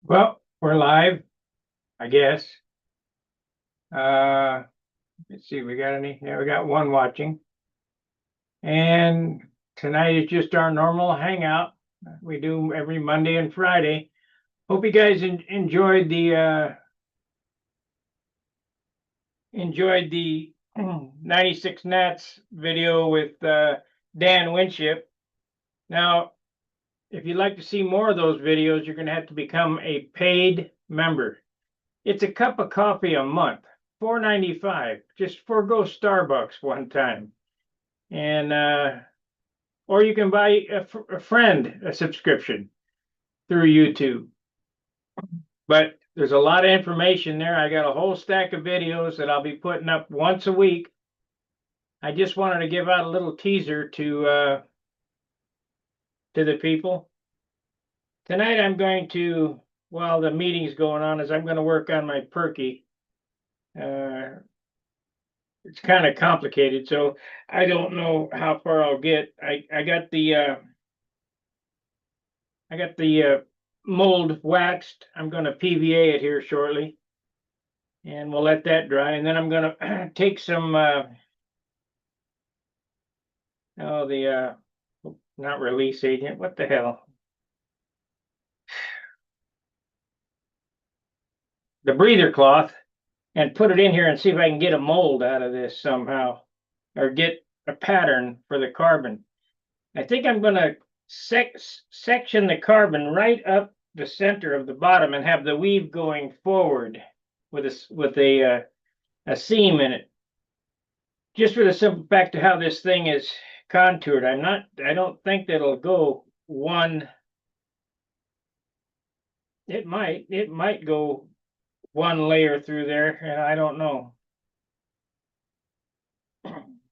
Well, we're live, I guess. Let's see, we got any? Yeah, we got one watching. And tonight is just our normal hangout. We do every Monday and Friday. Hope you guys enjoyed the 96 Nats video with Dan Winship. Now, if you'd like to see more of those videos, you're going to have to become a paid member. It's a cup of coffee a month, $4.95. Just forego Starbucks one time, and or you can buy a friend a subscription through YouTube. But there's a lot of information there. I got a whole stack of videos that I'll be putting up once a week. I just wanted to give out a little teaser to the people. Tonight I'm going to, while the meeting's going on, I'm going to work on my perky. It's kind of complicated, so I don't know how far I'll get. I got the mold waxed. I'm going to PVA it here shortly, and we'll let that dry. And then I'm going to take some not release agent. What the hell? The breather cloth, and put it in here and see if I can get a mold out of this somehow, or get a pattern for the carbon. I think I'm going to section the carbon right up the center of the bottom and have the weave going forward with a seam in it. Just for the simple fact of how this thing is contoured. I don't think that it'll go one. It might go one layer through there, and I don't know.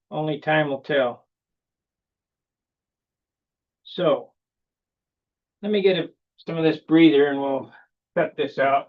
Only time will tell. So let me get some of this breather and we'll cut this out.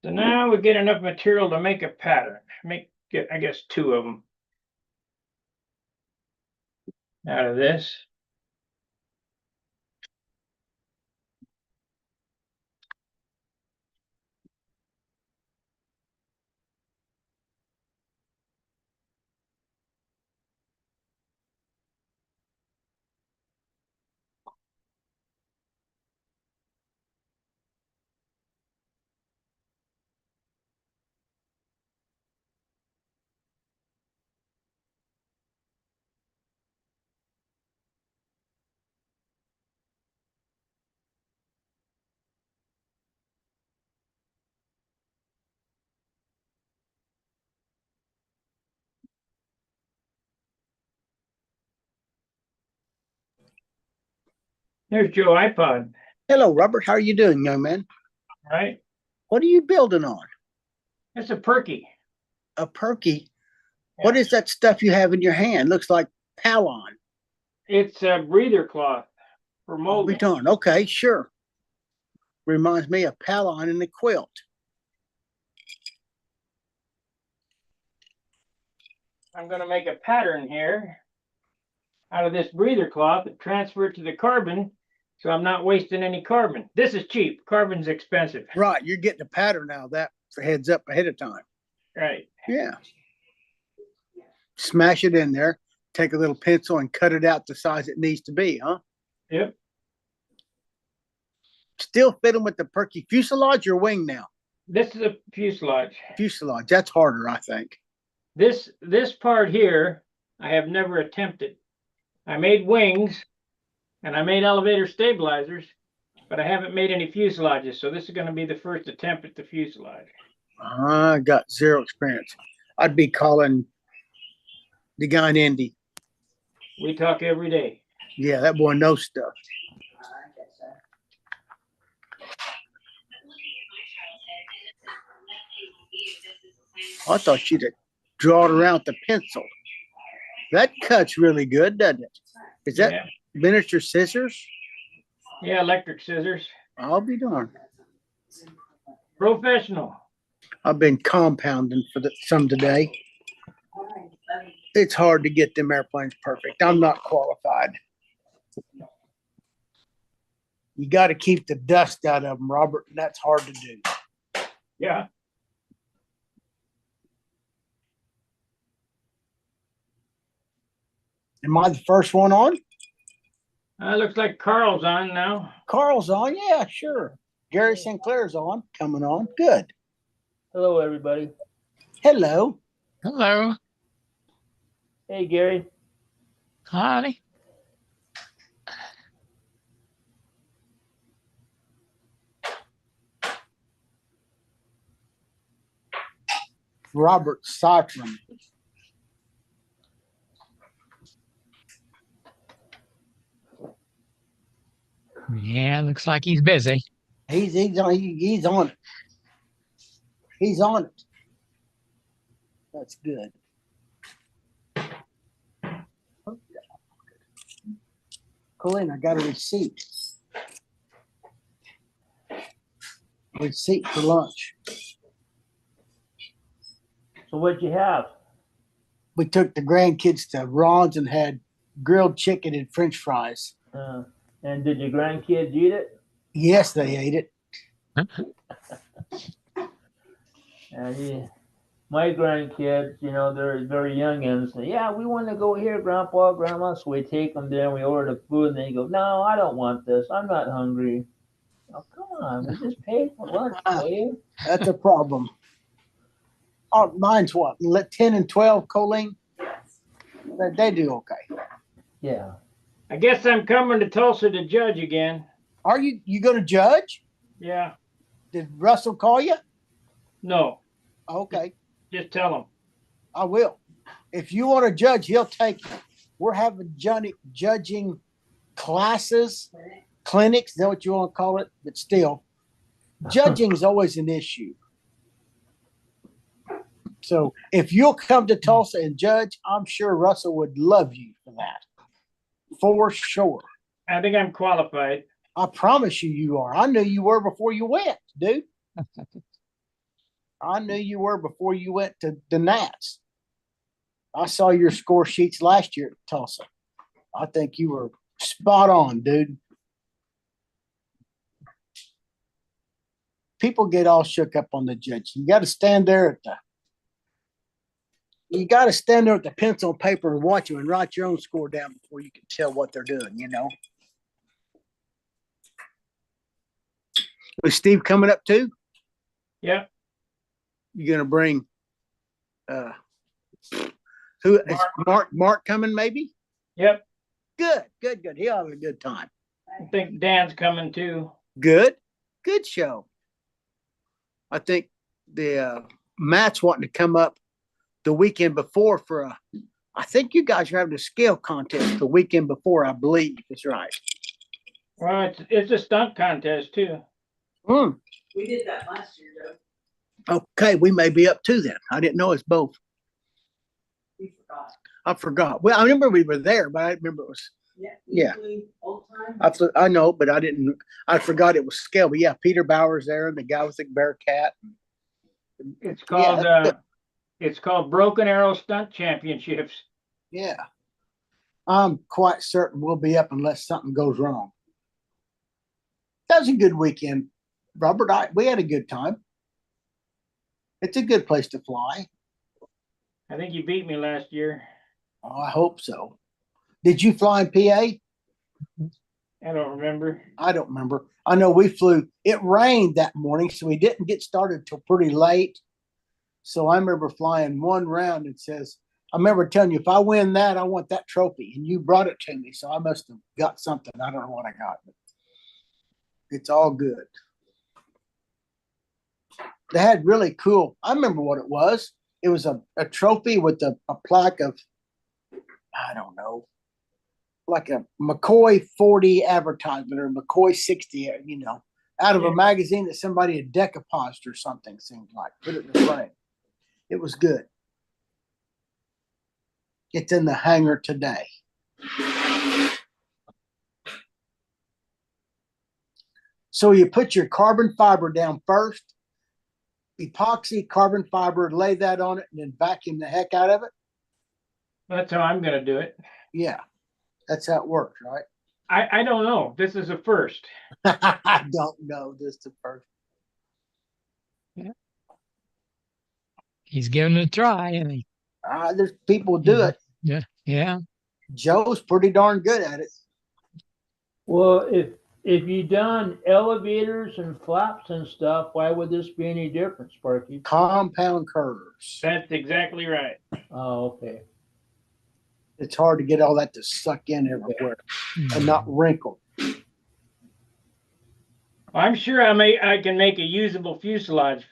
So now we get enough material to make a pattern. Get, I guess, two of them out of this. There's Joe iPod. Hello, Robert. How are you doing, young man? Right? What are you building on? It's a perky. A perky? Yeah. What is that stuff you have in your hand? Looks like Palon. It's a breather cloth for molding. Okay, sure. Reminds me of Palon in the quilt. I'm going to make a pattern here out of this breather cloth and transfer it to the carbon, so I'm not wasting any carbon. This is cheap. Carbon's expensive. Right, you're getting a pattern out of that for heads up ahead of time. Right. Yeah. Smash it in there. Take a little pencil and cut it out the size it needs to be, huh? Yep. Still fit them with the perky fuselage or wing now? This is a fuselage. Fuselage. That's harder, I think. This part here, I have never attempted. I made wings and I made elevator stabilizers, but I haven't made any fuselages. So this is going to be the first attempt at the fuselage. I got zero experience. I'd be calling the guy in Indy. We talk every day. Yeah, that boy knows stuff. I thought you'd draw it around with the pencil. That cuts really good, doesn't it? Is that miniature scissors? Yeah, electric scissors. I'll be darned. Professional. I've been compounding for some today. It's hard to get them airplanes perfect. I'm not qualified. You got to keep the dust out of them, Robert, and that's hard to do. Yeah. Am I the first one on? Looks like Carl's on now. Carl's on? Yeah, sure. Gary Sinclair's on, coming on. Good. Hello, everybody. Hello. Hello. Hey, Gary. Hi. Robert Cyphron. Yeah, looks like he's busy. He's on it. He's on it. That's good. Colleen, I got a receipt. Receipt for lunch. So what'd you have? We took the grandkids to Ron's and had grilled chicken and French fries. And did your grandkids eat it? Yes, they ate it. My grandkids, they're very young and say, yeah, we want to go here, Grandpa, Grandma. So we take them there and we order the food and they go, no, I don't want this. I'm not hungry. Oh, come on. We just paid for lunch, Dave. That's a problem. Oh, mine's what? 10 and 12, Colleen? They do okay. Yeah. I guess I'm coming to Tulsa to judge again. Are you going to judge? Yeah. Did Russell call you? No. Okay. Just tell him. I will. If you want to judge, he'll take you. We're having judging classes, clinics, is that what you want to call it? But still, judging is always an issue. So if you'll come to Tulsa and judge, I'm sure Russell would love you for that. For sure. I think I'm qualified. I promise you are. I knew you were before you went, dude. I knew you were before you went to the Nats. I saw your score sheets last year at Tulsa. I think you were spot on, dude. People get all shook up on the judge. You got to stand there at the pencil and paper and watch them and write your own score down before you can tell what they're doing, Was Steve coming up too? Yeah. You gonna bring who is Mark coming maybe? Yep. Good. He'll have a good time. I think Dan's coming too. Good show. I think the Matt's wanting to come up the weekend before I think you guys are having a scale contest the weekend before, I believe is right. Well, it's a stunt contest too. We did that last year, though. Okay, we may be up to then. I didn't know it's both. We forgot. I forgot. Well, I remember we were there, but I remember it was Yeah. usually old time. I know, but I forgot it was scale. But yeah, Peter Bauer's there and the guy with the Bearcat. It's Yeah, called it's called Broken Arrow Stunt Championships. yeah. I'm quite certain we'll be up unless something goes wrong. That was a good weekend, Robert. We had a good time. It's a good place to fly. I think you beat me last year. Oh, I hope so. Did you fly in PA? I don't remember. I don't remember. I know we flew. It rained that morning, so we didn't get started till pretty late. So I remember flying one round and says, I remember telling you, if I win that, I want that trophy. And you brought it to me. So I must have got something. I don't know what I got, but it's all good. They had really cool, I remember what it was. It was a trophy with a plaque of, I don't know, like a McCoy 40 advertisement or McCoy 60, out of a magazine that somebody had decoupaged or something, seemed like. Put it in the frame. It was good. It's in the hangar today. So you put your carbon fiber down first, epoxy carbon fiber, lay that on it, and then vacuum the heck out of it. That's how I'm going to do it. Yeah, that's how it works, right? I don't know. This is a first. I don't know. This is the first. He's giving it a try, and he. There's people do it. Yeah, yeah. Joe's pretty darn good at it. Well, if you done elevators and flaps and stuff, why would this be any different, Sparky? Compound curves. That's exactly right. Oh, okay. It's hard to get all that to suck in everywhere and not wrinkle. I'm sure I can make a usable fuselage,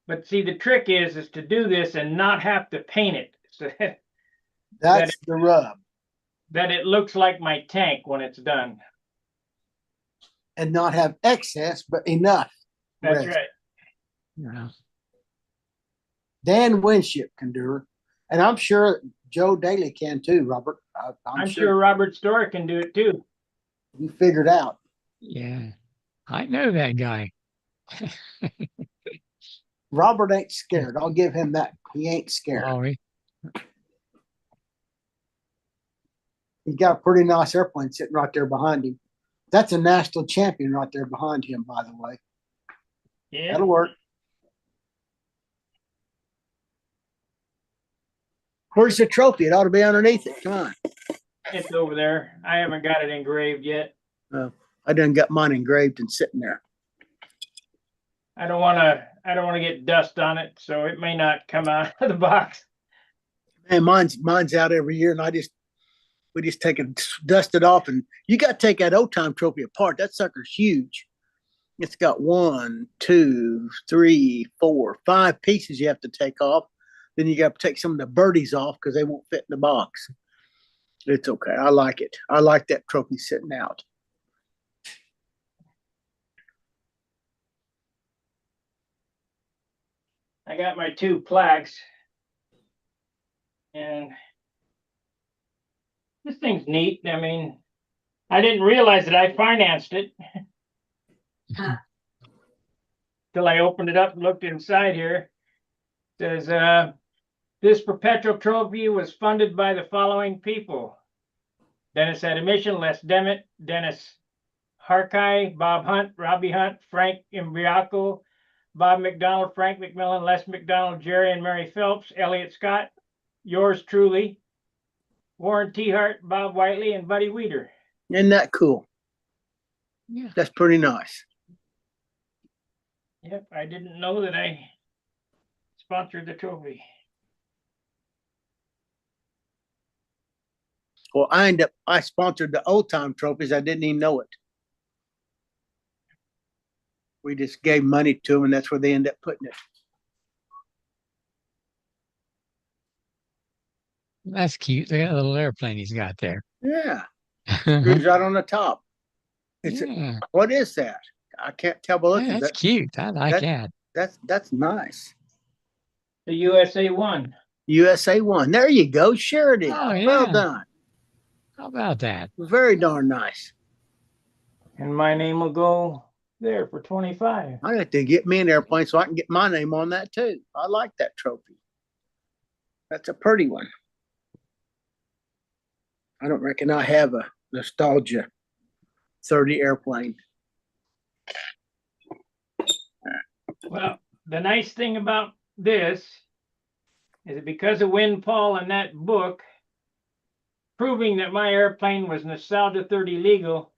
but see, the trick is to do this and not have to paint it. So That's the rub. That it looks like my tank when it's done. And not have excess, but enough. That's rest. right. Yeah. Dan Winship can do it. And I'm sure Joe Daly can too, Robert. I'm sure Robert Storr can do it too. You figured out. Yeah. I know that guy. Robert ain't scared. I'll give him that. He ain't scared. Oh, He's got a pretty nice airplane sitting right there behind him. That's a national champion right there behind him, by the way. Yeah. That'll work. Where's the trophy? It ought to be underneath it. Come on. It's over there. I haven't got it engraved yet. I done got mine engraved and sitting there. I don't want to get dust on it, so it may not come out of the box. Man, mine's out every year, and we just take it, dust it off, and you got to take that old time trophy apart. That sucker's huge. It's got 1, 2, 3, 4, 5 pieces you have to take off. Then you got to take some of the birdies off because they won't fit in the box. It's okay. I like it. I like that trophy sitting out. I got my 2 plaques, and this thing's neat. I mean, I didn't realize that I financed it till I opened it up and looked inside here. It says, this perpetual trophy was funded by the following people: Dennis Admission, Les Demet, Dennis Harkey, Bob Hunt, Robbie Hunt, Frank Imbriaco, Bob McDonald, Frank McMillan, Les McDonald, Jerry and Mary Phelps, Elliot Scott, yours truly, Warren T. Hart, Bob Whiteley, and Buddy Weeder. Isn't that cool? Yeah. That's pretty nice. Yep, I didn't know that I sponsored the trophy. Well, I sponsored the old time trophies. I didn't even know it. We just gave money to them, and that's where they end up putting it. That's cute. Look at that little airplane he's got there. Yeah. Screws right on the top. Yeah. What is that? I can't tell by looking. Yeah, that's cute. I like that. That's nice. The USA 1. USA 1. There you go. Sure it is. Oh, yeah. Well done. How about that? Very darn nice. And my name will go there for 25. I have to get me an airplane so I can get my name on that too. I like that trophy. That's a pretty one. I don't reckon I have a nostalgia 30 airplane. Well, the nice thing about this is that because of Windfall and that book, proving that my airplane was Nostalgia 30 legal,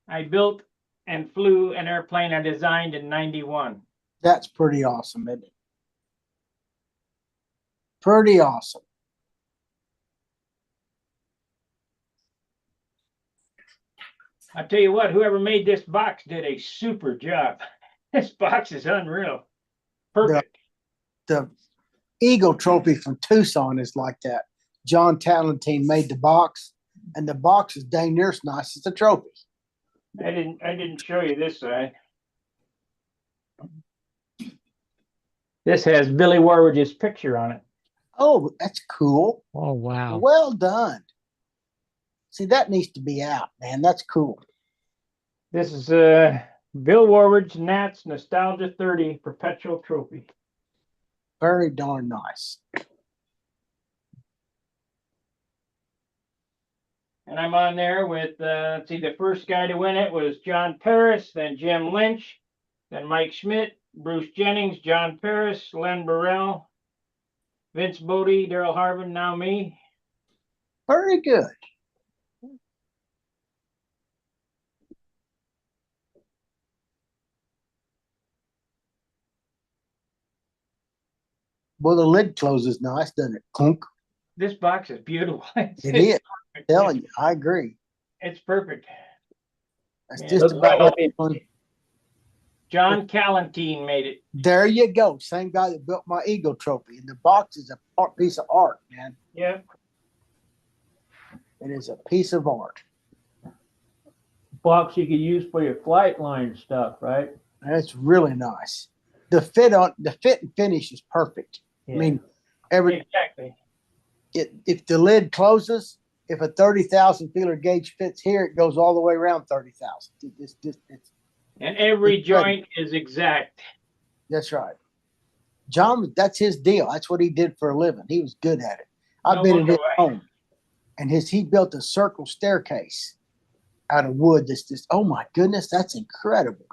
I built and flew an airplane I designed in 91. That's pretty awesome, isn't it? Pretty awesome. I tell you what, whoever made this box did a super job. This box is unreal. Perfect. The Eagle trophy from Tucson is like that. John Talentine made the box, and the box is dang near as nice as the trophy. I didn't show you this side. This has Billy Warridge's picture on it. Oh, that's cool. Oh, wow. Well done. See, that needs to be out, man. That's cool. This is Bill Warridge Nats Nostalgia 30 Perpetual Trophy. Very darn nice. And I'm on there with, let's see, the first guy to win it was John Paris, then Jim Lynch, then Mike Schmidt, Bruce Jennings, John Paris, Len Burrell, Vince Bodie, Daryl Harvin, now me. Very good. Well, the lid closes nice, doesn't it? Clunk. This box is beautiful. It is. I'm telling you, I agree. It's perfect. That's Yeah, just looks about like what one. John Callantine made it. There you go. Same guy that built my Eagle trophy. And the box is a piece of art, man. Yeah. It is a piece of art. Box you could use for your flight line stuff, right? That's really nice. The fit and finish is perfect. Yeah. I mean, Exactly. if the lid closes, if a 30,000 feeler gauge fits here, it goes all the way around 30,000. It's And every It's ready. joint is exact. That's right. John, that's his deal. That's what he did for a living. He was good at it. I've No been in wonder his why. home, and he built a circle staircase out of wood. That's just, oh my goodness, that's incredible.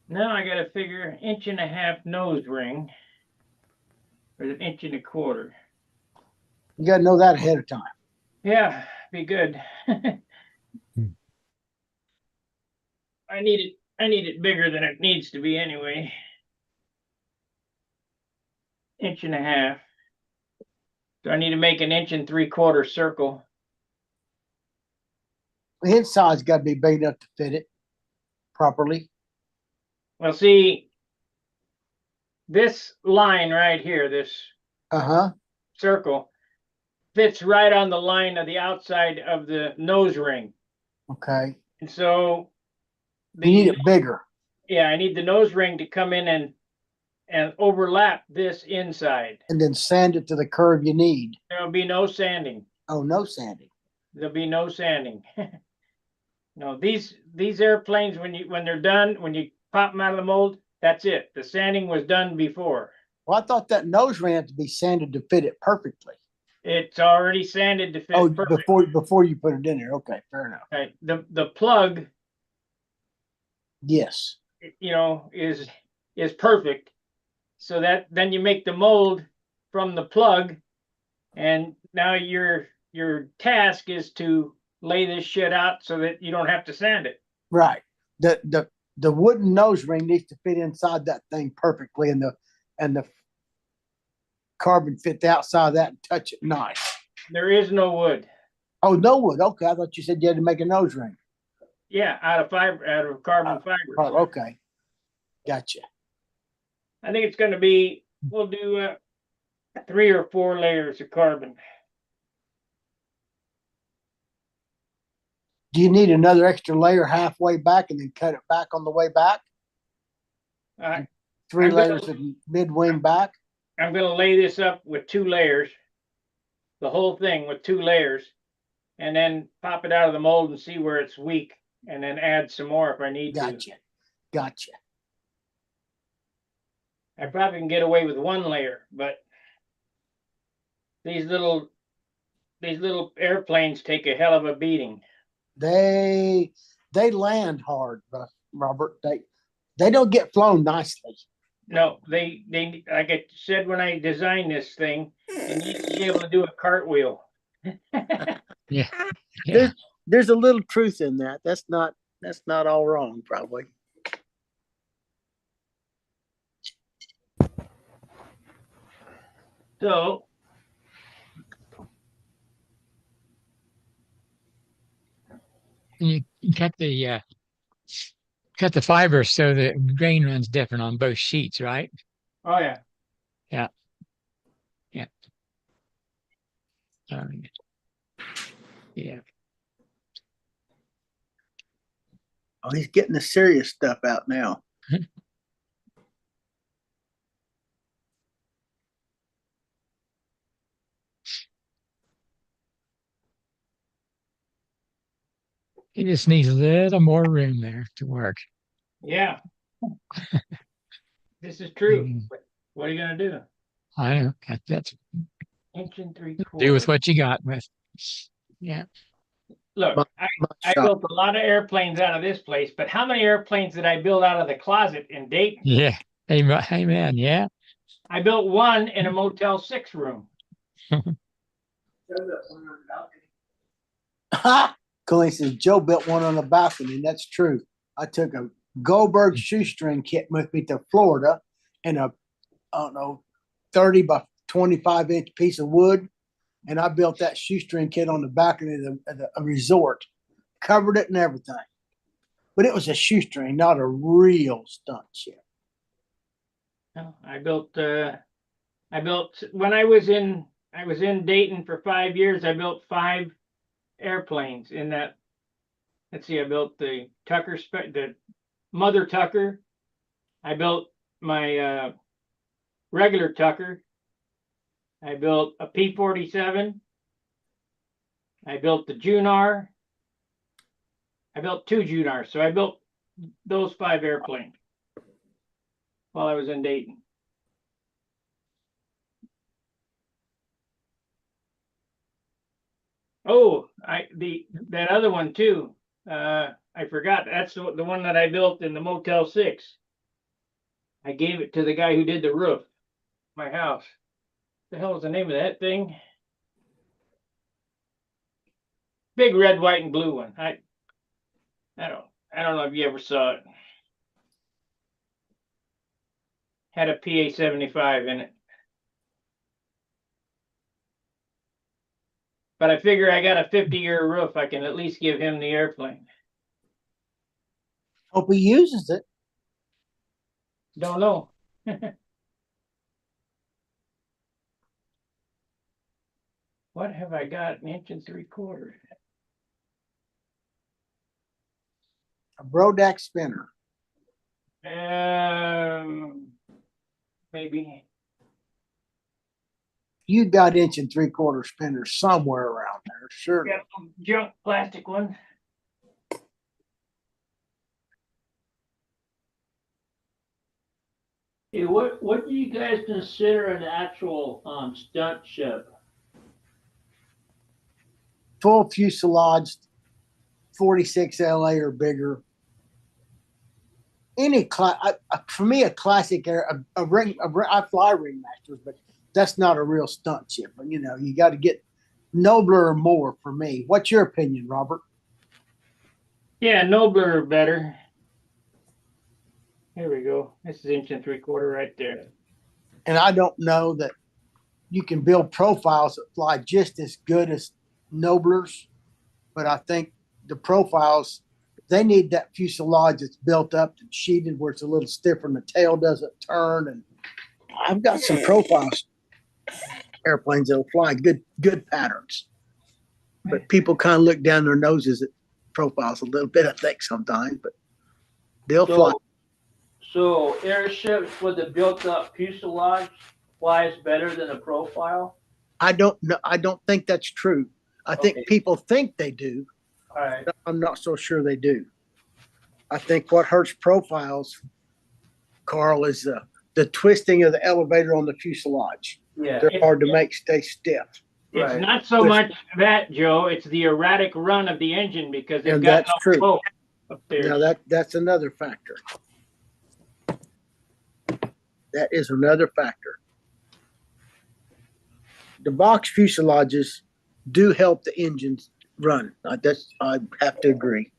Now I got to figure 1.5 inch nose ring or 1.25 inches. You got to know that ahead of time. Yeah, be good. I need it bigger than it needs to be anyway. 1.5 inches. Do I need to make an 1 3/4 inch circle? The inside's got to be big enough to fit it properly. Well, see, this line right here, this Uh-huh. circle, fits right on the line of the outside of the nose ring. Okay. And so You need it bigger. yeah, I need the nose ring to come in and overlap this inside. And then sand it to the curve you need. There'll be no sanding. Oh, no sanding. There'll be no sanding. No, these airplanes, when they're done, when you pop them out of the mold, that's it. The sanding was done before. Well, I thought that nose ring had to be sanded to fit it perfectly. It's already sanded to fit Oh, perfect. before you put it in there. Okay, fair enough. Right. The plug, Yes. you know, is perfect. So that then you make the mold from the plug, and now your task is to lay this shit out so that you don't have to sand it. Right. The wooden nose ring needs to fit inside that thing perfectly, and the carbon fit the outside of that and touch it nice. There is no wood. Oh, no wood. Okay, I thought you said you had to make a nose ring. Yeah, out of carbon fiber. Oh, okay. Gotcha. I think it's going to be, we'll do 3 or 4 layers of carbon. Do you need another extra layer halfway back and then cut it back on the way back? Uh, 3 I'm gonna- layers of mid-wing back? I'm gonna lay this up with 2 layers, the whole thing with 2 layers, and then pop it out of the mold and see where it's weak, and then add some more if I need to. Gotcha. I probably can get away with 1 layer, but these little airplanes take a hell of a beating. They land hard, Robert. They don't get flown nicely. No, they like I said when I designed this thing, you need to be able to do a cartwheel. Yeah. Yeah. There's a little truth in that. That's not all wrong, probably. So And you cut the fiber so the grain runs different on both sheets, right? oh yeah. Yeah. Yeah. Yeah. Oh, he's getting the serious stuff out now. He just needs a little more room there to work. Yeah. This is true. Mm. What are you gonna do? I know. That's 1 3/4. do with what you got with. Yeah. Look, I built a lot of airplanes out of this place, but how many airplanes did I build out of the closet in Dayton? Yeah. Amen. Yeah. I built 1 in a Motel 6 room. Colleen says Joe built one on the balcony. That's true. I took a Goldberg shoestring kit with me to Florida and I don't know, 30 by 25 inch piece of wood. And I built that shoestring kit on the balcony of the resort, covered it and everything. But it was a shoestring, not a real stunt ship. No, I built when I was in Dayton for 5 years. I built 5 airplanes in that. Let's see, I built the the Mother Tucker. I built my regular Tucker. I built a P-47. I built the Junar. I built 2 Junars. So I built those 5 airplanes while I was in Dayton. Oh, that other one too. I forgot. That's the one that I built in the Motel 6. I gave it to the guy who did the roof, my house. The hell is the name of that thing? Big red, white, and blue one. I don't know if you ever saw it. Had a PA-75 in it. But I figure I got a 50-year roof. I can at least give him the airplane. Hope he uses it. Don't know. What have I got? 1 3/4 inch? A Brodax spinner. Maybe. You got 1 3/4 inch spinners somewhere around there, sure. Got some junk plastic one. Hey, what do you guys consider an actual stunt ship? Full fuselage, 46 LA or bigger. For me, a classic air, I fly ringmasters, but that's not a real stunt ship. But you know, you got to get nobler or more for me. What's your opinion, Robert? Yeah, nobler or better. Here we go. This is 1 3/4 right there. And I don't know that you can build profiles that fly just as good as noblers, but I think the profiles, they need that fuselage that's built up and sheeted where it's a little stiffer and the tail doesn't turn. And I've got some profiles airplanes that'll fly good patterns, but people kind of look down their noses at profiles a little bit, I think, sometimes, but they'll fly. So airships with a built-up fuselage flies better than a profile? I don't know. I don't think that's true. I think Okay. people think they do. All right. I'm not so sure they do. I think what hurts profiles, Carl, is the twisting of the elevator on the fuselage. Yeah. They're hard to make stay stiff. It's Right. not so much that, Joe, it's the erratic run of the engine because they've And got that's no true. flow up Now there. that's another factor. That is another factor. The box fuselages do help the engines run. I have to agree.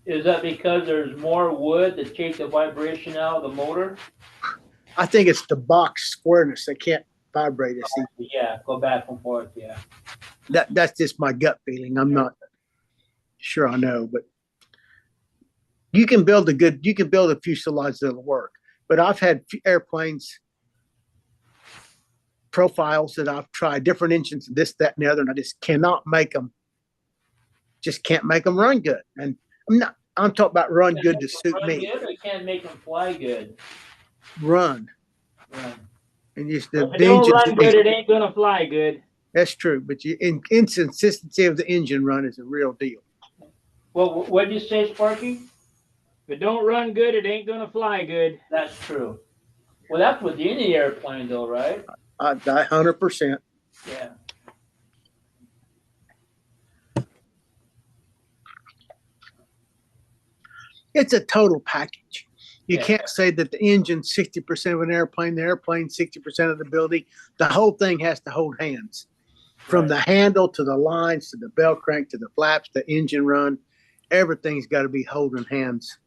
Is that because there's more wood to take the vibration out of the motor? I think it's the box squareness. They can't vibrate as easy. Yeah, go back and forth. Yeah. That's just my gut feeling. I'm not sure I know, but you can build a fuselage that'll work. But I've had airplanes profiles that I've tried different engines, this, that, and the other, and I just cannot make them. Just can't make them run good. And I'm talking about run good to suit Run me. good, or can't make them fly good. Run. Run. And just If it don't run good, it ain't gonna fly good. That's true, but inconsistency of the engine run is a real deal. Well, what did you say, Sparky? If it don't run good, it ain't gonna fly good. That's true. Well, that's with any airplane, though, right? 100%. Yeah. It's a total package. You Yeah. can't say that the engine's 60% of an airplane, the airplane 60% of the building. The whole thing has to hold hands. From Right. the handle to the lines to the bell crank to the flaps, the engine run, everything's got to be holding hands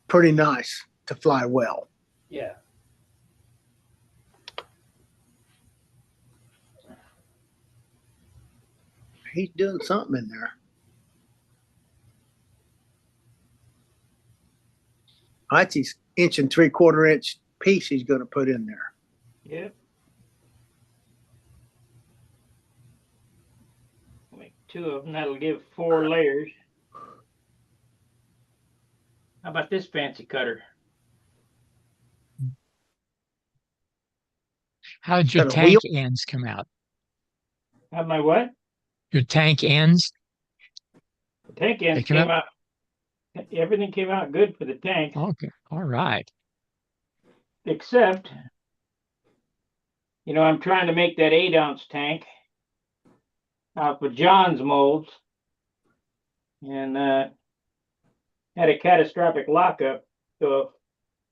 pretty nice to fly well. Yeah. He's doing something in there. That's his 1 3/4 inch piece he's going to put in there. Yep. Make 2 of them. That'll give 4 layers. How about this fancy cutter? How did your Got a tank wheel? ends come out? Have my what? Your tank ends? The tank ends Picking came up? out. Everything came out good for the tank, Okay. All right. except, I'm trying to make that 8-ounce tank out with John's molds, and had a catastrophic lockup, so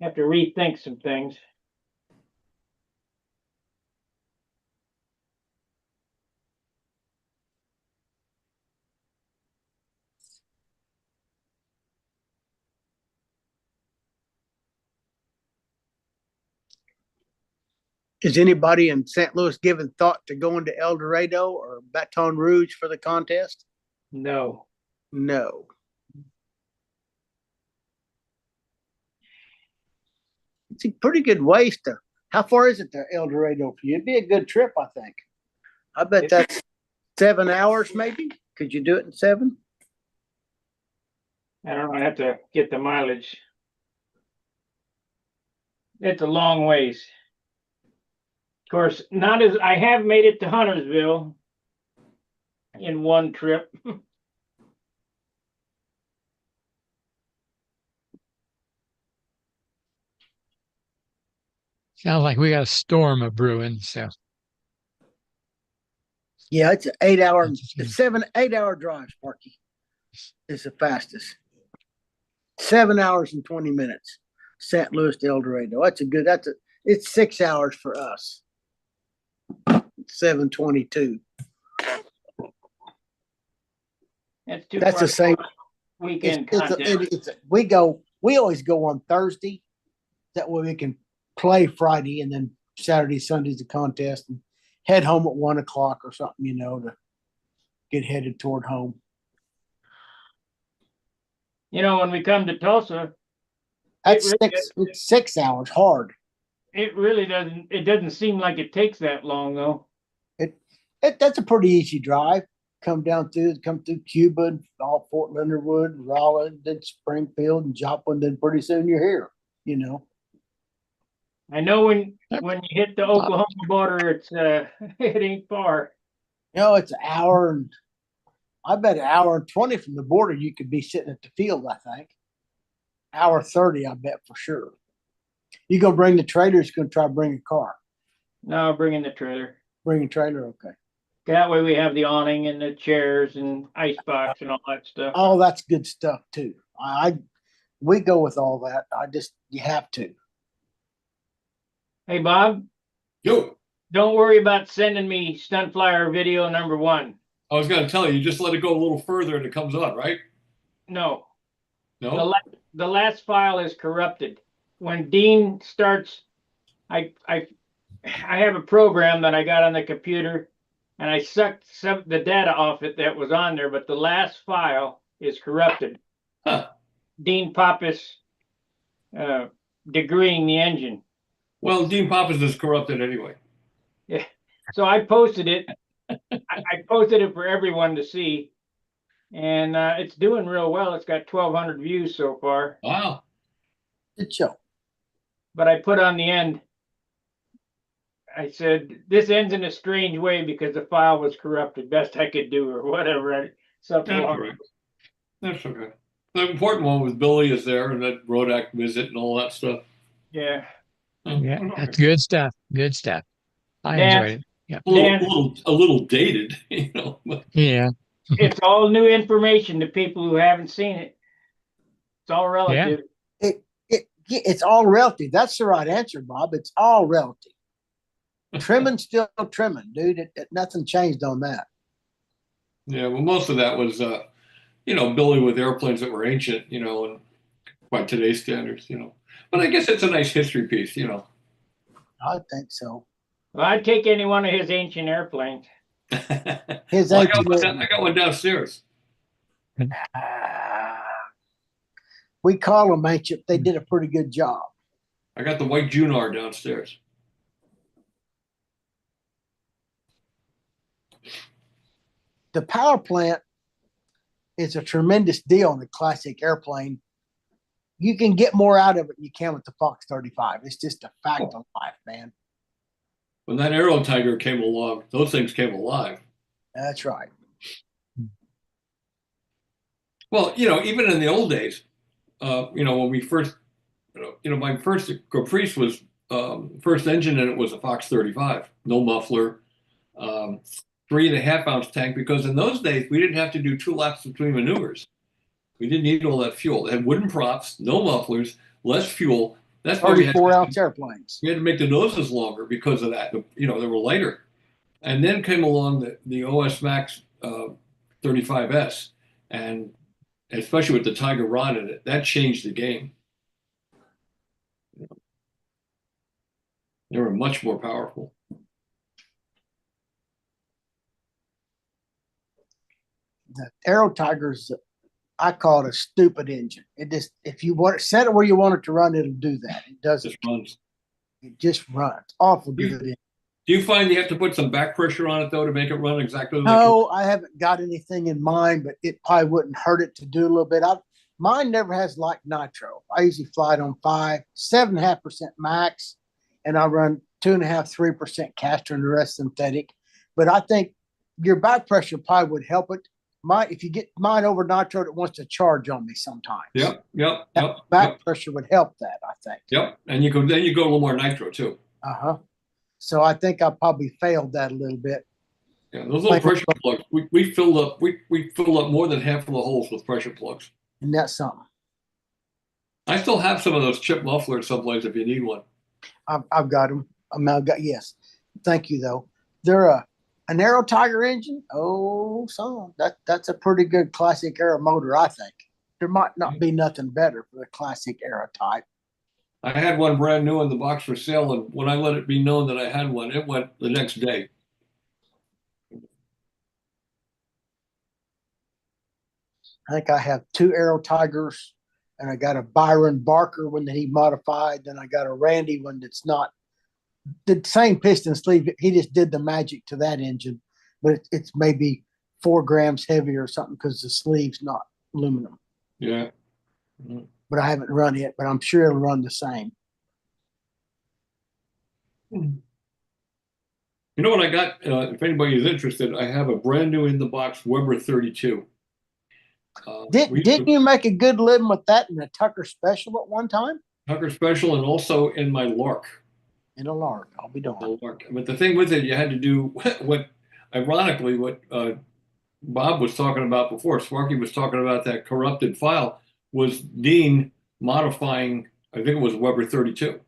I have to rethink some things. Is anybody in St. Louis giving thought to going to El Dorado or Baton Rouge for the contest? No. No. It's a pretty good ways to. How far is it to El Dorado for you? It'd be a good trip, I think. I bet that's 7 hours, maybe. Could you do it in 7? I don't know, I have to get the mileage. It's a long ways. Of course, not as I have made it to Huntersville in one trip. Sounds like we got a storm a brewing. So Yeah, it's an 8 hour, Interesting. 8 hour drive, Sparky. It's the fastest. 7 hours and 20 minutes. St. Louis to El Dorado. It's 6 hours for us. 7:22. That's too That's far the same. weekend contest. We always go on Thursday. That way we can play Friday and then Saturday, Sunday's the contest and head home at 1 o'clock or something, to get headed toward home. When we come to Tulsa, That's really it's 6 hours hard. it doesn't seem like it takes that long though. That's a pretty easy drive. Come through Cuba, and all Fort Leonard Wood, Raleigh, then Springfield and Joplin, then pretty soon you're here, I know when you hit the Oklahoma border, it's it ain't far. You know, it's an hour and I bet an hour and 20 from the border, you could be sitting at the field, I think. Hour 30, I bet for sure. You go bring the trailer, it's gonna try to bring a car. No, bring in the trailer. Bring a trailer, okay. That way we have the awning and the chairs and ice box and all that stuff. Oh, that's good stuff too. We go with all that. You have to. Hey, Bob, Yo, don't worry about sending me stunt flyer video number 1. I was going to tell you, you just let it go a little further and it comes up, right? No, No? the last file is corrupted. When Dean starts, I have a program that I got on the computer, and I sucked the data off it that was on there, but the last file is corrupted. Huh. Dean Pappas degreeing the engine. Well, Dean Pappas is corrupted anyway. Yeah. So I posted it. I posted it for everyone to see, and it's doing real well. It's got 1,200 views so far. Wow. Good show. But I put on the end, I said, this ends in a strange way because the file was corrupted. Best I could do, or whatever. Something That's along. right. That's okay. The important one was Billy is there and that Rodak visit and all that stuff. Yeah. Yeah, that's good stuff. Good stuff. I Dan- enjoyed it. Yeah. A little dated, you know. But Yeah. It's all new information to people who haven't seen it. It's all relative. It's all relative. That's the right answer, Bob. It's all relative. Trimming still trimming, dude. Nothing changed on that. yeah, well, most of that was, Billy with airplanes that were ancient, and by today's standards, But I guess it's a nice history piece, I think so. Well, I'd take any one of his ancient airplanes. His Well, ancient. I got one downstairs. We call them ancient. They did a pretty good job. I got the white Junar downstairs. The power plant is a tremendous deal on a classic airplane. You can get more out of it than you can with the Fox 35. It's just a fact of life, man. When that Aero Tiger came along, those things came alive. That's right. Well, even in the old days, when we first, my first Caprice was first engine and it was a Fox 35, no muffler, 3.5 ounce tank, because in those days we didn't have to do 2 laps between maneuvers. We didn't need all that fuel. It had wooden props, no mufflers, less fuel. That's why 34-ounce airplanes. we had to make the noses longer because of that. They were lighter. And then came along the OS Max 35S, and especially with the Tiger rod in it, that changed the game. They were much more powerful. The Aero Tiger's, I call it a stupid engine. It just, if you want it, set it where you want it to run, it'll do that. It doesn't. Just runs. It just runs. Awful good. Do you find you have to put some back pressure on it though to make it run exactly like? No, I haven't got anything in mind, but it probably wouldn't hurt it to do a little bit. Mine never has like nitro. I usually fly it on 7.5% max, and I run 2.5, 3% caster and the rest synthetic. But I think your back pressure probably would help it. If you get mine over nitro, it wants to charge on me sometimes. Yep. Back pressure would help that, I think. Yep. And you go a little more nitro too. So I think I probably failed that a little bit. Yeah, those little pressure plugs. We filled up. We filled up more than half of the holes with pressure plugs. And that's something. I still have some of those chip mufflers someplace if you need one. I've got them. Yes. Thank you though. They're an Aero Tiger engine. Oh, son, that's a pretty good classic Aero motor, I think. There might not be nothing better for the classic Aero type. I had one brand new in the box for sale, and when I let it be known that I had one, it went the next day. I think I have 2 Aero Tigers, and I got a Byron Barker one that he modified. Then I got a Randy one that's not the same piston sleeve. He just did the magic to that engine, but it's maybe 4 grams heavier or something because the sleeve's not aluminum. Yeah. But I haven't run it, but I'm sure it'll run the same. You know what I got? If anybody is interested, I have a brand new in the box Weber 32. Didn't you make a good living with that in the Tucker Special at one time? Tucker Special, and also in my Lark. In a lark, I'll be darned. Lark. But the thing with it, you had to do ironically, what Bob was talking about before, Sparky was talking about that corrupted file, was Dean modifying, I think it was Weber 32.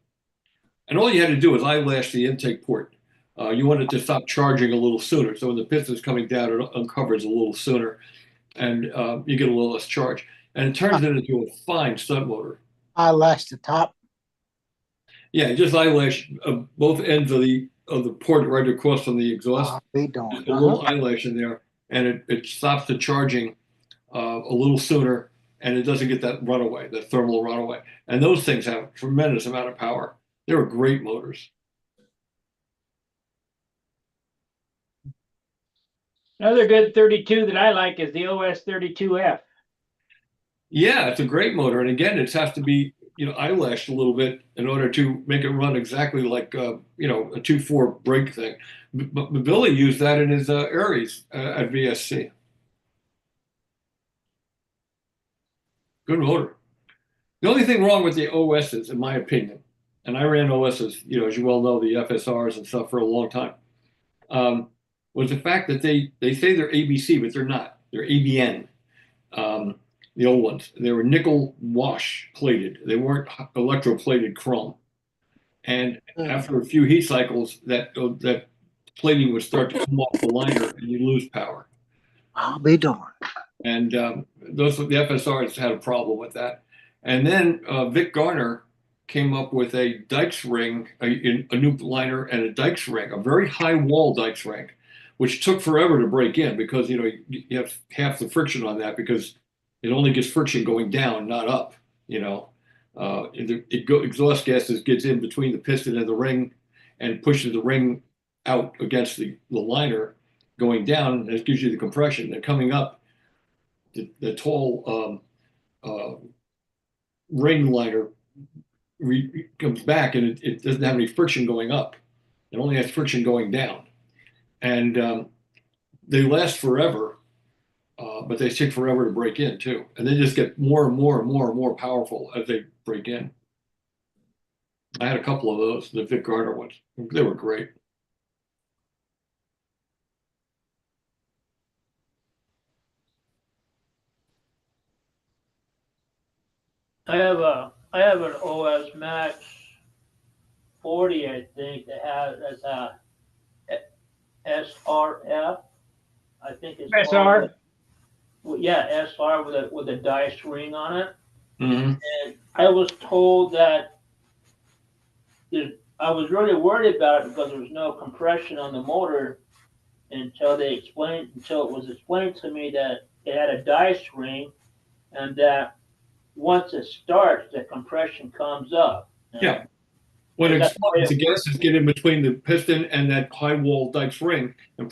And all you had to do was eyelash the intake port. You wanted to stop charging a little sooner. So when the piston's coming down, it uncovers a little sooner, and you get a little less charge. And it turns it into a fine stunt motor. Eyelash the top. Yeah, just eyelash both ends of the port right across from the exhaust. I'll be darned. Just a little eyelash in there, and it stops the charging a little sooner, and it doesn't get that runaway, that thermal runaway. And those things have a tremendous amount of power. They're great motors. Another good 32 that I like is the OS 32F. Yeah, it's a great motor, and again, it has to be eyelashed a little bit in order to make it run exactly like a 2.4 brake thing. But Billy used that in his Aries at VSC. Good motor. The only thing wrong with the OSs, in my opinion, and I ran OSs, as you well know, the FSRs and stuff for a long time, was the fact that they say they're ABC, but they're not. They're ABN. The old ones. They were nickel wash plated. They weren't electroplated chrome. And after a few heat cycles, that plating would start to come off the liner, and you lose power. I'll be darned. And the FSRs had a problem with that. And then Vic Garner came up with a Dykes ring, a new liner and a Dykes ring, a very high wall Dykes ring, which took forever to break in because you have half the friction on that because it only gets friction going down, not up. Exhaust gases gets in between the piston and the ring and pushes the ring out against the liner going down, and it gives you the compression. And coming up, the tall ring liner comes back, and it doesn't have any friction going up. It only has friction going down. And they last forever. But they take forever to break in too, and they just get more and more and more and more powerful as they break in. I had a couple of those, the Vic Garner ones. They were great. I have an OS Max 40, I think, that's a SRF. I think it's SR. Yeah, SR with a dice ring on it. Mm-hmm. And I was told that I was really worried about it because there was no compression on the motor until it was explained to me that it had a dice ring, and that once it starts, the compression comes up. Yeah. When it explodes, the gases get in between the piston and that high wall Dykes ring and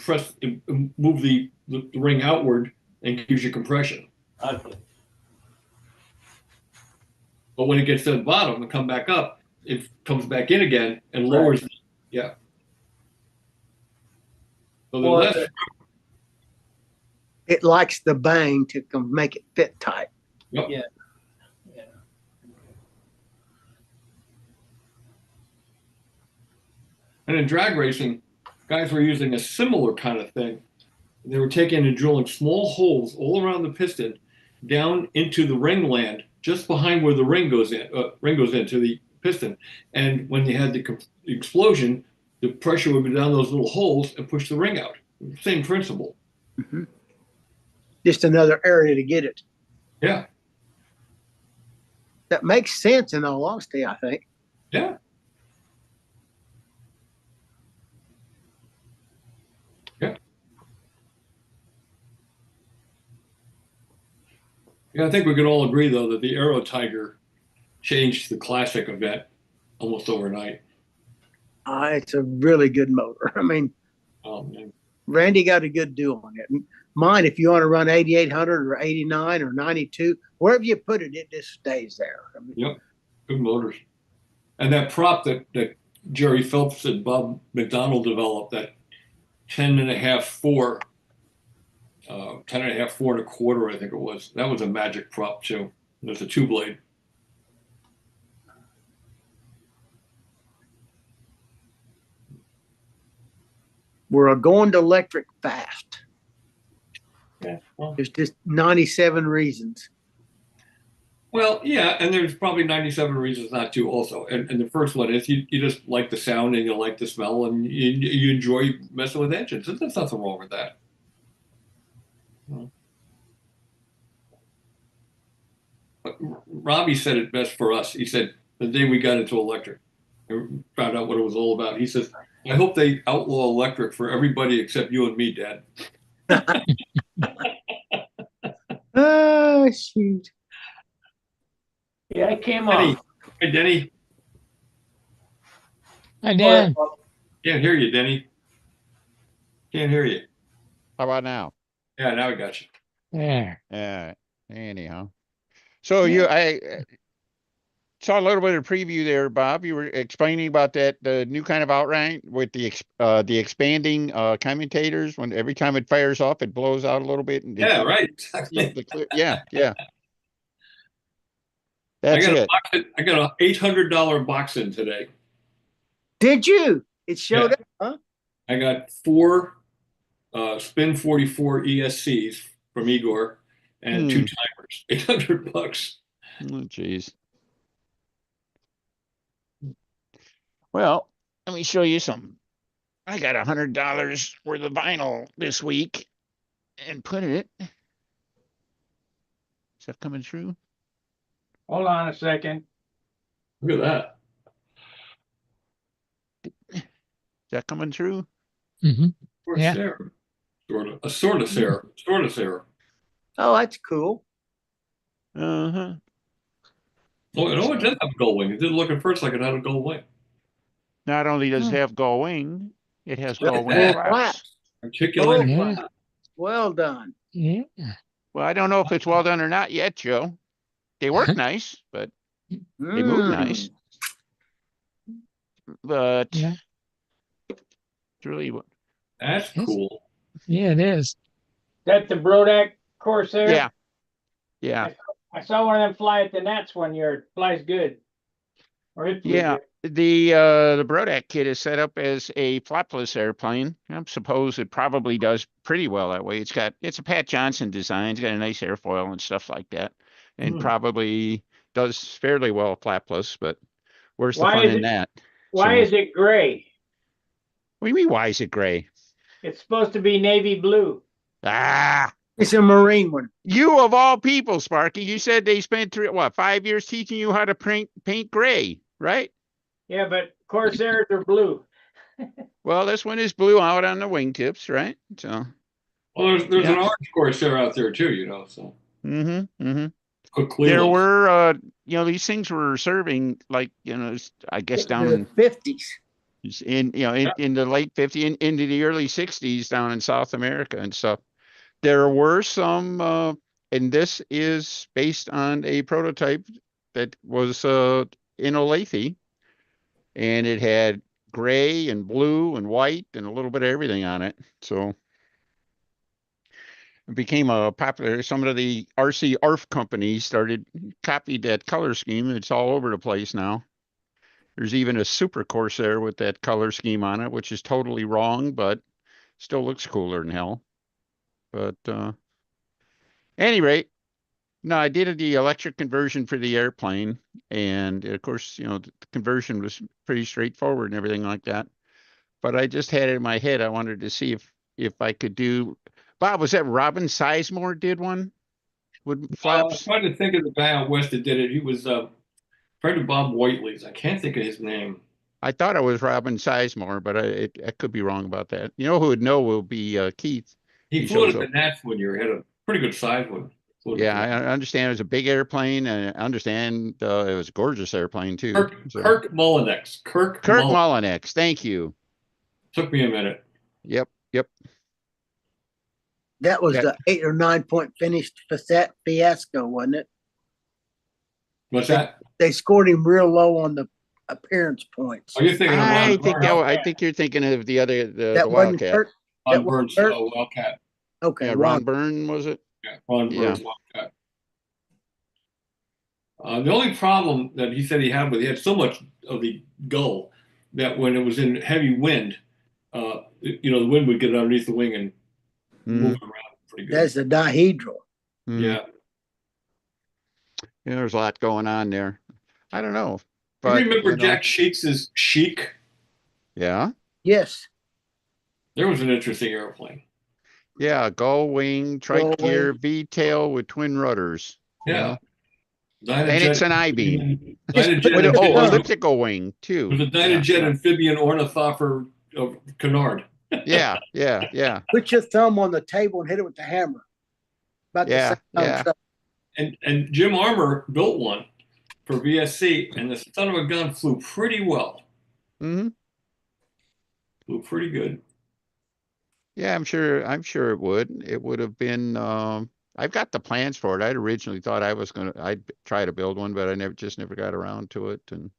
move the ring outward and gives you compression. Okay. But when it gets to the bottom and come back up, it comes back in again and lowers. Right. Yeah. So it likes the bang to make it fit tight. Yep. Yeah. And in drag racing, guys were using a similar kind of thing. They were taking and drilling small holes all around the piston down into the ring land, just behind where the ring goes into the piston. And when they had the explosion, the pressure would go down those little holes and push the ring out. Same principle. Mm-hmm. Just another area to get it. Yeah. That makes sense in all honesty, I think. Yeah. Yeah, I think we can all agree, though, that the Aero Tiger changed the classic event almost overnight. It's a really good motor. I mean, Randy got a good deal on it. Mine, if you want to run 8800 or 89 or 92, wherever you put it, it just stays there. I mean, yep, good motors. And that prop that Jerry Phelps and Bob McDonald developed, that 10.5 4, 10.5 4 1/4, I think it was. That was a magic prop too. There's a 2-blade. We're going to electric fast. Yeah. Well, There's just 97 reasons. yeah, and there's probably 97 reasons not to also. And the first one is you just like the sound and you like the smell and you enjoy messing with engines. There's nothing wrong with that. But Robbie said it best for us. He said the day we got into electric and found out what it was all about, he says, I hope they outlaw electric for everybody except you and me, Dad. Oh, shoot. Yeah, it came Denny. off. Hey, Denny. Hi, Dan. Can't hear you, Denny. Can't hear you. How about now? Yeah, now I got you. There. Anyhow. So I saw a little bit of preview there, Bob. You were explaining about the new kind of outright with the expanding commutators. When every time it fires up, it blows out a little bit. And Yeah, right. Exactly. Yeah. That's it. I got a $800 box in today. Did you? It showed up, huh? I got 4 Spin 44 ESCs from Igor and 2 timers. $800. Oh, geez. Well, let me show you some. I got $100 worth of vinyl this week and put it. Is that coming through? Hold on a second. Look at that. Is that coming through? Mm-hmm. Yeah. Sarah. Sort of Sarah. Oh, that's cool. Uh-huh. Oh, it does have a gold wing. It did look at first like it had a gold wing. Not only does it have gull wing, it has Look gull at wing that. flaps. Articulated. Yeah. flat. Well done. Yeah. Well, I don't know if it's well done or not yet, Joe. They work nice, but they move nice. But Yeah. it's really That's Yes. cool. Yeah, it is. That the Brodak Corsair? yeah. I saw one of them fly at the Nats one year. It flies good. Or it flew Yeah. good. The Brodak kit is set up as a flapless airplane. I suppose it probably does pretty well that way. It's a Pat Johnson design. It's got a nice airfoil and stuff like that, and probably does fairly well flapless. But where's the fun in that? Why is it gray? What do you mean? Why is it gray? It's supposed to be navy blue. Ah, It's a Marine one. you of all people, Sparky. You said they spent 5 years teaching you how to paint gray, right? Yeah, but Corsairs are blue. Well, this one is blue out on the wingtips, right? So. Well, there's Yeah. an orange Corsair out there too, so. There were, these things were serving like, I guess down The in 50s. in the late 50s, into the early 60s down in South America and stuff. There were some, and this is based on a prototype that was in Olathe, and it had gray and blue and white and a little bit of everything on it. So it became a popular. Some of the RC ARF companies copied that color scheme. It's all over the place now. There's even a Super Corsair with that color scheme on it, which is totally wrong, but still looks cooler than hell. But any rate, no, I did the electric conversion for the airplane, and of course, the conversion was pretty straightforward and everything like that. But I just had it in my head. I wanted to see if I could do. Bob, was that Robin Sizemore did one with I'm flaps? trying to think of the guy out west that did it. He was friend of Bob Whiteley's. I can't think of his name. I thought it was Robin Sizemore, but I could be wrong about that. You know who would know will be Keith. He flew it at the Nats one year. He had a pretty good size one. Yeah, I understand it was a big airplane, and I understand it was a gorgeous airplane too. Kirk Mullinex. Kirk Mullinex. Thank you. Took me a minute. Yep. That was the 8 or 9 point finished fiasco, wasn't it? What's that? They scored him real low on the appearance points. Oh, you're thinking of I Ron think Burns. I think you're thinking of the other the Wasn't Wildcat. Kurt? Ron that wasn't Burns, Kurt? Wildcat. Okay, Yeah, Ron. Ron Byrne was it? Yeah, Ron Yeah. Burns, Wildcat. The only problem that he said he had was he had so much of the gull that when it was in heavy wind, the wind would get underneath the wing and move it around pretty good. That's the dihedral. Yeah. Yeah, there's a lot going on there. I don't know. You But remember you know, Jack Sheets' Chic? Yeah. Yes. There was an interesting airplane. Yeah, gull wing, trike gear, V-tail with twin rudders. Yeah. And it's an I-beam. Dynajet With amphibian- elliptical wing too. with a Dynajet amphibian ornithopter of Canard. Yeah. Put your thumb on the table and hit it with the hammer. About the Yeah, same yeah. time. And Jim Armour built one for VSC, and the son of a gun flew pretty well. Hmm. Flew pretty good. Yeah, I'm sure it would. It would have been I've got the plans for it. I'd originally thought I'd try to build one, but I never got around to it. And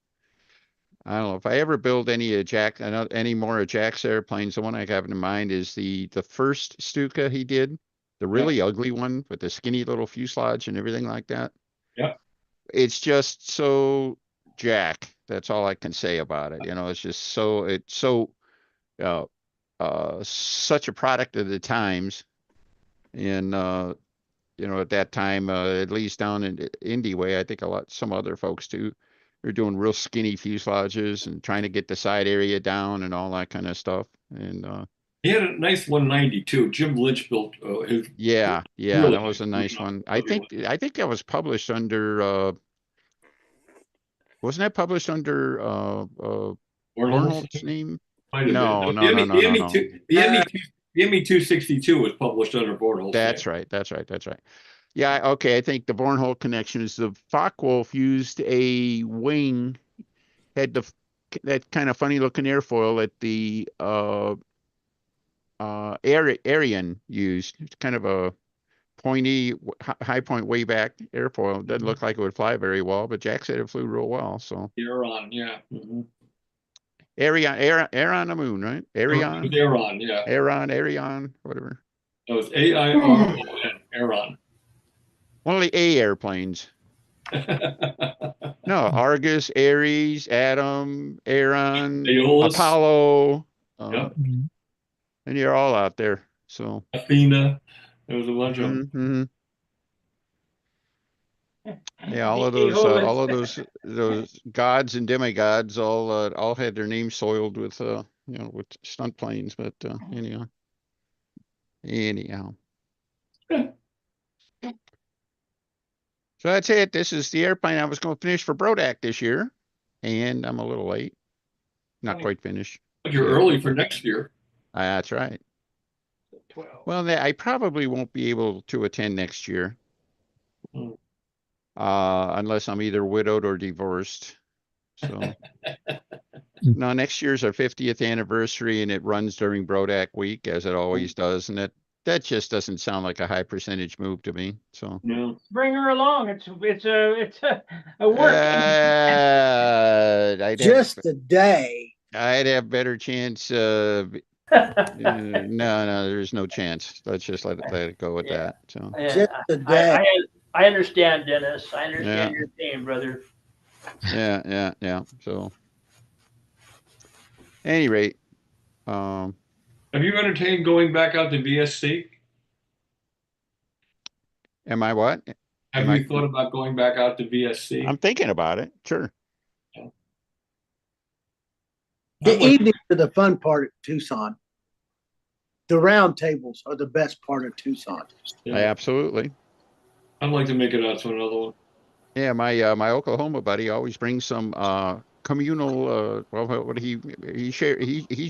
I don't know if I ever build any more of Jack's airplanes. The one I have in mind is the first Stuka he did, the really ugly one with the skinny little fuselage and everything like that. Yeah. It's just so Jack. That's all I can say about it. It's just such a product of the times. And at that time, at least down in Indy way, I think some other folks too, they're doing real skinny fuselages and trying to get the side area down and all that kind of stuff. And He had a nice 190 too. Jim Lynch built his. yeah, really that was a nice one. I think that was published under wasn't that published under Bornholm's name? Might have No, been. no. The ME 262 was published under Bornholm's That's name. right. Yeah, okay. I think the Bornholm connection is the Focke-Wulf used a wing, had that kind of funny looking airfoil that the Arian used. It's kind of a pointy, high point way back airfoil. Doesn't look like it would fly very well, but Jack said it flew real well. So Aeron, yeah. Mm-hmm. Air on the moon, right? Arion, Aeron, yeah. Arion, whatever. It was AIRON, Aeron. One of the A airplanes. No, Argus, Ares, Adam, Aaron, Aeolus. Apollo, Yep. and you're all out there. So Athena. There was a bunch of them. mhm. Yeah, all of those gods and demigods all had their names soiled with with stunt planes, but anyhow. So that's it. This is the airplane I was going to finish for Brodak this year, and I'm a little late. Not quite finished. But you're early for next year. That's right. 12. Well, I probably won't be able to attend next year. Hmm. Unless I'm either widowed or divorced. So no, next year's our 50th anniversary, and it runs during Brodak week, as it always does, and that just doesn't sound like a high percentage move to me. So No. Bring her along. It's a work. Just a day. I'd have better chance. No, there's no chance. Let's just let it go with that. So Just a day. I understand, Dennis. I understand your pain, brother. yeah. So, at any rate, Have you entertained going back out to VSC? am I what? Have you thought about going back out to VSC? I'm thinking about it. Sure. The evenings are the fun part of Tucson. The round tables are the best part of Tucson. Yeah. Absolutely. I'd like to make it out to another one. Yeah, my Oklahoma buddy always brings some communal. Well, what he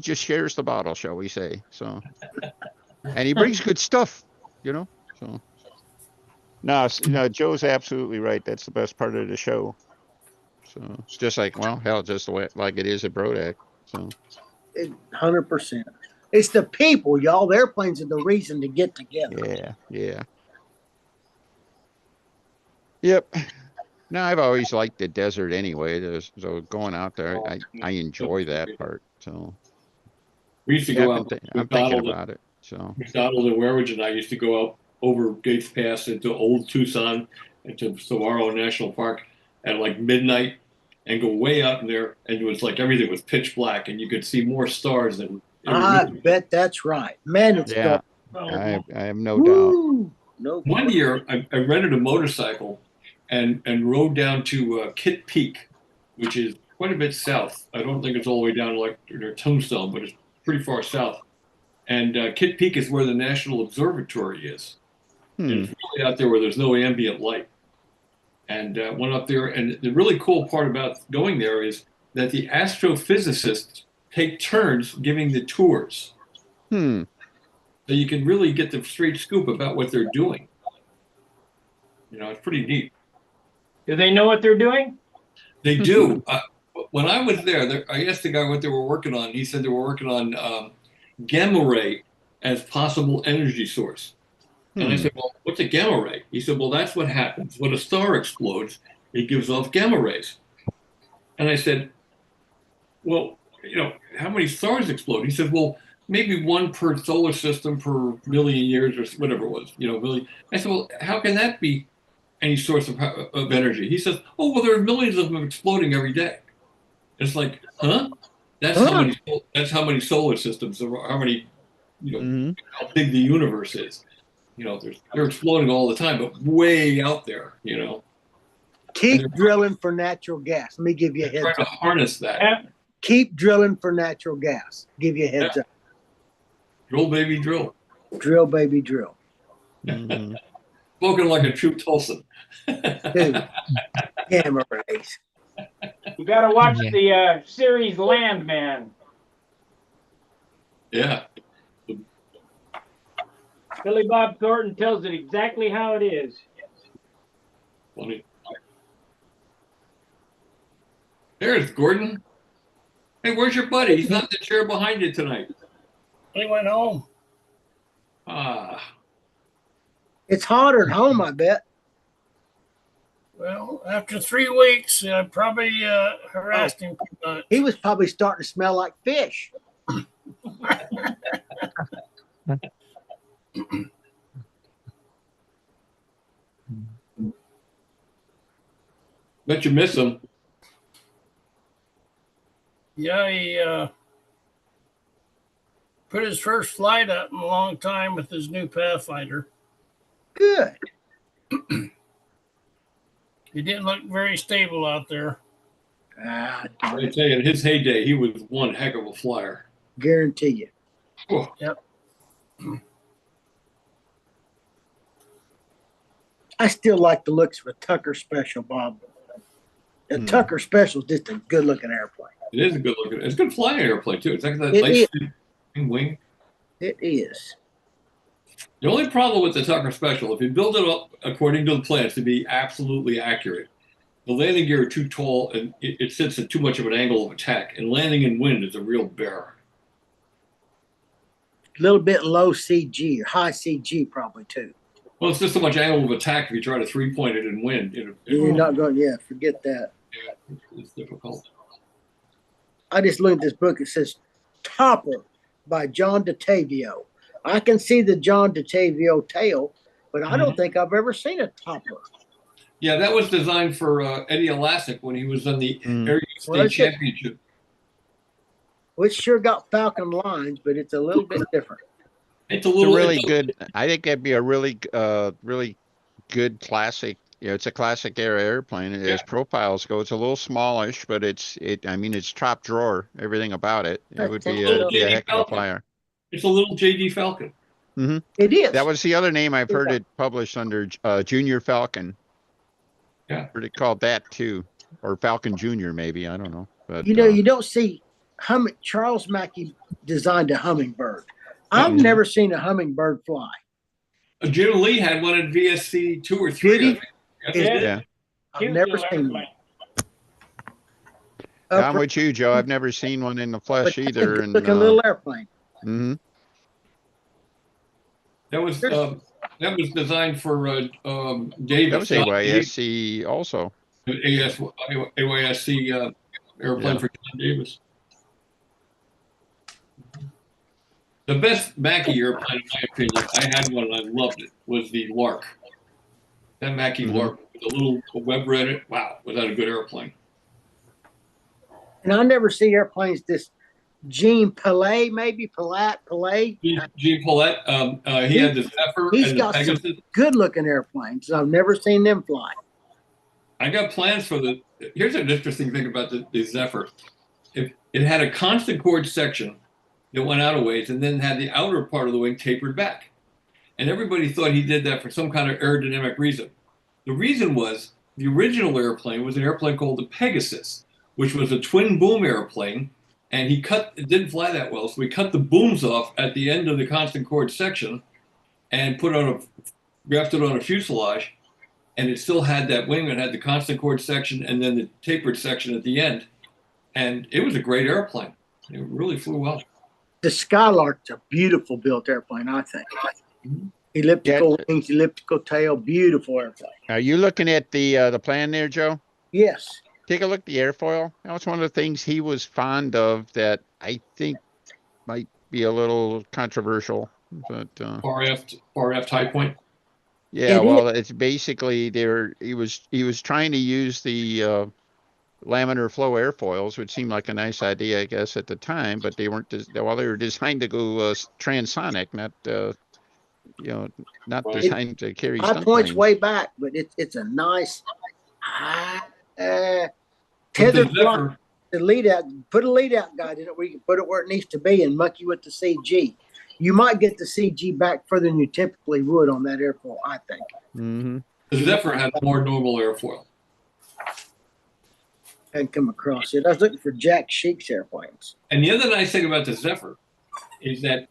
just shares the bottle, shall we say? So, and he brings good stuff, So, no, Joe's absolutely right. That's the best part of the show. So it's just like, well, hell, just the way like it is at Brodak. So 100%. It's the people, y'all. The airplanes are the reason to get together. yeah. Yep. No, I've always liked the desert anyway. So going out there, I enjoy that part. So We used to yeah, go out I'm thinking about it. So McDonald and Wearwich, and I used to go out over Gates Pass into Old Tucson, into Saguaro National Park at like midnight, and go way out in there, and it was like everything was pitch black, and you could see more stars than. I bet that's right. Man, it's yeah, dark. I have no doubt. Woo! No. One year, I rented a motorcycle and rode down to Kitt Peak, which is quite a bit south. I don't think it's all the way down like near Tombstone, but it's pretty far south. And Kitt Peak is where the National Observatory is. And it's really out there where there's no ambient light. And went up there, and the really cool part about going there is that the astrophysicists take turns giving the tours. So you can really get the straight scoop about what they're doing. You know, it's pretty neat. Do they know what they're doing? They do. When I was there, I asked the guy what they were working on. He said they were working on gamma ray as possible energy source. And I said, well, what's a gamma ray? He said, well, that's what happens. When a star explodes, it gives off gamma rays. And I said, well, you know, how many stars explode? He said, well, maybe one per solar system per million years or whatever it was, you know, million. I said, well, how can that be any source of energy? He says, oh, well, there are millions of them exploding every day. It's like, huh? That's how many solar systems, or how many, you know, how big the universe is. You know, they're exploding all the time, but way out there, you know. Keep drilling for natural gas. Let me give you a heads Trying to up. harness that. Yeah. Keep drilling for natural gas. Give you a heads up. Drill, baby, drill. Drill, baby, drill. Spoken like a true Tulsan. Dude, gamma rays. You got to watch Yeah. the series Landman. Yeah. Billy Bob Thornton tells it exactly how it is. Funny. There's Gordon. Hey, where's your buddy? He's not in the chair behind you tonight. He went home. Ah. It's hotter at home, I bet. Well, after 3 weeks, I probably harassed him too much. He was probably starting to smell like fish. Bet you miss him. Yeah, he put his first flight up in a long time with his new Pathfinder. Good. He didn't look very stable out there. Ah, I tell you, in his heyday, he was one heck of a flyer. guarantee you. Oh, Yep. I still like the looks of a Tucker Special, Bob. The Tucker Special is just a good looking airplane. it is a good looking. It's a good flying airplane too. It's like that It nice wing. It is. The only problem with the Tucker Special, if you build it up according to the plans to be absolutely accurate, the landing gear is too tall and it sits at too much of an angle of attack. And landing in wind is a real bear. A little bit low CG or high CG probably too. Well, it's just so much angle of attack if you try to 3-point it in wind. You're not going, yeah, forget that. Yeah, it's difficult. I just looked at this book. It says Topper by John DeTavio. I can see the John DeTavio tail, but I don't think I've ever seen a Topper. Yeah, that was designed for Eddie Elastic when he was on the Air State Championship. Which sure got Falcon lines, but it's a little bit different. It's a It's a little really good. I think that'd be a really good classic. You know, it's a classic era airplane. As profiles go, it's a little smallish, but I mean, it's top drawer. Everything about it. It would be a heck of a flyer. It's a little JD Falcon. It is. That was the other name I've heard it published under, Junior Falcon. Yeah. Heard it called that too, or Falcon Junior maybe. I don't know. But You know, you don't see Charles Mackey designed a hummingbird. I've never seen a hummingbird fly. Jim Lee had one at VSC 2 or 3. Did he? I think. Yeah. yeah. I've Cute never little seen airplane. one. I'm with you, Joe. I've never seen one in the flesh either. And Looking little airplane. That was designed for Davis. that was AYSC also. AYSC airplane Yeah. for John Davis. The best Mackie airplane, in my opinion, I had one and I loved it, was the Lark. That Mackie Mhm. Lark with a little Weber in it. Wow, was that a good airplane? And I never see airplanes this Gene Pillet, maybe Pillet. Gene Paulette, he had the Zephyr He's and the got some Pegasus. good looking airplanes. I've never seen them fly. I got plans for the. Here's an interesting thing about the Zephyr. It had a constant chord section that went out a ways, and then had the outer part of the wing tapered back. And everybody thought he did that for some kind of aerodynamic reason. The reason was the original airplane was an airplane called the Pegasus, which was a twin boom airplane, and it didn't fly that well, so he cut the booms off at the end of the constant chord section and grafted on a fuselage, and it still had that wing that had the constant chord section and then the tapered section at the end. And it was a great airplane. It really flew well. The Skylark's a beautiful built airplane, I think. Elliptical wings, elliptical tail, beautiful airplane. Are you looking at the plan there, Joe? Yes. Take a look at the airfoil. That was one of the things he was fond of that I think might be a little controversial. But Far aft high point. yeah, well, it's basically he was trying to use the laminar flow airfoils, which seemed like a nice idea, I guess, at the time, but they weren't. They were designed to go transonic, not not Right. designed to carry High stunt point's planes. way back, but it's a nice But tethered the Zephyr, the lead out. Put a lead out guide in it where you can put it where it needs to be and muck you with the CG. You might get the CG back further than you typically would on that airfoil, I think. Mm-hmm. the Zephyr had more normal airfoil. Hadn't come across it. I was looking for Jack Sheik's airplanes. And the other nice thing about the Zephyr is that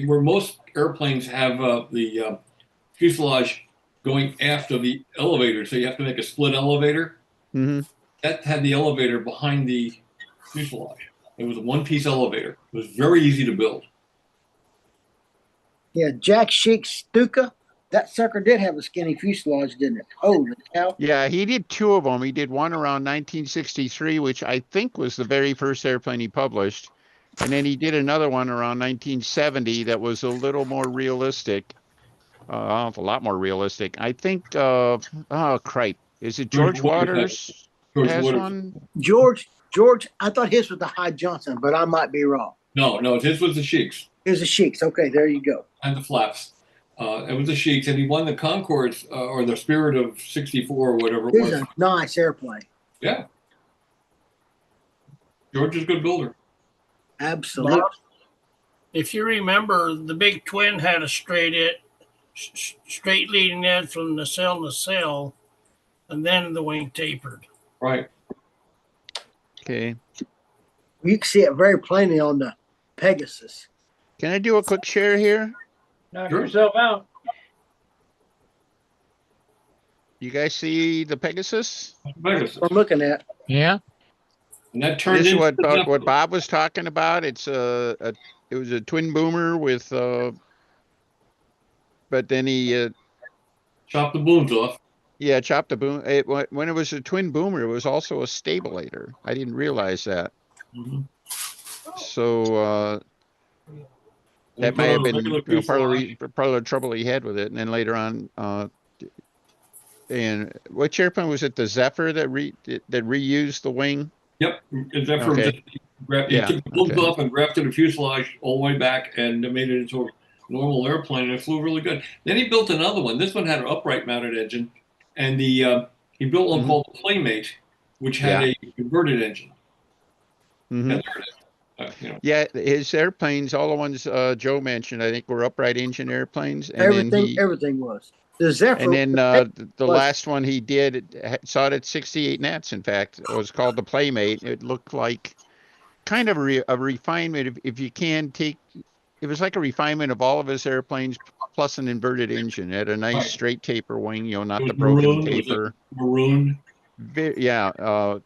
where most airplanes have the fuselage going aft of the elevator, so you have to make a split elevator. Mm-hmm. That had the elevator behind the fuselage. It was a one-piece elevator. It was very easy to build. Yeah, Jack Sheik's Stuka. That sucker did have a skinny fuselage, didn't it? Holy cow. Yeah, he did two of them. He did one around 1963, which I think was the very first airplane he published. And then he did another one around 1970 that was a little more realistic. A lot more realistic. I think, oh, cripe. Is it George Waters George has Waters. one? George, I thought his was the High Johnson, but I might be wrong. No, his was the Sheiks It was the Sheiks. Okay, there you go. and the flaps. It was the Sheiks, and he won the Concords or the Spirit of '64 or whatever it It was was. a nice airplane. Yeah. George is a good builder. Absolutely. If you remember, the big twin had a straight leading edge from nacelle to nacelle, and then the wing tapered. Right. Okay. You can see it very plainly on the Pegasus. Can I do a quick share here? Knock Sure. yourself out. You guys see the Pegasus? Pegasus. I'm looking at. Yeah. And that turned This is into what the what Bob was talking about. It's it was a twin boomer with but then he chop the booms off. yeah, chopped the boom. When it was a twin boomer, it was also a stabilator. I didn't realize that. Mm-hmm. So that might have been part of the trouble he had with it. And then later on, and which airplane was it? The Zephyr that reused the wing. Yep, Zephyr Okay. he took the booms off and grafted the fuselage all the way back and made it into a normal airplane, and it flew really good. Then he built another one. This one had an upright mounted engine, and he built one called the Playmate, which had a converted engine. Mm-hmm. Yeah, his airplanes, all the ones Joe mentioned, I think were upright engine airplanes. And everything was. The Zephyr. And then the last one he did saw it at 68 knots. In fact, it was called the Playmate. It looked like kind of a refinement. If you can take, it was like a refinement of all of his airplanes plus an inverted engine. It had a nice straight taper wing, not the broken taper. Maroon. Yeah,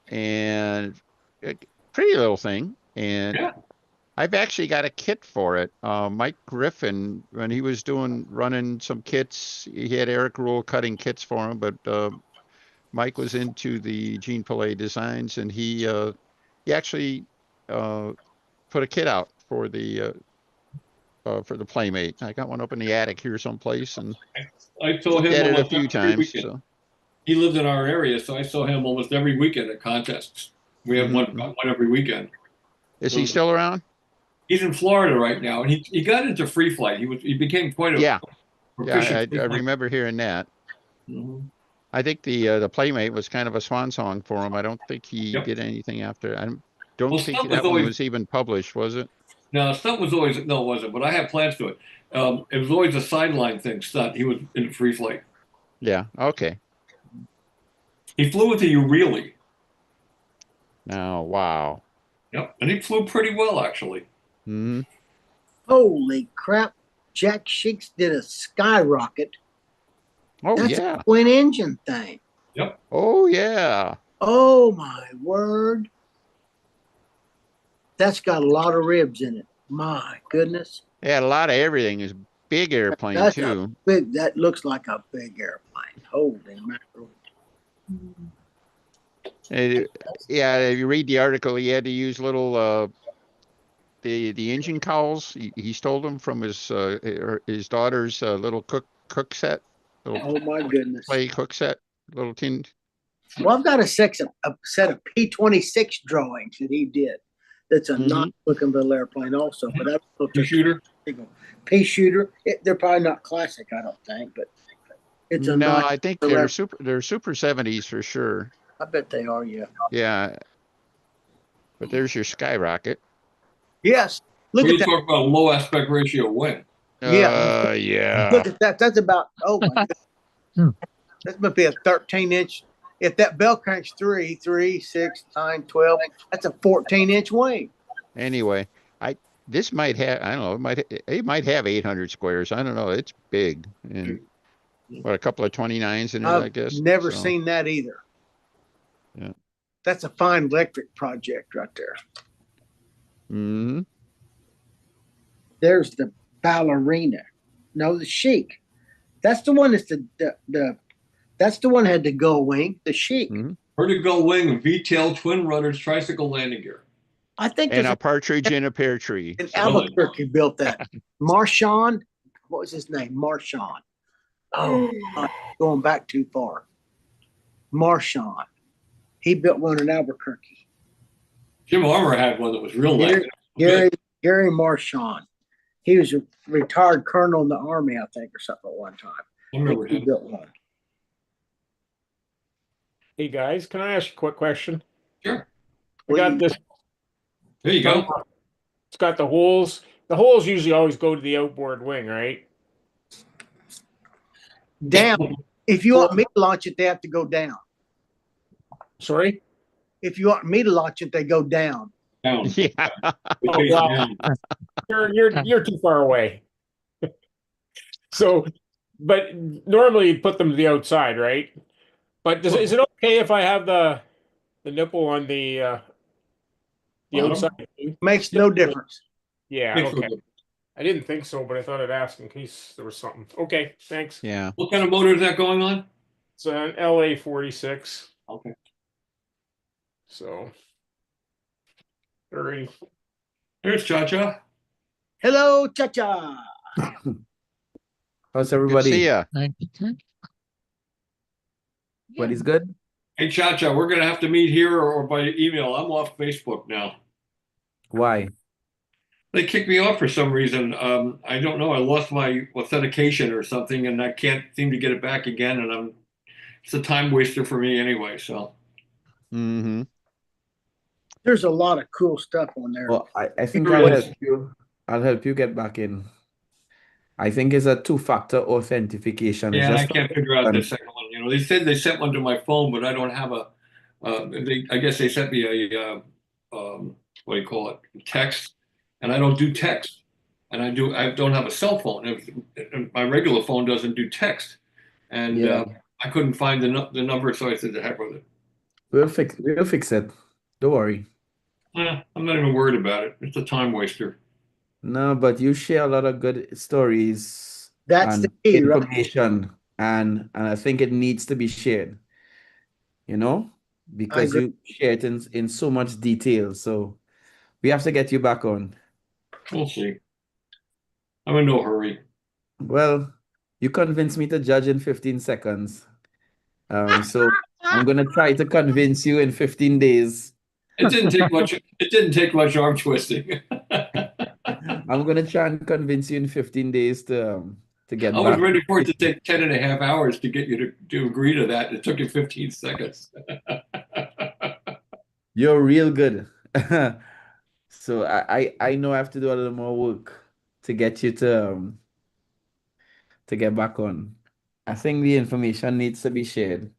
and a pretty little thing. And I've actually got a kit for it. Mike Griffin, when he was running some kits, he had Eric Rule cutting kits for him, but Mike was into the Jean Pillay designs, and he actually put a kit out for the Playmate. I got one up in the attic here someplace, and I saw looked him at it a almost few every times. weekend. So He lived in our area, so I saw him almost every weekend at contests. We have one every weekend. is he still around? He's in Florida right now, and he got into free flight. He became quite a Yeah, proficient free I flight. remember hearing that. Mhm. I think the Playmate was kind of a swan song for him. I don't think he Yep. did anything after. I don't Well, think Stunt was that one always- was even published, was it? No, Stunt was always no, it wasn't. But I had plans to it. It was always a sideline thing. Stunt. He was in free flight. Yeah. Okay. He flew with a Ureli. Now, wow. Yep, and he flew pretty well actually. Hmm. Holy crap. Jack Sheeks did a skyrocket. Oh That's yeah. a twin engine thing. Oh yeah. Oh my word. That's got a lot of ribs in it. My goodness. Yeah, a lot of everything is big airplane That's too. that looks like a big airplane. Holy mackerel. Yeah, if you read the article, he had to use little the engine cowls. He stole them from his daughter's little cook set, little Oh my goodness. play cook set, little tin. Well, I've got a set of P-26 drawings that he did. That's a nice looking little airplane also, but I don't know if Pea shooter. Pea shooter. They're probably not classic, I don't think, but it's a No, nice. I think little they're super 70s for sure. I bet they are, yeah. Yeah. But there's your skyrocket. Yes. Look When at you that. talk about low aspect ratio win. Yeah. Yeah. Look at that. That's about, oh my goodness. That must be a 13-inch. If that bell crank's 3, 6, 9, 12, that's a 14-inch wing. Anyway, this might have, I don't know, it might have 800 squares. I don't know. It's big. And what, a couple of 29s in it, I guess. I've never So, seen that either. Yeah. That's a fine electric project right there. hmm There's the ballerina. No, the Chic. That's the one that's that's the one that had the gull wing, the Chic. Vertigo wing, V-tail, twin rudders, tricycle landing gear. I think And there's a partridge in a pear tree. an So, Albuquerque built that. Marchand, what was his name? Marchand. Oh, I'm going back too far. Marchand. He built one in Albuquerque. Jim Armour had one that was real nice. Gary Marchand. He was a retired colonel in the Army, I think, or something at one time. I remember He him. built one. Hey guys, can I ask a quick question? Sure. We got this. There you go. It's got the holes. The holes usually always go to the outboard wing, right? Down. If you want me to launch it, they have to go down. Sorry? If you want me to launch it, they go down. Down. yeah. We face wow. down. You're too far away. So, but normally you put them to the outside, right? But is it okay if I have the nipple on the Bottom? outside? Makes no difference. Yeah, Makes no okay. difference. I didn't think so, but I thought I'd ask in case there was something. Okay, thanks. Yeah. What kind of motor is that going on? It's an LA 46. Okay. So, all right. Here's Cha-Cha. Hello, cha-cha. How's Good to everybody? see ya. Everybody's good? Hey, Cha-Cha, we're going to have to meet here or by email. I'm off Facebook now. Why? They kicked me off for some reason. I don't know. I lost my authentication or something, and I can't seem to get it back again. And it's a time waster for me anyway. So hmm There's a lot of cool stuff on there. Well, I think Sure I'll is. help you. I'll help you get back in. I think it's a two-factor authentication. It's yeah, I just can't figure out the second one. You know, they said they sent one to my phone, but I don't have a. I guess they sent me a what do you call it? Text, and I don't do text, and I don't have a cell phone. My regular phone doesn't do text, and Yeah. I couldn't find the number, so I said to heck with it. We'll fix it. Don't worry. I'm not even worried about it. It's a time waster. No, but you share a lot of good stories That's and the key, right? information, and I think it needs to be shared. you know, because agree. you share it in so much detail. So we have to get you back on. We'll see. I'm in no hurry. Well, you convinced me to judge in 15 seconds. So I'm gonna try to convince you in 15 days. It didn't take much. It didn't take much arm twisting. I'm gonna try and convince you in 15 days to get I was back. ready for it to take 10 and a half hours to get you to agree to that. It took you 15 seconds. You're real good. So I know I have to do a little more work to get you to get back on. I think the information needs to be shared.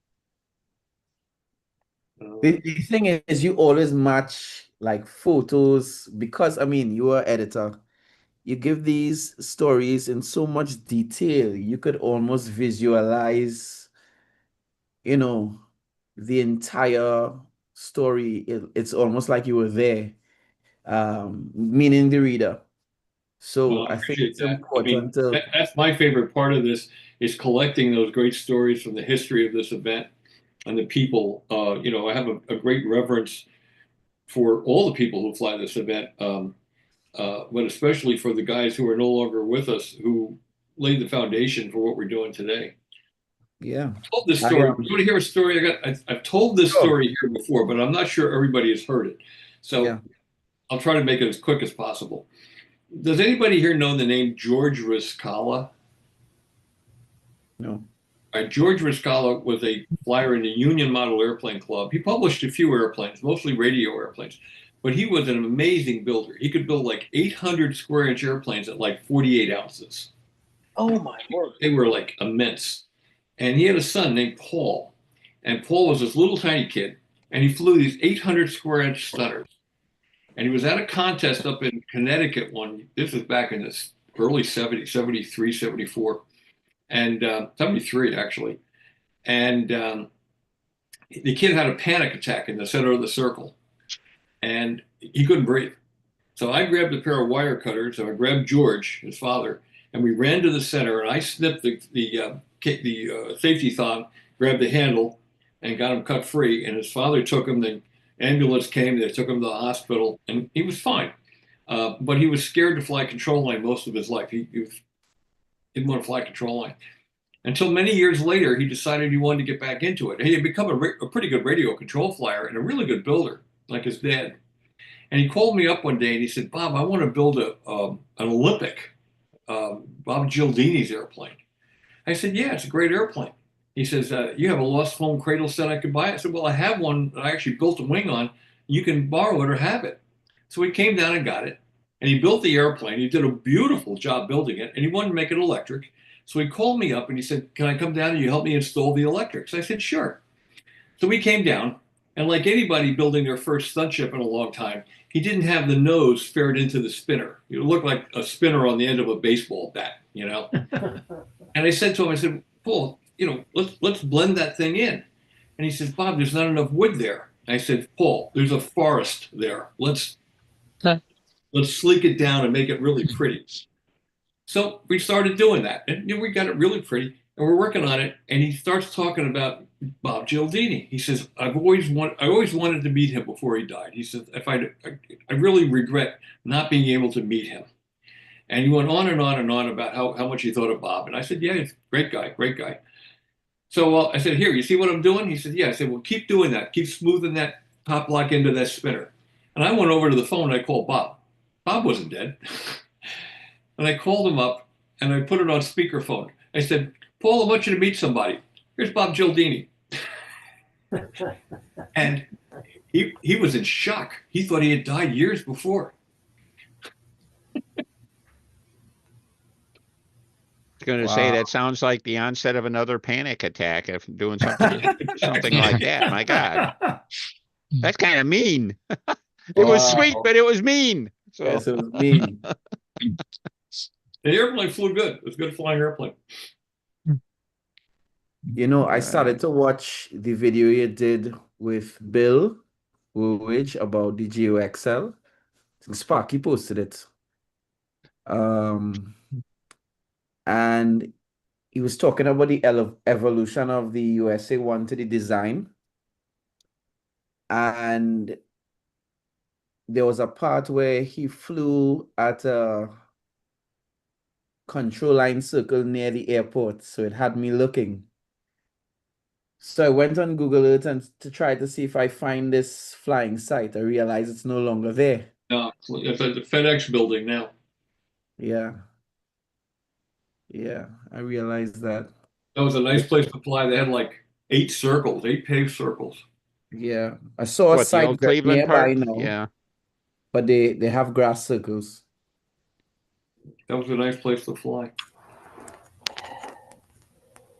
The thing is, you always match like photos because I mean, you are editor. You give these stories in so much detail. You could almost visualize, you know, the entire story. It's almost like you were there, meaning the reader. Well, So I I think appreciate it's that. I mean, important to, that's my favorite part of this is collecting those great stories from the history of this event and the people. I have a great reverence for all the people who fly this event, but especially for the guys who are no longer with us, who laid the foundation for what we're doing today. yeah. I told this I story. You want to hear a story? I've told this Sure. story here before, but I'm not sure everybody has heard it. So Yeah. I'll try to make it as quick as possible. Does anybody here know the name George Riscala? No. George Riscala was a flyer in the Union Model Airplane Club. He published a few airplanes, mostly radio airplanes, but he was an amazing builder. He could build like 800 square inch airplanes at like 48 ounces. Oh my word. They were like immense. And he had a son named Paul. And Paul was this little tiny kid, and he flew these 800 square inch stunners. And he was at a contest up in Connecticut this was back in the early 70s, 73, 74, and 73 actually. And the kid had a panic attack in the center of the circle, and he couldn't breathe. So I grabbed a pair of wire cutters, and I grabbed George, his father, and we ran to the center, and I snipped the safety thong, grabbed the handle, and got him cut free. And his father took him. The ambulance came. They took him to the hospital, and he was fine. But he was scared to fly control line most of his life. He didn't want to fly control line. Until many years later, he decided he wanted to get back into it. He had become a pretty good radio control flyer and a really good builder, like his dad. And he called me up one day and he said, "Bob, I want to build an Olympic, Bob Gildini's airplane." I said, "Yeah, it's a great airplane." He says, "You have a lost foam cradle set I could buy?" I said, "Well, I have one that I actually built a wing on. You can borrow it or have it." So he came down and got it. And he built the airplane. He did a beautiful job building it. And he wanted to make it electric. So he called me up and he said, "Can I come down and you help me install the electrics?" I said, "Sure." So we came down. And like anybody building their first stunt ship in a long time, he didn't have the nose faired into the spinner. It looked like a spinner on the end of a baseball bat, you know? And I said to him, I said, "Paul, let's blend that thing in." And he says, "Bob, there's not enough wood there." I said, "Paul, there's a forest there. Let's sleek it down and make it really pretty." So we started doing that, and we got it really pretty, and we're working on it. And he starts talking about Bob Gildini. He says, I always wanted to meet him before he died." He says, I really regret not being able to meet him." And he went on and on and on about how much he thought of Bob. And I said, "Yeah, he's a great guy, great guy." So I said, "Here, you see what I'm doing?" He said, "Yeah." I said, "Well, keep doing that. Keep smoothing that top block into that spinner." And I went over to the phone and I called Bob. Bob wasn't dead. And I called him up and I put it on speakerphone. I said, "Paul, I want you to meet somebody. Here's Bob Gildini." And he was in shock. He thought he had died years before. Going to say that sounds like the onset of another panic attack if doing something like that. My God, that's kind of mean. It was sweet, but it was mean. So Yes, it was mean. The airplane flew good. It was a good flying airplane. I started to watch the video you did with Bill Woolwich about the GeoXL. Sparky posted it. And he was talking about the evolution of the USA 1 to the design. and there was a part where he flew at a control line circle near the airport, so it had me looking. So I went on Google Earth and to try to see if I find this flying site. I realized it's no longer there. No, it's at the FedEx building now. Yeah. Yeah, I realized that. That was a nice place to fly. They had like 8 circles, 8 paved circles. Yeah. I saw a What, the site old very Cleveland nearby Park? now, Yeah. but they have grass circles. That was a nice place to fly.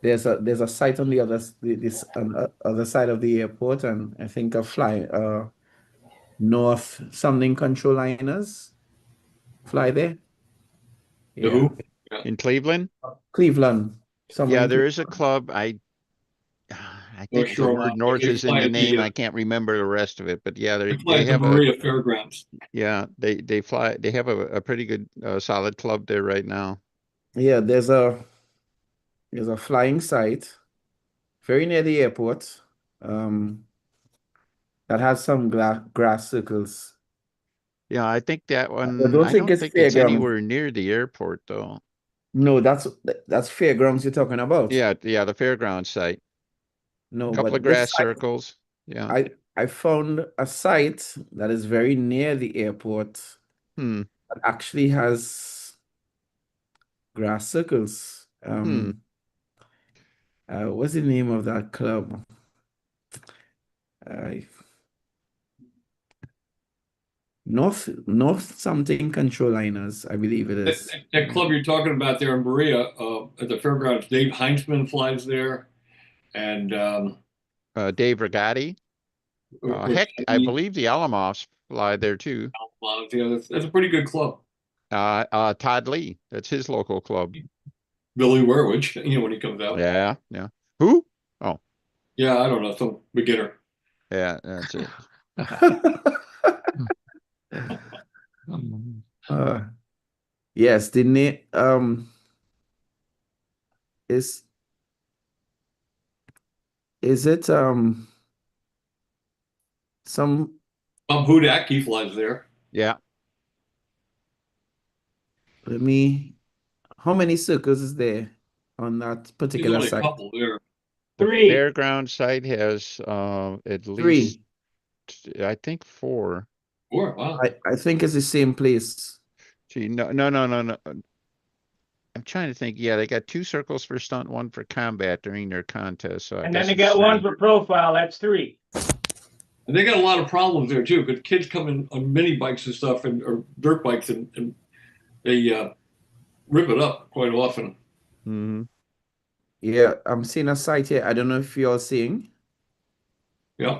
There's a site on the other side of the airport, and I think a fly north something control liners fly there. The Yeah. who? In Cleveland? Cleveland. Somewhere Yeah, in there is a Cleveland. club. I think the sure word not. north They is in fly the at name. I can't remember the rest of it, but yeah, they fly they at the have a Berea Fairgrounds. yeah, they fly. They have a pretty good solid club there right now. Yeah, there's a flying site very near the airport that has some grass circles. Yeah, I think that one. don't I think don't it's think it's fairgrounds. anywhere near the airport though. No, that's fairgrounds you're talking about. Yeah, the fairground site. No, Couple but of this grass site, circles. Yeah. I found a site that is very near the airport Hmm. that actually has grass circles. What's the name of that club? North something control liners, I believe it is. That club you're talking about there in Berea, at the fairgrounds, Dave Heinzman flies there, and Dave Rigatti. Heck, I believe the Alamoffs fly there too. That's a pretty good club. Todd Lee, that's his local club. Billy Werwich, when he comes out. Yeah, yeah. Who? Oh, yeah, I don't know, some beginner. Yeah, that's it. Yes, the name is it some Hudak, he flies there. Yeah. How many circles is there on that particular There's only site? a couple there. The 3. fairground site has at 3. least I think 4. 4, wow. I think it's the same place. Gee, no. I'm trying to think. Yeah, they got 2 circles for stunt, 1 for combat during their contest. So And then they got 1 for profile. That's 3. And they got a lot of problems there too, because kids come in on mini bikes and stuff, or dirt bikes, and they rip it up quite often. Mm-hmm. Yeah, I'm seeing a site here. I don't know if you're seeing. Yeah.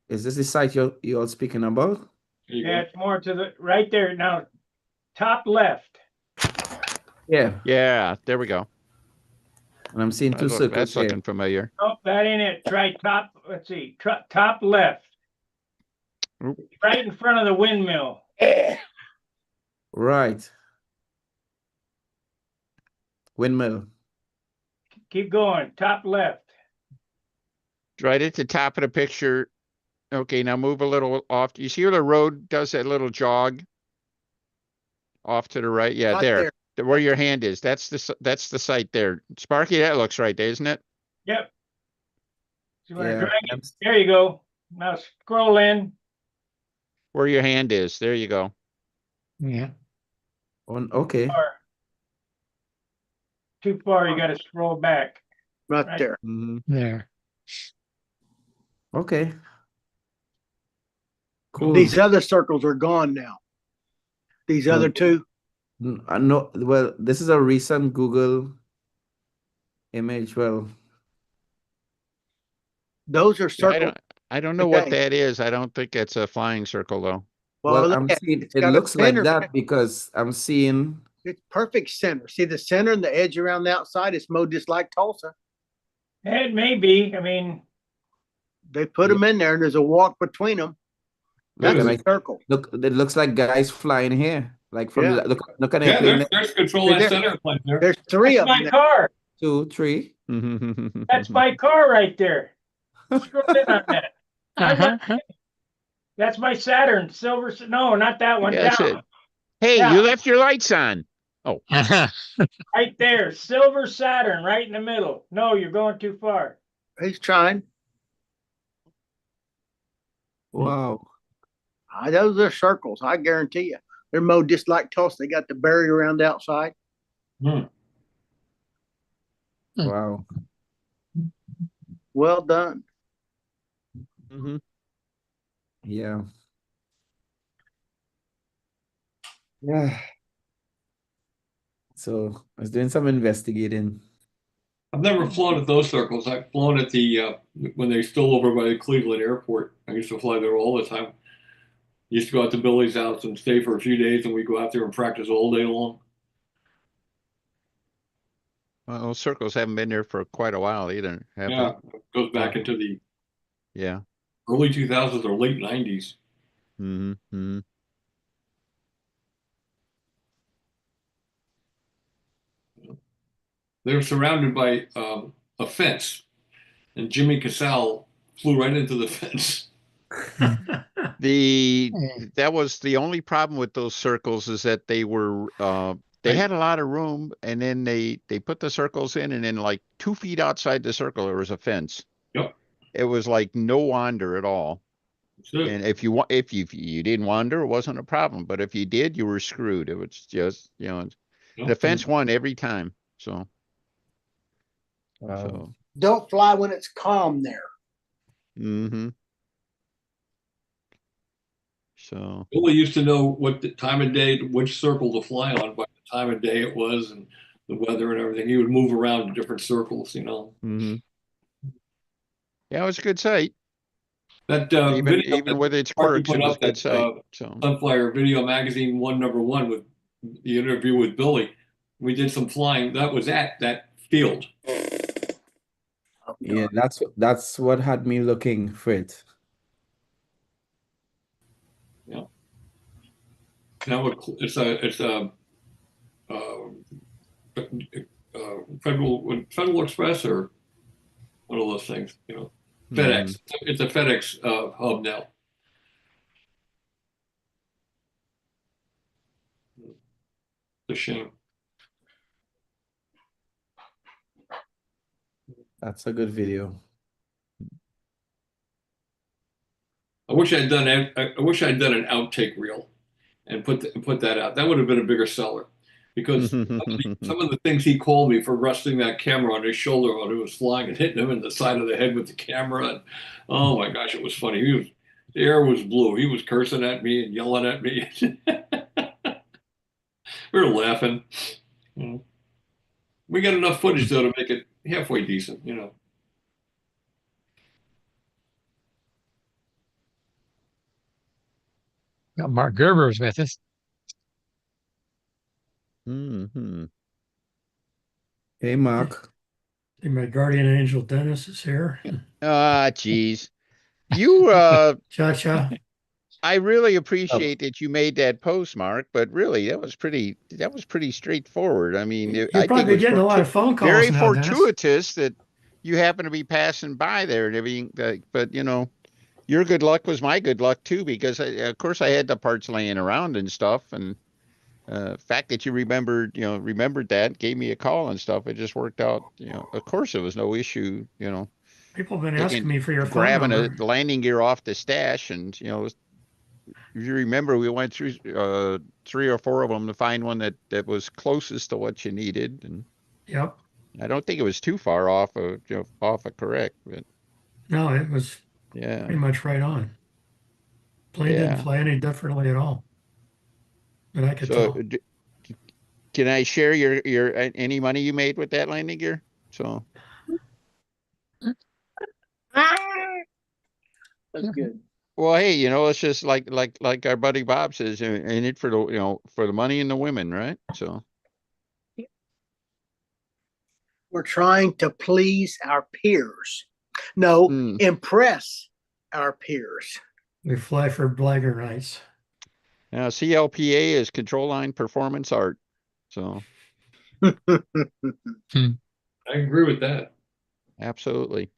Is this the site you're speaking about? Yeah, it's more to the right there. Now, top left. Yeah. Yeah, there we go. And I'm seeing 2 circles That's here. looking familiar. Oh, that ain't it. Try top. Let's see. Top left. Oop. Right in front of the windmill. Right. Windmill. Keep going. Top left. Right at the top of the picture. Okay, now move a little off. You see where the road does that little jog off to the right? Yeah, Right there. Where your hand is. That's the site there. Sparky, that looks right, isn't it? Yep. So you want to Yeah. drag it? There you go. Now scroll in. Where your hand is. There you go. Yeah. Okay. Too far. You got to scroll back. Right Right. there. There. Okay. Cool. These other circles are gone now. These other 2. No, well, this is a recent Google image. Well, Those are Yeah, circles. I don't know what Okay. that is. I don't think it's a flying circle though. well, look I'm at seeing it's it got a looks like center. that because I'm seeing It's perfect center. See the center and the edge around the outside? It's mowed just like Tulsa. It may be. I mean, They put them in there and there's a walk between them. That's and a I circle. look. It looks like guys flying here, like from Yeah. look at Yeah, airplane. there's control There- that center plane there. There's 3 that's of them. my there. car. 2, 3. That's my car right there. Scroll in on that. That's my Saturn, silver. No, not that one. That's Down. it. Hey, Yeah. you left your lights on. Oh, Right there, silver Saturn, right in the middle. No, you're going too far. He's trying. Wow. Those are circles. I guarantee you. They're mowed just like Tulsa. They got the barrier around the outside. Wow. Well done. mhm. Yeah. Yeah. So I was doing some investigating. I've never flown at those circles. I've flown at the when they're still over by the Cleveland airport. I used to fly there all the time. Used to go out to Billy's house and stay for a few days, and we go out there and practice all day long. Well, those circles haven't been there for quite a while either, have Yeah, it goes back into the they? Yeah. early 2000s or late 90s. Mm-hmm. They're surrounded by a fence, and Jimmy Casal flew right into the fence. That was the only problem with those circles, is that they were they had a lot of room, and then they put the circles in, and then like 2 feet outside the circle there was a fence. Yep. It was like no wander at all. That's it. And if you didn't wander, it wasn't a problem. But if you did, you were screwed. It was just, the Yep. fence won every time. So, Wow. Don't fly when it's calm there. mm-hmm. So Billy used to know what the time of day, which circle to fly on by the time of day it was and the weather and everything. He would move around to different circles, mm-hmm. Yeah, it was a good sight. That Even video with its Marky quirks, put it was up, a good that sight. So Sunflyer Video Magazine #1 with the interview with Billy. We did some flying. That was at that field. Yeah, that's what had me looking for it. Yeah. Now it's a Federal Express or one of those things, FedEx. It's a FedEx hub now. It's a shame. That's a good video. I wish I'd done an outtake reel and put that out. That would have been a bigger seller, because some of the things he called me for resting that camera on his shoulder while he was flying and hitting him in the side of the head with the camera. And, oh my gosh, it was funny. The air was blue. He was cursing at me and yelling at me. We were laughing. We got enough footage though to make it halfway decent, Got Mark Gerber's with us. mm-hmm. Hey, Mark. Hey, my guardian angel Dennis is here. Geez. You Cha-cha. I really appreciate that you made that post, Mark, but really that was pretty straightforward. I mean, You're I think probably it was getting a lot of phone calls very now, Dennis. fortuitous that you happen to be passing by there and everything. But your good luck was my good luck too, because of course I had the parts laying around and stuff, and fact that you remembered that, gave me a call and stuff, it just worked out. Of course it was no issue. People have been asking me for your phone grabbing number. the landing gear off the stash, and if you remember, we went through 3 or 4 of them to find one that was closest to what you needed, and Yep. I don't think it was too far off of correct, but No, it was yeah, pretty much right on. Plane didn't fly any differently at all. But I could So tell. can I share your any money you made with that landing gear? So That's good. well, hey, it's just like our buddy Bob says, in it for the for the money and the women, right? So We're trying to please our peers. No, impress our peers. We fly for blagger nights. now CLPA is Control Line Performance Art. So I agree with that. absolutely.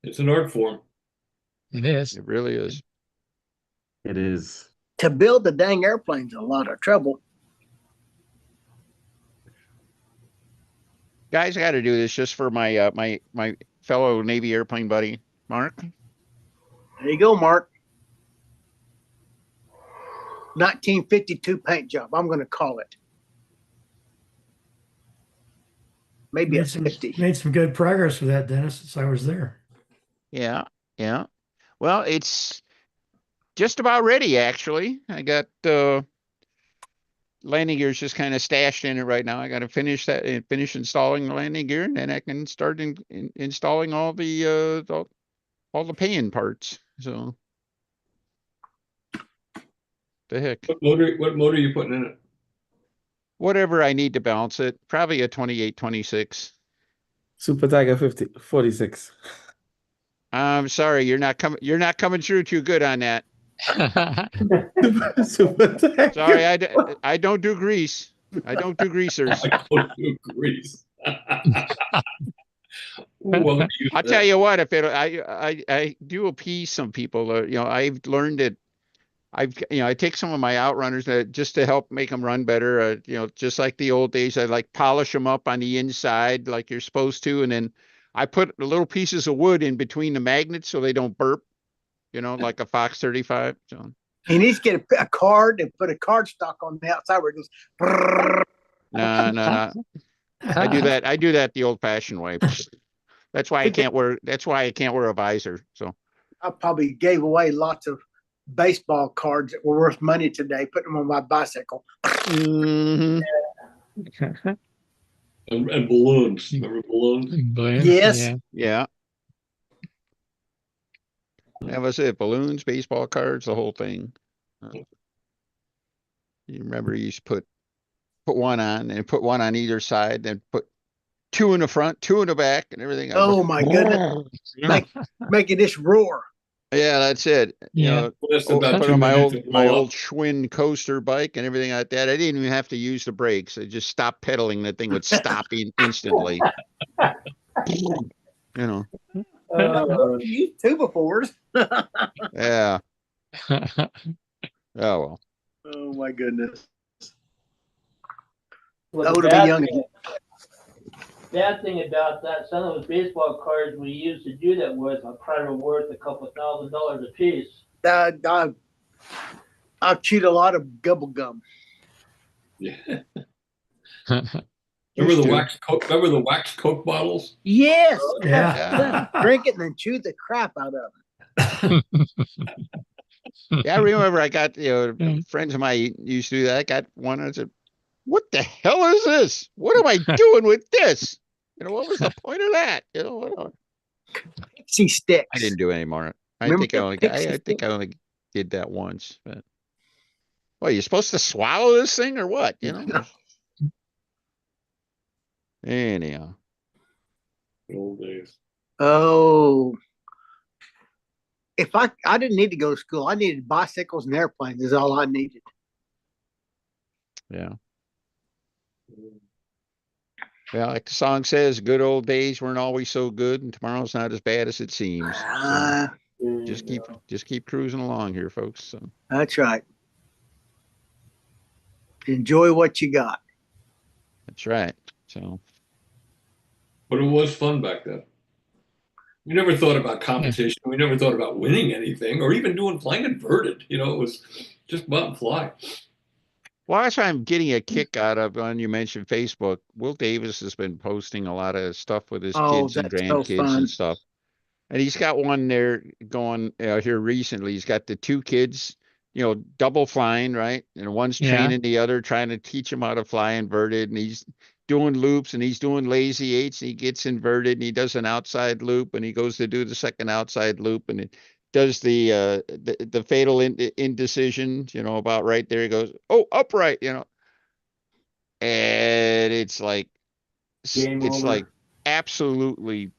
It's an art form. It is. It really is. It is. To build the dang airplane's a lot of trouble. Guys, I got to do this just for my my fellow Navy airplane buddy, Mark. There you go, Mark. 1952 paint job. I'm going to call it. Maybe a 50. Made some good progress with that, Dennis, since I was there. Yeah, yeah. Well, it's just about ready, actually. I got landing gears just kind of stashed in it right now. I got to finish that and finish installing the landing gear, and then I can start installing all the paying parts. So, the heck. What motor are you putting in it? Whatever I need to balance it. Probably a 28-26. Super Tiger 46. I'm sorry, you're not coming through too good on that. Super Tiger. Sorry, I don't do grease. I don't do greasers. I don't do grease. Well, I'll tell you what, if I do appease some people, I've learned that I take some of my outrunners just to help make them run better. Just like the old days, I like polish them up on the inside like you're supposed to. And then I put little pieces of wood in between the magnets so they don't burp, like a Fox 35. So. He needs to get a card and put a card stock on the outside where it goes. No. I do that the old fashioned way. That's why I can't wear a visor. So I probably gave away lots of baseball cards that were worth money today, putting them on my bicycle. Mm-hmm. and balloons. Remember balloons? Yes. Yeah. That was it. Balloons, baseball cards, the whole thing. You remember you used to put one on and put one on either side, then put two in the front, two in the back, and everything. Oh my goodness. Making this roar. Yeah, that's it. Yeah. That's about Put 2 on my minutes old to my blow old up. Schwinn coaster bike and everything like that. I didn't even have to use the brakes. I just stopped pedaling. That thing would stop instantly. Use two befores. Yeah. Oh well. Oh my goodness. Well, Oh, the to be young again. bad thing about that, some of those baseball cards we used to do that with are probably worth a couple $1,000 a piece. I've chewed a lot of gubble gum. Yeah. Remember the wax Coke? Remember the wax Coke bottles? Yes. Yeah. Drink it and then chew the crap out of it. Yeah, I remember I got friends of mine used to do that. I got one. I said, "What the hell is this? What am I doing with this? What was the point of that? Pixie sticks. I didn't do any more. I Remember think I only the pixie I think I only did that once. But well, you're supposed to swallow this thing or what? Anyhow. The old days. Oh. If I didn't need to go to school, I needed bicycles and airplanes is all I needed. Yeah. Well, like the song says, good old days weren't always so good, and tomorrow's not as bad as it seems. So just keep cruising along here, folks. So. That's right. Enjoy what you got. That's right. So. But it was fun back then. We never thought about competition. We never thought about winning anything or even flying inverted. It was just button fly. Well, that's why I'm getting a kick out of when you mentioned Facebook. Will Davis has been posting a lot of stuff with his kids and grandkids and stuff. And he's got one there going here recently. He's got the two kids, double flying, right? And one's training the other, trying to teach him how to fly inverted. And he's doing loops and he's doing lazy eights. And he gets inverted and he does an outside loop and he goes to do the second outside loop and it does the fatal indecision, about right there. He goes, oh, upright, and it's like absolutely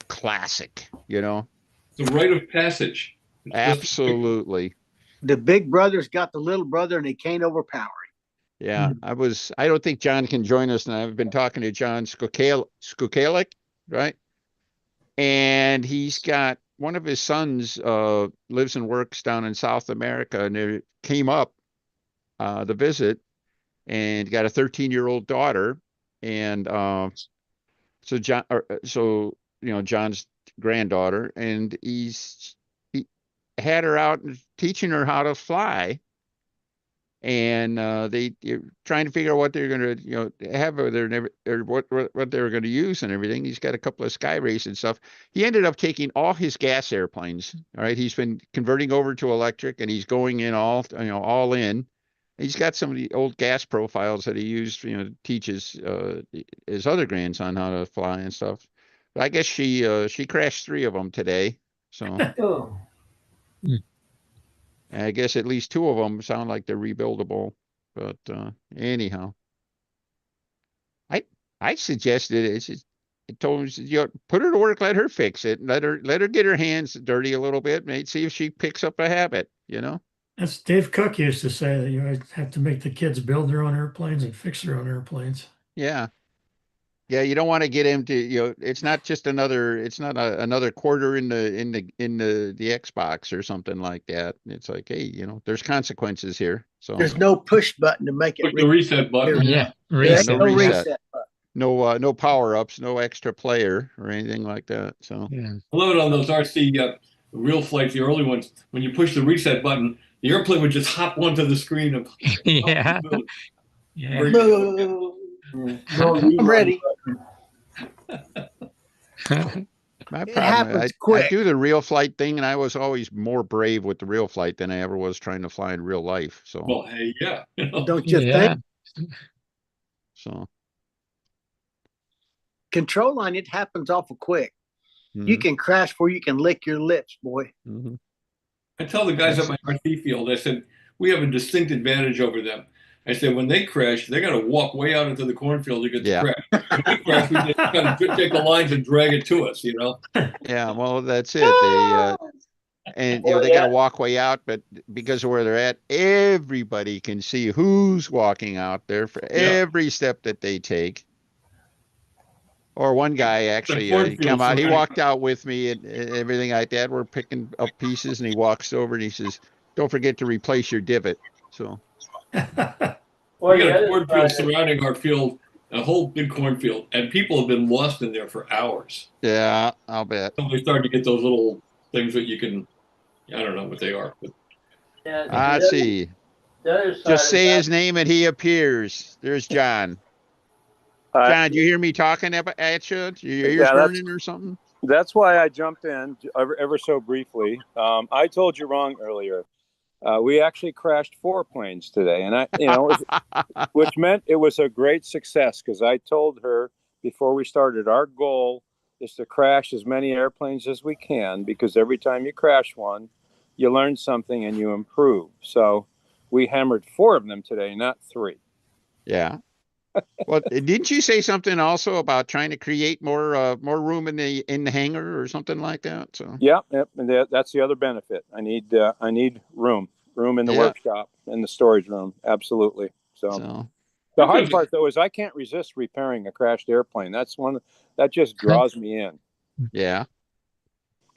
classic, The rite of passage. Absolutely. The big brother's got the little brother and he can't overpower him. Yeah, I don't think John can join us now. I've been talking to John Skukalik, right? And he's got one of his sons lives and works down in South America, and they came up to visit, and got a 13-year-old daughter, and so John's granddaughter, and he had her out and teaching her how to fly. And they're trying to figure out what they're going to, have or what they were going to use and everything. He's got a couple of sky race and stuff. He ended up taking all his gas airplanes. All right, he's been converting over to electric, and he's going in all in. He's got some of the old gas profiles that he used, to teach his other grandson how to fly and stuff. But I guess she crashed 3 of them today. So Oh. I guess at least 2 of them sound like they're rebuildable. But anyhow, I suggested it told him, put her to work, let her fix it, let her get her hands dirty a little bit, maybe see if she picks up a habit. As Dave Cook used to say, that you have to make the kids build their own airplanes and fix their own airplanes. Yeah. Yeah, you don't want to get him to, it's not just another quarter in the Xbox or something like that. It's like, hey, there's consequences here. So There's no push button to make it. Click the reset button. Yeah. There's no no reset. reset button. No power-ups, no extra player or anything like that. So Yeah. I love it on those RC real flights, the early ones. When you push the reset button, the airplane would just hop onto the screen. And, Yeah. Yeah. I'm ready. my It problem, happens I quick. do the real flight thing, and I was always more brave with the real flight than I ever was trying to fly in real life. So, well, hey, yeah. Don't you Yeah. think? so Control line, it happens awful quick. mhm, You can crash before you can lick your lips, boy. mhm. I tell the guys at my RC field, I said, we have a distinct advantage over them. I said, when they crash, they got to walk way out into the cornfield to get the Yeah. crash. When we crash, we just kind of take the lines and drag it to us, Yeah, well, that's it. They and they got to walk way out, but because of where they're at, everybody can see who's walking out there for every step that they take. Or one guy actually, he came out, he walked out with me and everything like that. We're picking up pieces, and he walks over and he says, "Don't forget to replace your divot." So We got a cornfield surrounding our field, a whole big cornfield, and people have been lost in there for hours. yeah, I'll bet. So they started to get those little things that you can, I don't know what they are. But I see. Just say his name and he appears. There's John. John, do you hear me talking at you? Your ears burning or something? That's why I jumped in ever so briefly. I told you wrong earlier. We actually crashed 4 planes today, and which meant it was a great success, because I told her before we started, our goal is to crash as many airplanes as we can, because every time you crash one, you learn something and you improve. So we hammered 4 of them today, not 3. Yeah. Well, didn't you say something also about trying to create more room in the hangar or something like that? So yep, and that's the other benefit. I need room in the workshop, in the storage room. Absolutely. So the hard part though is I can't resist repairing a crashed airplane. That's one that just draws me in. Yeah.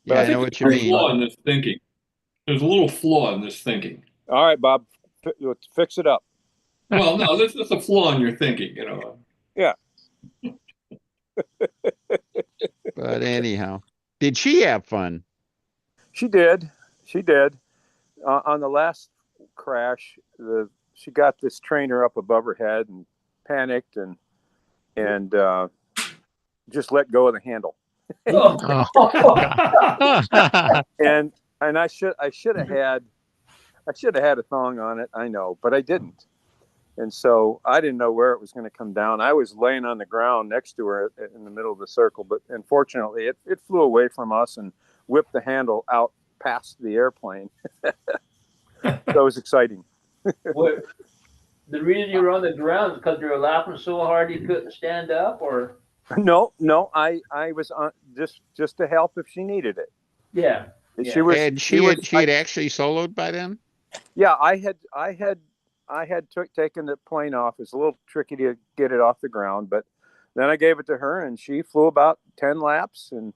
But I know what you mean. Flaw in this thinking. There's a little flaw in this thinking. All right, Bob, fix it up. Well, no, this is a flaw in your thinking, Yeah. But anyhow, did she have fun? She did. On the last crash, she got this trainer up above her head and panicked and just let go of the handle. and I should have had a thong on it. I know, but I didn't. And so I didn't know where it was going to come down. I was laying on the ground next to her in the middle of the circle, but unfortunately it flew away from us and whipped the handle out past the airplane. That was exciting. What, the reason you were on the ground is because you were laughing so hard you couldn't stand up, or? No, I was on just to help if she needed it. Yeah. She had actually soloed by then? Yeah, I had taken the plane off. It's a little tricky to get it off the ground, but then I gave it to her and she flew about 10 laps and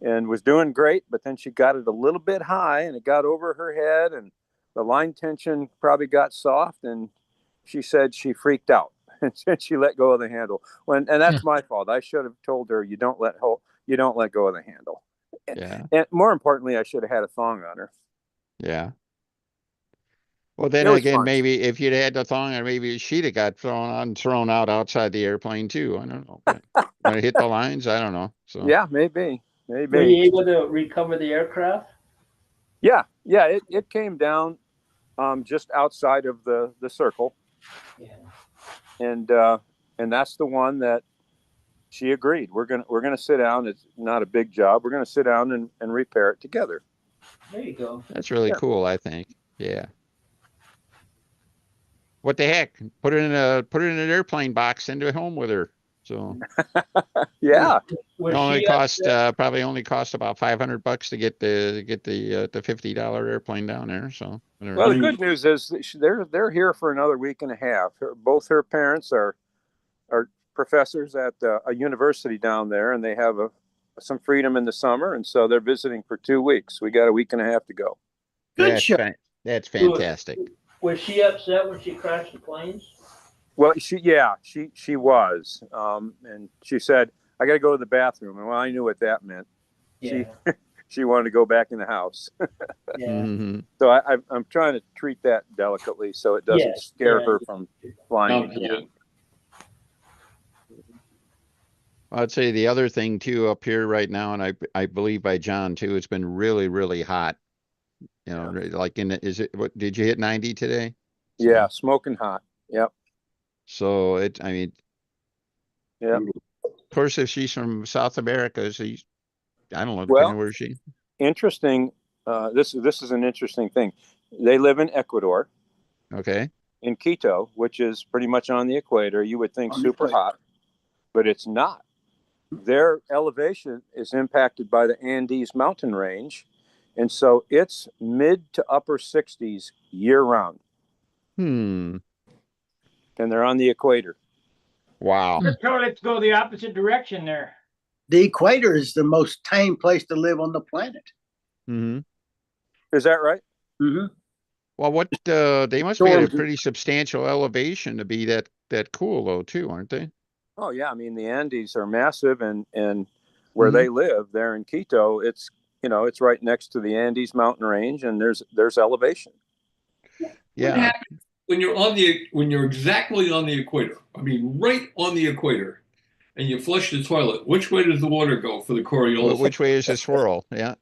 and was doing great, but then she got it a little bit high and it got over her head and the line tension probably got soft, and she said she freaked out and she let go of the handle. And that's my fault. I should have told her, you don't let go of the handle. Yeah. And more importantly, I should have had a thong on her. Yeah. Well, then It was again, fun. maybe if you'd had the thong, or maybe she'd have got thrown out outside the airplane too. I don't know. When it hit the lines, I don't know. So Yeah, maybe. Were you able to recover the aircraft? Yeah. It came down just outside of the circle. Yeah. And that's the one that she agreed. We're gonna sit down. It's not a big job. We're gonna sit down and repair it together. There you go. that's really cool, I think. Yeah. What the heck? Put it in an airplane box, send it home with her. So Yeah. Was it only she cost upset? probably only cost about $500 to get the $50 airplane down there. So whatever. Well, the good news is that they're here for another week and a half. Both her parents are professors at a university down there, and they have some freedom in the summer, and so they're visiting for 2 weeks. We got a week and a half to go. Good show. That's fantastic. Was she upset when she crashed the planes? Well, she was, and she said, "I got to go to the bathroom." And well, I knew what that meant. Yeah. She wanted to go back in the house. Yeah. Mhm. So I'm trying to treat that delicately so it doesn't scare her from flying again. I'd say the other thing too up here right now, and I believe by John too, it's been really, really hot. You know, like what did you hit 90 today? So, Yeah, smoking hot. Yep. So I mean, yeah. Of course, if she's from South America, I don't know, Well, where is she? Interesting. This is an interesting thing. They live in Ecuador. Okay. In Quito, which is pretty much on the equator. You would think super hot, but it's not. Their elevation is impacted by the Andes mountain range, and so it's mid to upper 60s year round. And they're on the equator. Wow. Let's go the opposite direction there. The equator is the most tame place to live on the planet. Mm-hmm. Is that right? Mm-hmm. Well, they must be at a pretty substantial elevation to be that cool though too, aren't they? Oh yeah, I mean the Andes are massive, and where they live, there in Quito, it's right next to the Andes mountain range, and there's elevation. Yeah. What happens when you're exactly on the equator? I mean, right on the equator, and you flush the toilet. Which way does the water go for the Coriolis? Which way is the swirl? Yeah.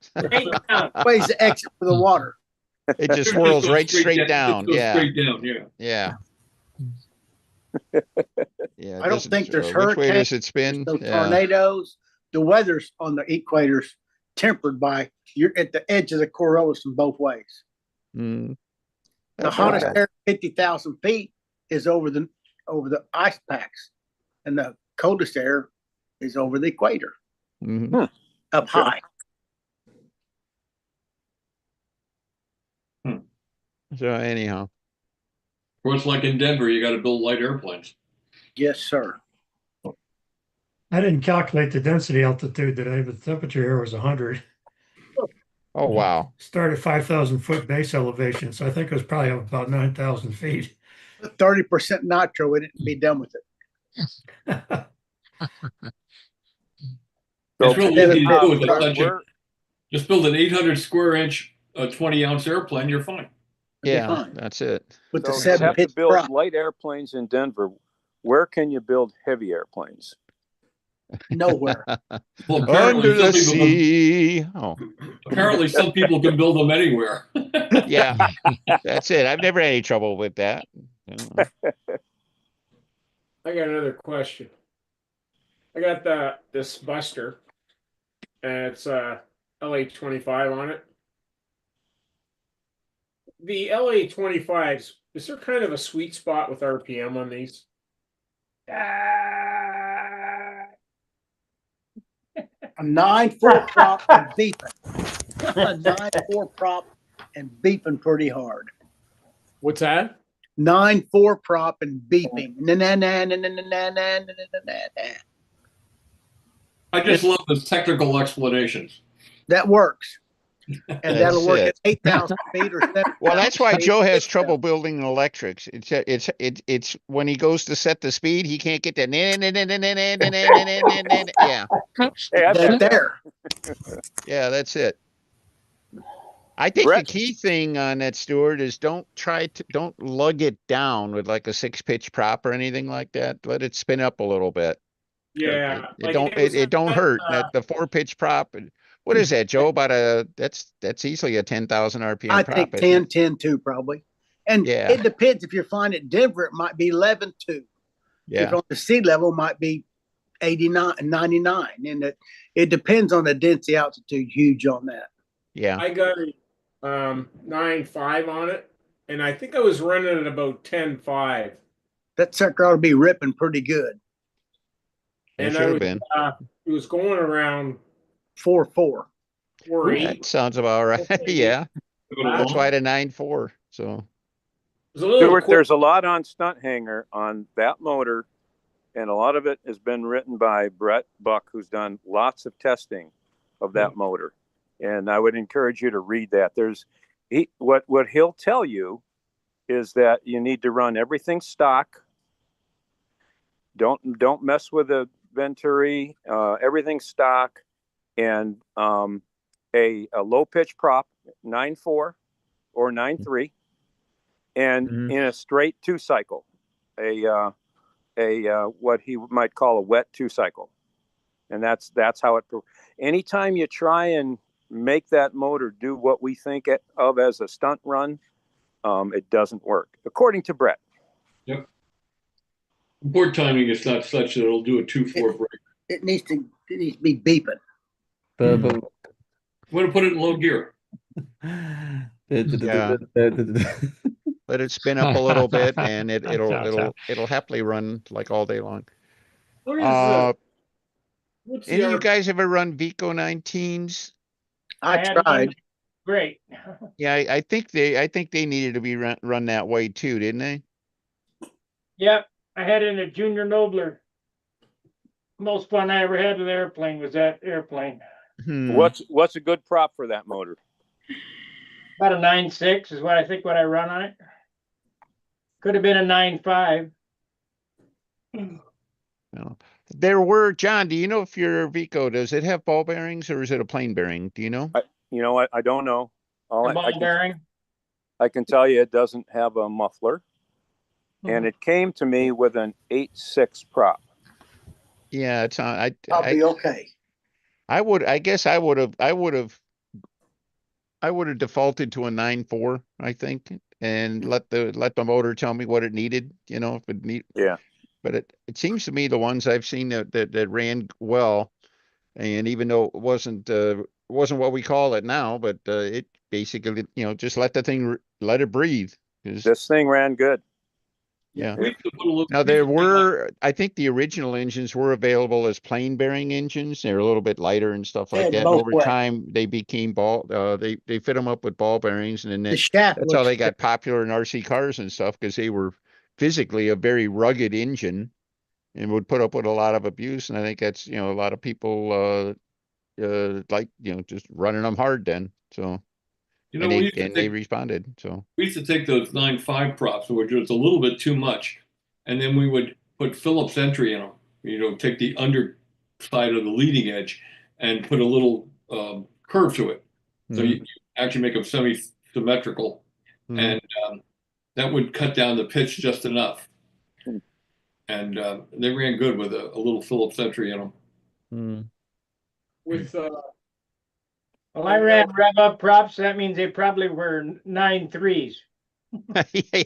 Way's the exit for the water. It just swirls right straight down. It goes Yeah. straight down. Yeah. Yeah. Yeah. I don't think there's which way does hurricanes, it spin? no tornadoes. The weather's on the equator's tempered by you're at the edge of the Coriolis in both ways. Mm. The hottest air, 50,000 feet, is over the ice packs, and the coldest air is over the equator, up high. So anyhow, of course, like in Denver, you got to build light airplanes. Yes, sir. I didn't calculate the density altitude today, but the temperature here was 100. Oh wow! Start at 5,000 foot base elevation, so I think it was probably up about 9,000 feet. 30% nitro in it and be done with it. It's really easy to do with just build an 800 square inch 20-ounce airplane. You're fine. Yeah, that's it. With So the you 7 have to pitch build prop. light airplanes in Denver. Where can you build heavy airplanes? Nowhere. Well, apparently Under the some people sea. apparently some people can build them anywhere. Yeah, that's it. I've never had any trouble with that. I got another question. I got this Buster, and it's LA-25 on it. The LA-25s, is there kind of a sweet spot with RPM on these? A 9.4 prop and beeping. A 9.4 prop and beeping pretty hard. What's that? 9.4 prop and beeping. Na na na na na na na na na na na. I just love those technical explanations. That works. And that'll That's work at it. 8,000 feet or 7,000 Well, that's why feet. Joe has trouble building electrics. It's when he goes to set the speed, he can't get that. Yeah, Hey, I've That's got that. there. yeah, that's it. I think the Brett? key thing on that, Stuart, is don't lug it down with like a 6-pitch prop or anything like that. Let it spin up a little bit. Yeah, It don't hurt. That the 4-pitch prop. What is that, Joe? About that's easily a 10,000 RPM I prop. think isn't 10, it? 10, 2 probably. And Yeah. it depends. If you're flying at Denver, it might be 11, 2. If Yeah. you're on the sea level, it might be 89 and 99. And it depends on the density altitude, huge on that. Yeah. I got a 9.5 on it, and I think I was running at about 10.5. That sucker ought to be ripping pretty good. It And should have been. It was going around 4.4. 4.8. That sounds about right. Yeah. That's why the 9.4. So Stuart, there's a lot on Stunt Hangar on that motor, and a lot of it has been written by Brett Buck, who's done lots of testing of that motor. And I would encourage you to read that. What he'll tell you is that you need to run everything stock. Don't mess with the Venturi. Everything stock, and a low pitch prop, 9.4 or 9.3, and in a straight 2-cycle, a what he might call a wet 2-cycle, and that's how it. Anytime you try and make that motor do what we think of as a stunt run, it doesn't work, according to Brett. Yep. Board timing is not such that it'll do a 2-4 break. It needs to be beeping. I'm going to put it in low gear. yeah. Let it spin up a little bit, and it'll happily run like all day long. What is what's Any of you the guys ever run Vico 19s? I had one. tried. Great. Yeah, I think they needed to be run that way too, didn't they? Yep. I had it in a Junior Nobler. Most fun I ever had with an airplane was that airplane. What's a good prop for that motor? About a 9.6 is what I run on it. Could have been a 9.5. Well, there were, John, do you know if your Vico, does it have ball bearings or is it a plain bearing? Do you know? You know what? I don't know. Ball bearing. I can tell you it doesn't have a muffler. And it came to me with an 8.6 prop. Yeah, it's on. I'll be okay. I guess I would have defaulted to a 9.4, I think, and let the motor tell me what it needed, if it need. Yeah. But it seems to me the ones I've seen that ran well, and even though it wasn't what we call it now, but it basically, just let it breathe. This thing ran good. Yeah. Now I think the original engines were available as plain bearing engines. They're a little bit lighter and stuff like that. And over time, they became they fit them up with ball bearings, and then that's how they got popular in RC cars and stuff, because they were physically a very rugged engine and would put up with a lot of abuse. And I think that's, a lot of people like, just running them hard then. So. They responded. So we used to take those 9.5 props, which was a little bit too much, and then we would put Phillips entry in them. Take the underside of the leading edge and put a little curve to it, so you actually make them semi-symmetrical, and that would cut down the pitch just enough. And they ran good with a little Phillips entry in them. with Well, I ran rev up props. That means they probably were 9.3s.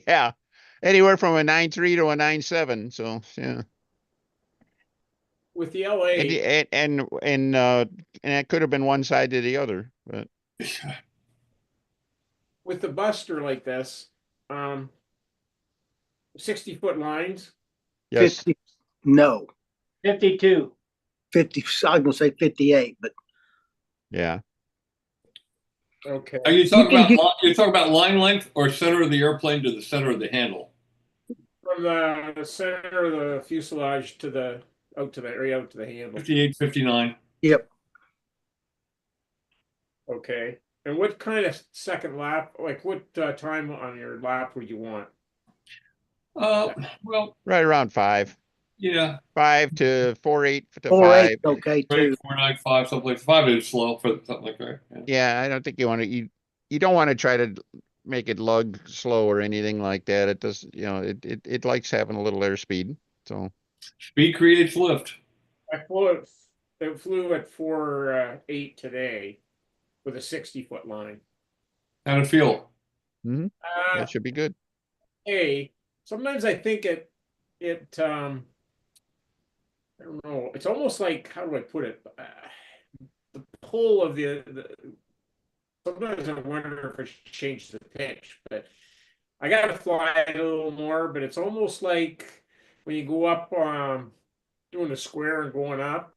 Yeah, anywhere from a 9.3 to a 9.7. So yeah. With the LA and it could have been one side to the other, but with the Buster like this, 60-foot lines. Yes. 50, no. 52. 50. I was gonna say 58, but yeah. Okay. Are you talking about line length or center of the airplane to the center of the handle? From the center of the fuselage out to the handle. 58, 59. Yep. Okay. And what kind of second lap, like what time on your lap would you want? Well, Right around 5. yeah, 5 to 4.8 to 4.8, 5. okay, right, too. 4.95, someplace. 5 is slow for something like that. Yeah. Yeah, I don't think you want to, you don't want to try to make it lug slow or anything like that. It does, it likes having a little airspeed. So Speed creates lift. I flew at 4.8 today with a 60-foot line. How'd it feel? that should be good. Sometimes I think it I don't know, it's almost like, how do I put it? The pull of the sometimes I wonder if I should change the pitch, but I gotta fly it a little more, but it's almost like when you go up doing a square and going up,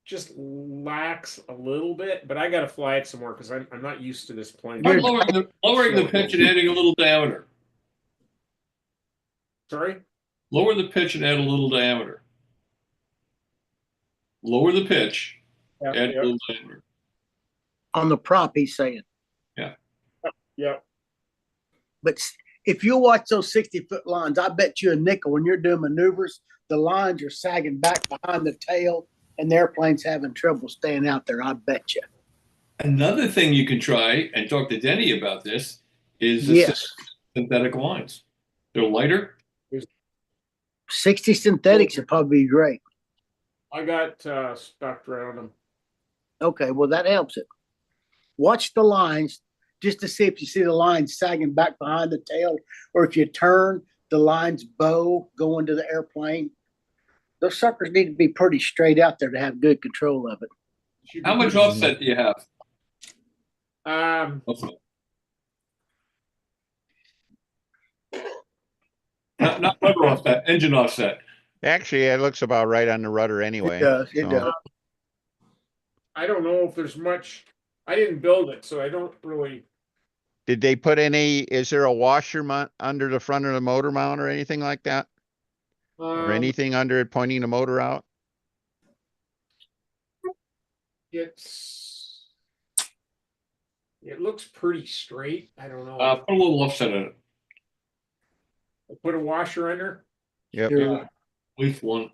just lax a little bit, but I gotta fly it some more because I'm not used to this plane. I'm lowering the pitch and adding a little diameter. Sorry? Lower the pitch and add a little diameter. Lower the pitch, add a little diameter. On the prop, he's saying. Yeah. But if you watch those 60-foot lines, I bet you a nickel when you're doing maneuvers, the lines are sagging back behind the tail and the airplane's having trouble staying out there. I bet you. Another thing you can try and talk to Denny about this is the synthetic lines. They're lighter. 60 synthetics would probably be great. I got stuck around them. Okay, well, that helps it. Watch the lines just to see if you see the lines sagging back behind the tail, or if you turn, the lines bow going to the airplane. Those suckers need to be pretty straight out there to have good control of it. How much offset do you have? Not rudder offset, engine offset. Actually, it looks about right on the rudder anyway. It does. I don't know if there's much. I didn't build it, so I don't really. Did they put is there a washer under the front of the motor mount or anything like that? Or anything under it pointing the motor out? It looks pretty straight. I don't know. Put a little offset in it. Put a washer under. Yep. Yeah, at least one.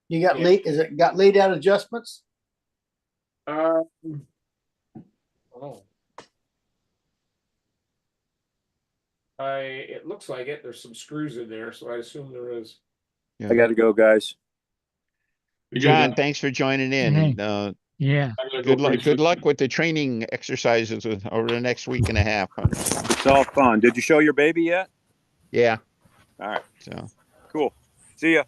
You got lead? Is it got lead out adjustments? Oh. It looks like it. There's some screws in there, so I assume there is. Yeah. I got to go, guys. John, thanks for joining in. And, Yeah. Good luck with the training exercises over the next week and a half. It's all fun. Did you show your baby yet? Yeah. All right. So cool. See ya.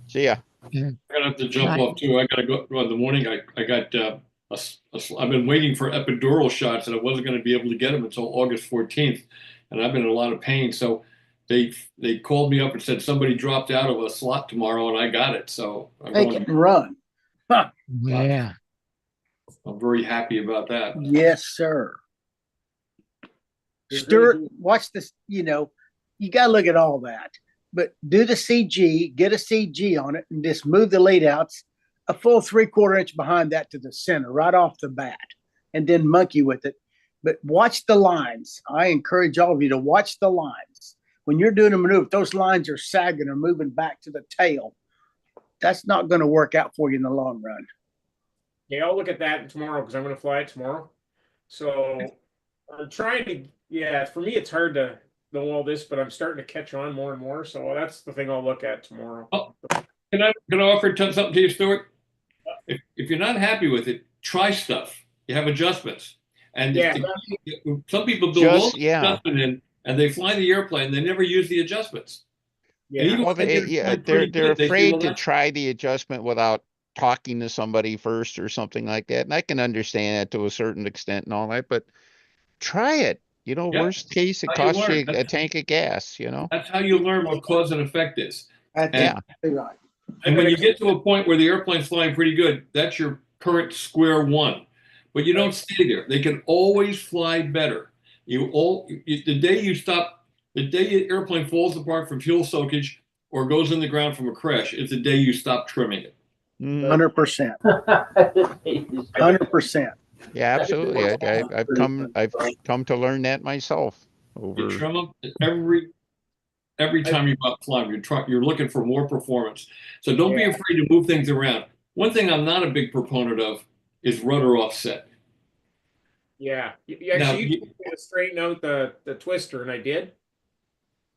See ya. I'm gonna have to jump off too. I gotta go in the morning. I got I've been waiting for epidural shots, and I wasn't going to be able to get them until August 14th, and I've been in a lot of pain. So they called me up and said somebody dropped out of a slot tomorrow, and I got it. So Take it and run. Huh. Yeah. I'm very happy about that. Yes, sir. Stuart, watch this. You got to look at all that, but do the CG, get a CG on it, and just move the lead outs a full 3/4 inch behind that to the center right off the bat, and then monkey with it. But watch the lines. I encourage all of you to watch the lines. When you're doing a maneuver, if those lines are sagging or moving back to the tail, that's not going to work out for you in the long run. Yeah, I'll look at that tomorrow because I'm going to fly it tomorrow. So I'm trying to, for me, it's hard to know all this, but I'm starting to catch on more and more. So that's the thing I'll look at tomorrow. Oh, can I offer something to you, Stuart? If you're not happy with it, try stuff. You have adjustments. And some people build adjustment in, and they fly the airplane. They never use the adjustments. Yeah, well, they're afraid to try the adjustment without talking to somebody first or something like that. And I can understand that to a certain extent and all that, but try it. Worst case, it costs you a tank of gas. That's how you learn what cause and effect is. Right. And when you get to a point where the airplane's flying pretty good, that's your current square one. But you don't stay there. They can always fly better. The day your airplane falls apart from fuel soakage or goes in the ground from a crash, is the day you stop trimming it. 100%. 100%. Yeah, absolutely. I've come to learn that myself You over. trim them every time you go out flying. You're looking for more performance. So don't be afraid to move things around. One thing I'm not a big proponent of is rudder offset. Yeah, you Now, actually you told me to straighten out the twister, and I did,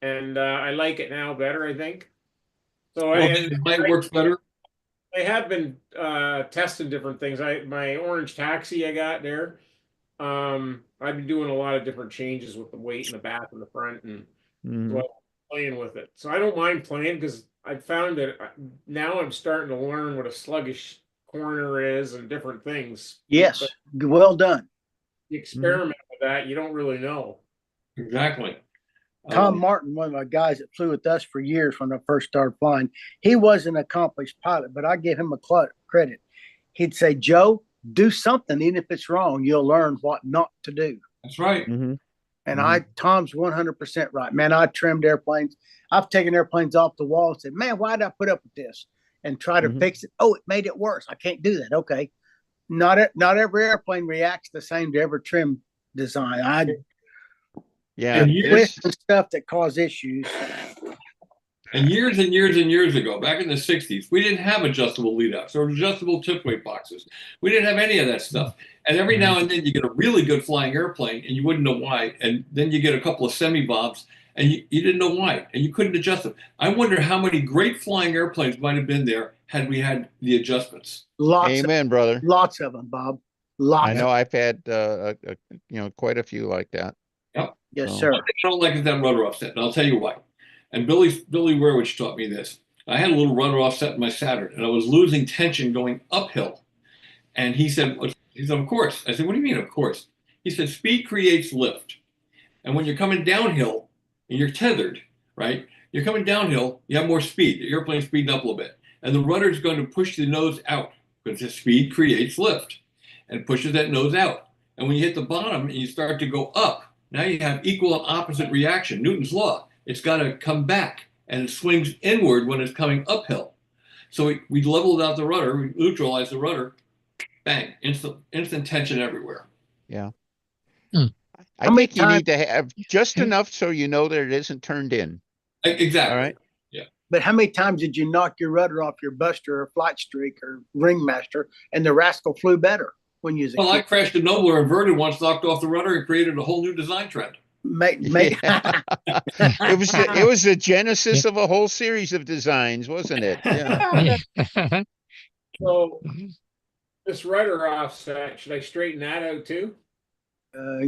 and I like it now better, I think. So well, it works better. I have been testing different things. My orange taxi I got there. I've been doing a lot of different changes with the weight in the back and the front, and so I'm playing with it. So I don't mind playing because I found that now I'm starting to learn what a sluggish corner is and different things. Yes, But well done. you experiment with that, you don't really know. Exactly. Tom Martin, one of my guys that flew with us for years when I first started flying, he was an accomplished pilot, but I give him a credit. He'd say, Joe, do something, even if it's wrong, you'll learn what not to do. That's right. And Tom's 100% right. Man, I trimmed airplanes. I've taken airplanes off the wall and said, man, why did I put up with this? And try to fix it. Oh, it made it worse. I can't do that. Okay. Not every airplane reacts the same to every trim design. And stuff that cause issues. And years and years and years ago, back in the 60s, we didn't have adjustable lead outs or adjustable tip weight boxes. We didn't have any of that stuff. And every now and then you get a really good flying airplane and you wouldn't know why. And then you get a couple of semi-bombs and you didn't know why. And you couldn't adjust them. I wonder how many great flying airplanes might have been there had we had the adjustments. Amen, brother. Lots of them, Bob. Lots. I know I've had, quite a few like that. Yep. Yes, sir. One thing I don't like is that rudder offset, and I'll tell you why. And Billy Weirwich taught me this. I had a little rudder offset in my Saturn, and I was losing tension going uphill. And he said, of course. I said, what do you mean, of course? He said, speed creates lift. And when you're coming downhill and you're tethered, right? You're coming downhill, you have more speed. The airplane's speeding up a little bit. And the rudder is going to push the nose out because the speed creates lift and pushes that nose out. And when you hit the bottom and you start to go up, now you have equal and opposite reaction. Newton's law. It's got to come back, and it swings inward when it's coming uphill. So we leveled out the rudder, we neutralized the rudder, bang, instant tension everywhere. Yeah. I think you need to have just enough so you know that it isn't turned in. Exactly. All right. Yeah. But how many times did you knock your rudder off your Buster or Flight Streak or Ringmaster, and the rascal flew better when you was a Well, kid? I crashed a Nobler inverted once, knocked off the rudder, and created a whole new design trend. It was the genesis of a whole series of designs, wasn't it? Yeah. So this rudder offset, should I straighten that out too?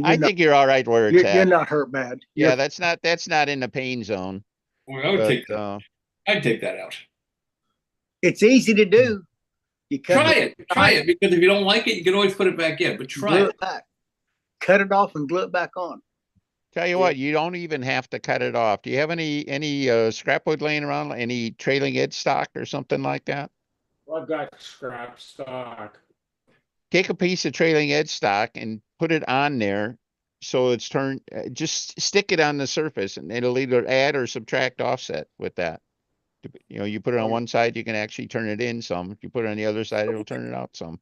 I think you're all right where it's at. You're not hurt bad. Yeah, that's not in the pain zone. Well, I would take that. I'd take that out. It's easy to do. Try it because if you don't like it, you can always put it back in. But try it. Back. Cut it off and glue it back on. Tell you what, you don't even have to cut it off. Do you have any scrap wood laying around, any trailing edge stock or something like that? Well, I've got scrap stock. Take a piece of trailing edge stock and put it on there so it's turned, just stick it on the surface and it'll either add or subtract offset with that. You put it on one side, you can actually turn it in some. If you put it on the other side, it'll turn it out some.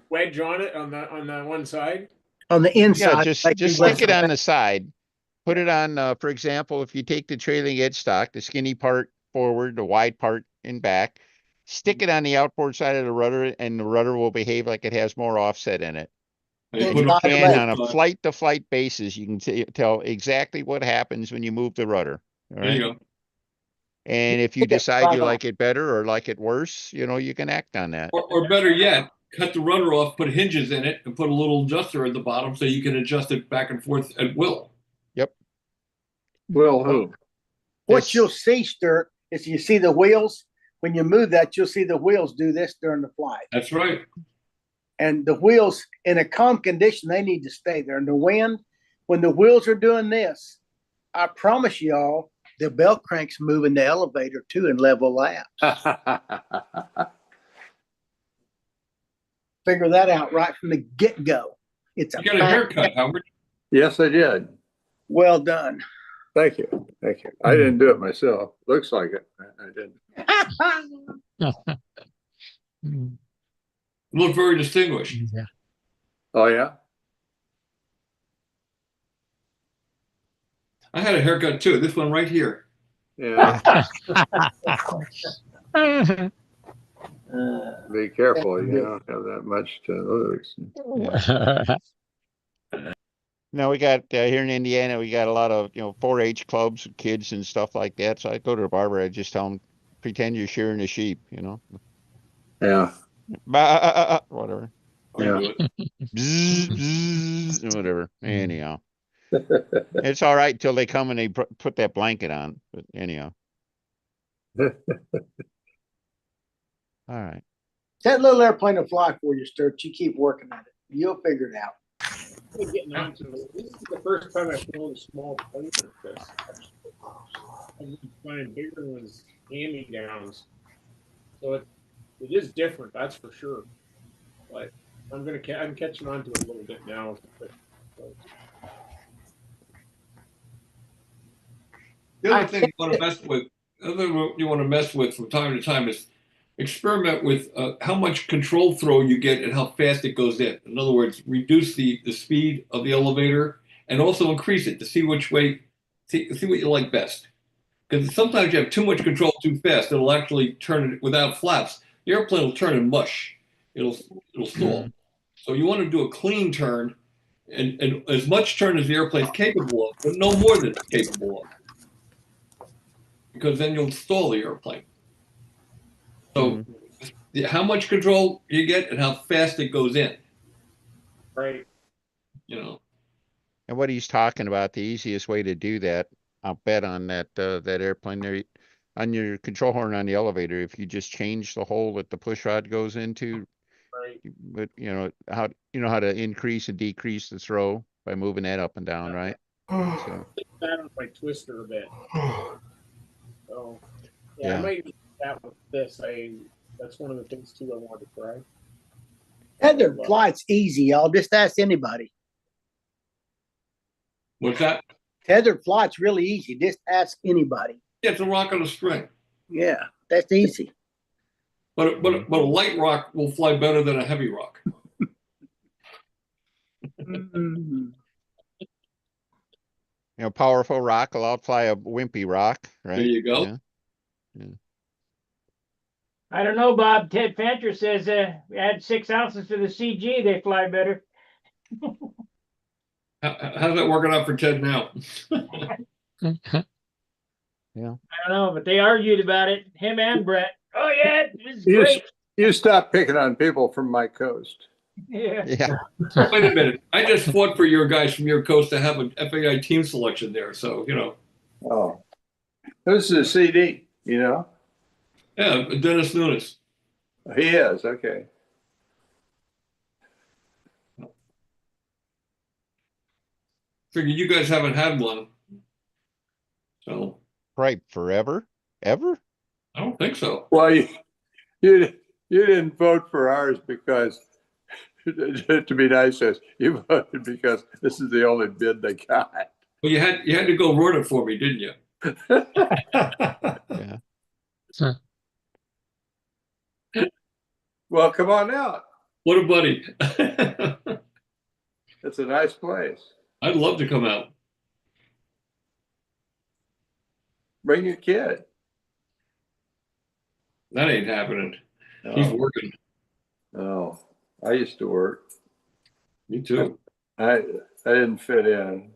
Wedge on it on the one side? On the inside. Yeah, just stick it on the side. Put it on, for example, if you take the trailing edge stock, the skinny part forward, the wide part in back, stick it on the outboard side of the rudder, and the rudder will behave like it has more offset in it. And you can, on a flight-to-flight basis, you can tell exactly what happens when you move the rudder. All right? There you go. And if you decide you like it better or like it worse, you can act on that. Or better yet, cut the rudder off, put hinges in it, and put a little adjuster at the bottom so you can adjust it back and forth at will. Yep. Will who? What you'll see, Sturt, is you see the wheels. When you move that, you'll see the wheels do this during the flight. That's right. And the wheels, in a calm condition, they need to stay there. In the wind, when the wheels are doing this, I promise y'all, the belt crank's moving the elevator too in level laps. Figure that out right from the get-go. It's You got a haircut, Howard. Yes, I did. Well done. Thank you. Thank you. I didn't do it myself. Looks like it. I didn't. Look very distinguished. Yeah. Oh, yeah? I had a haircut too. This one right here. Yeah. Uh, Be careful. You don't have that much to lose. No, we got here in Indiana, we got a lot of 4-H clubs, kids and stuff like that. So I go to the barber, I just tell them, pretend you're shearing a sheep, Yeah. Whatever. Yeah. Bzz, bzz, whatever. Anyhow, it's all right until they come and they put that blanket on. But anyhow, all right. That little airplane will fly for you, Sturt. You keep working at it. You'll figure it out. I'm getting onto it. This is the first time I've flown a small plane like this. I've been flying bigger ones, hand-me-downs. So it is different, that's for sure. But I'm catching on to it a little bit now. The other thing you want to mess with, from time to time is experiment with how much control throw you get and how fast it goes in. In other words, reduce the speed of the elevator and also increase it to see which way, see what you like best. Because sometimes you have too much control too fast, it'll actually turn it without flaps. The airplane will turn and mush. It'll stall. So you want to do a clean turn and as much turn as the airplane's capable of, but no more than it's capable of. Because then you'll stall the airplane. So how much control you get and how fast it goes in. Right. And what he's talking about, the easiest way to do that, I'll bet on that airplane there, on your control horn on the elevator, if you just change the hole that the push rod goes into, right. But how to increase and decrease the throw by moving that up and down, right? So That on my twister a bit. So Yeah. I might do that with this. That's one of the things too I wanted to try. Tether flight's easy, y'all. Just ask anybody. What's that? Tethered flight's really easy. Just ask anybody. Yeah, it's a rock on a string. Yeah, that's easy. But a light rock will fly better than a heavy rock. Powerful rock will outfly a wimpy rock, right? There you go. Yeah. I don't know, Bob. Ted Fancher says add 6 ounces to the CG, they fly better. How's that working out for Ted now? Yeah. I don't know, but they argued about it, him and Brett. Oh yeah, it was great. You stop picking on people from my coast. Yeah. Wait a minute. I just fought for your guys from your coast to have an FAI team selection there. So, Oh, this is a CD, Yeah, Dennis Nunes. He is, okay. Figure you guys haven't had one. So. Right, forever? Ever? I don't think so. Well, you didn't vote for ours because, to be nice, you voted because this is the only bid they got. Well, you had to go run it for me, didn't you? Yeah. Well, come on out. What a buddy. It's a nice place. I'd love to come out. Bring your kid. That ain't happening. Oh. He's working. Oh, I used to work. Me too. I didn't fit in.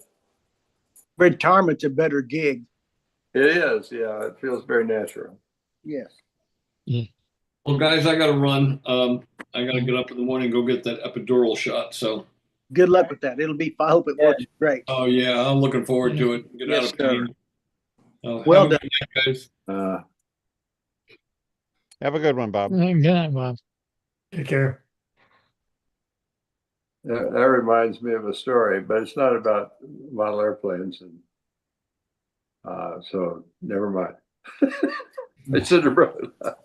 Retirement's a better gig. It is, yeah. It feels very natural. Yes. Well, guys, I got to run. I got to get up in the morning and go get that epidural shot. So good luck with that. It'll be. I hope it works great. Oh yeah, I'm looking forward to it. Get out of pain. Well done, guys. Have a good one, Bob. Good night, Bob. Take care. That reminds me of a story, but it's not about model airplanes, and so never mind. I should have brought it up.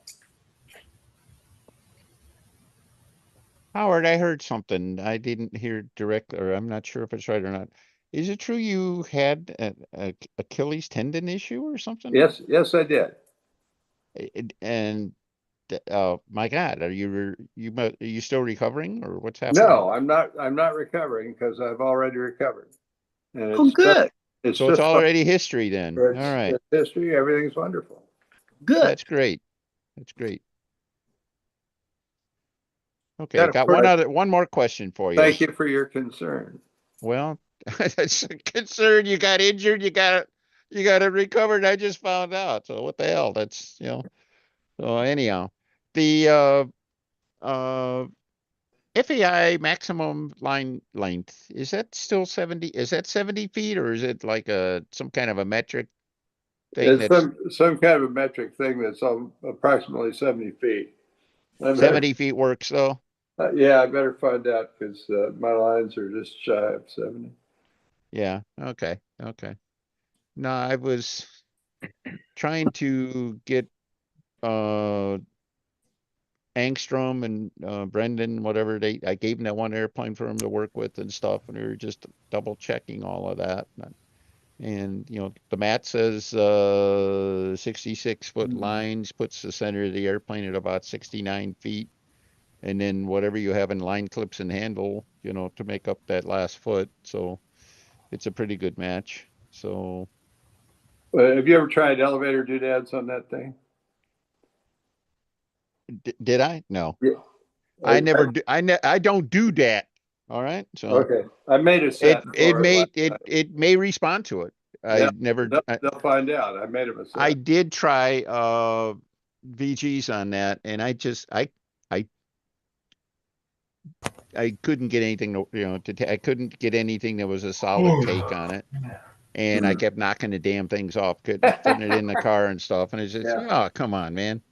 Howard, I heard something. I didn't hear directly, or I'm not sure if it's right or not. Is it true you had an Achilles tendon issue or something? Yes, I did. And my God, are you still recovering, or what's happening? No, I'm not. I'm not recovering because I've already recovered. And Oh, good. So it's already history then. All right. It's history. Everything's wonderful. Good. That's great. That's great. Okay, got one more question for you. Thank you for your concern. Well, that's a concern. You got injured. You got it recovered. I just found out. So what the hell? That's So anyhow, the FAI maximum line length, is that still 70? Is that 70 feet, or is it like some kind of a metric thing? It's some kind of a metric thing that's approximately 70 feet. 70 feet works though? Yeah, I better find out because my lines are just shy of 70. Yeah. Okay. No, I was trying to get Angstrom and Brendan, whatever, I gave them that one airplane for them to work with and stuff, and we were just double checking all of that. And the mat says 66-foot lines, puts the center of the airplane at about 69 feet. And then whatever you have in line clips and handle, to make up that last foot. So it's a pretty good match. So have you ever tried elevator doodads on that thing? Did I? No. Yeah. I never do. I don't do that. All right. So okay, I made a set. It may respond to it. I never. They'll find out. I made them a set. I did try VGs on that, and I couldn't get anything I couldn't get anything that was a solid take on it. And I kept knocking the damn things off, putting it in the car and stuff. And it's just, oh, come on, man.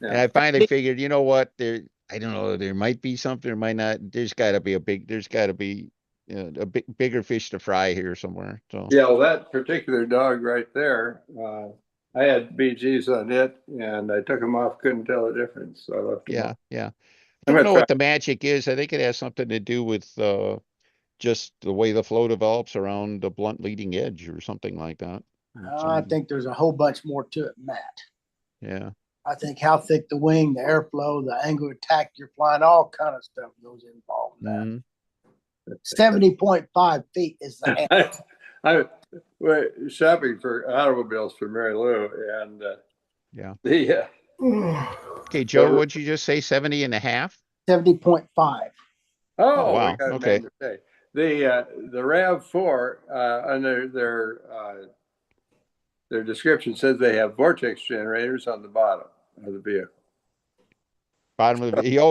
Yeah. And I finally figured, you know what? I don't know, there might be something, there might not. There's got to be a bigger fish to fry here somewhere. So yeah, well, that particular dog right there, I had BGs on it, and I took them off, couldn't tell the difference. So I left them off. Yeah. I don't know what the magic is. I think it has something to do with just the way the flow develops around the blunt leading edge or something like that. I think there's a whole bunch more to it, Matt. Yeah. I think how thick the wing, the airflow, the angle of attack you're flying, all kind of stuff goes involved in that. 70.5 feet is the I was shopping for automobiles for Mary Lou, and okay, Joe, what'd you just say? 70 and a half? 70.5. Oh, wow. Okay. The RAV4 under their description says they have vortex generators on the bottom of the vehicle.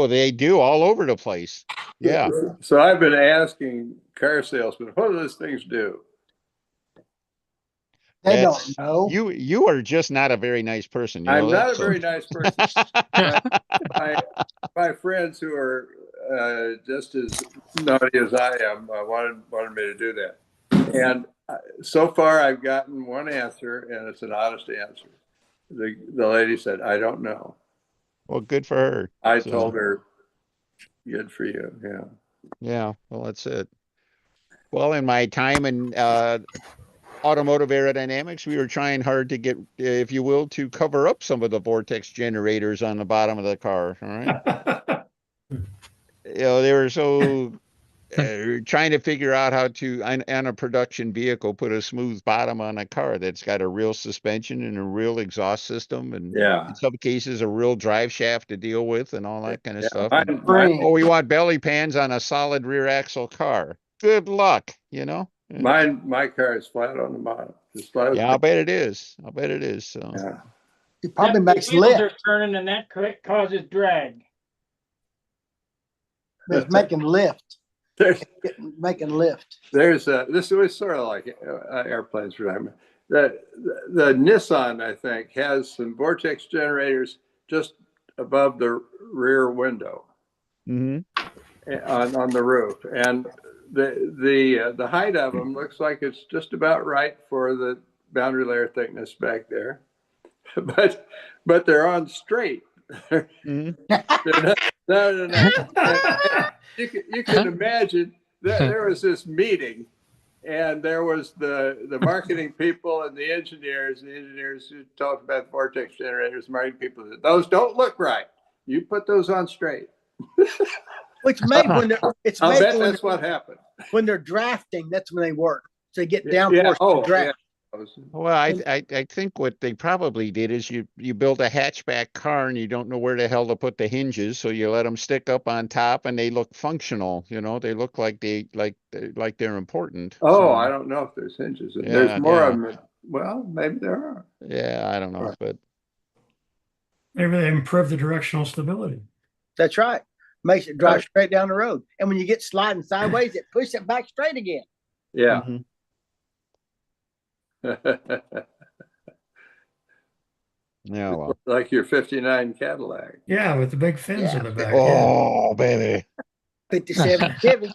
They do all over the place. Yeah. So I've been asking car salesmen, what do those things do? They don't know. You are just not a very nice person. I'm not a very nice person. my friends who are just as naughty as I am wanted me to do that. And so far I've gotten one answer, and it's an honest answer. The lady said, I don't know. Well, good for her. I told her, good for you. Yeah. Yeah. Well, that's it. Well, in my time in automotive aerodynamics, we were trying hard to get, if you will, to cover up some of the vortex generators on the bottom of the car. All right. They were so trying to figure out how to, on a production vehicle, put a smooth bottom on a car that's got a real suspension and a real exhaust system, and in some cases a real drive shaft to deal with, and all that kind of stuff. We want belly pans on a solid rear axle car. Good luck, My car is flat on the bottom. I'll bet it is. So it probably makes the wheels lift. are turning, and that causes drag. It's making lift. Making lift. This was sort of like airplanes for them. The Nissan, I think, has some vortex generators just above the rear window on the roof, and the height of them looks like it's just about right for the boundary layer thickness back there, but they're on straight. They're not, no. You can imagine that there was this meeting, and there was the marketing people and the engineers who talked about vortex generators. Marketing people said, those don't look right. You put those on straight. Which made when they're, it's I'll made bet when, that's what happened. when they're drafting, that's when they work. So they get Yeah. downforce Oh, to draft. yeah. Well, I think what they probably did is you build a hatchback car and you don't know where the hell to put the hinges, so you let them stick up on top and they look functional. You know, they look like they're important. Oh, So, I don't know if there's hinges. Yeah, There's more yeah. of them. Well, maybe there are. yeah, I don't know, Right. but Maybe they improve the directional stability. That's right. Makes it drive Right. straight down the road. And when you get sliding sideways, it pushes it back straight again. Yeah. mhm. Yeah, well. Like your 59 Cadillac. Yeah, with the big fins Yeah. in the back. Oh, baby. 57 Chevy.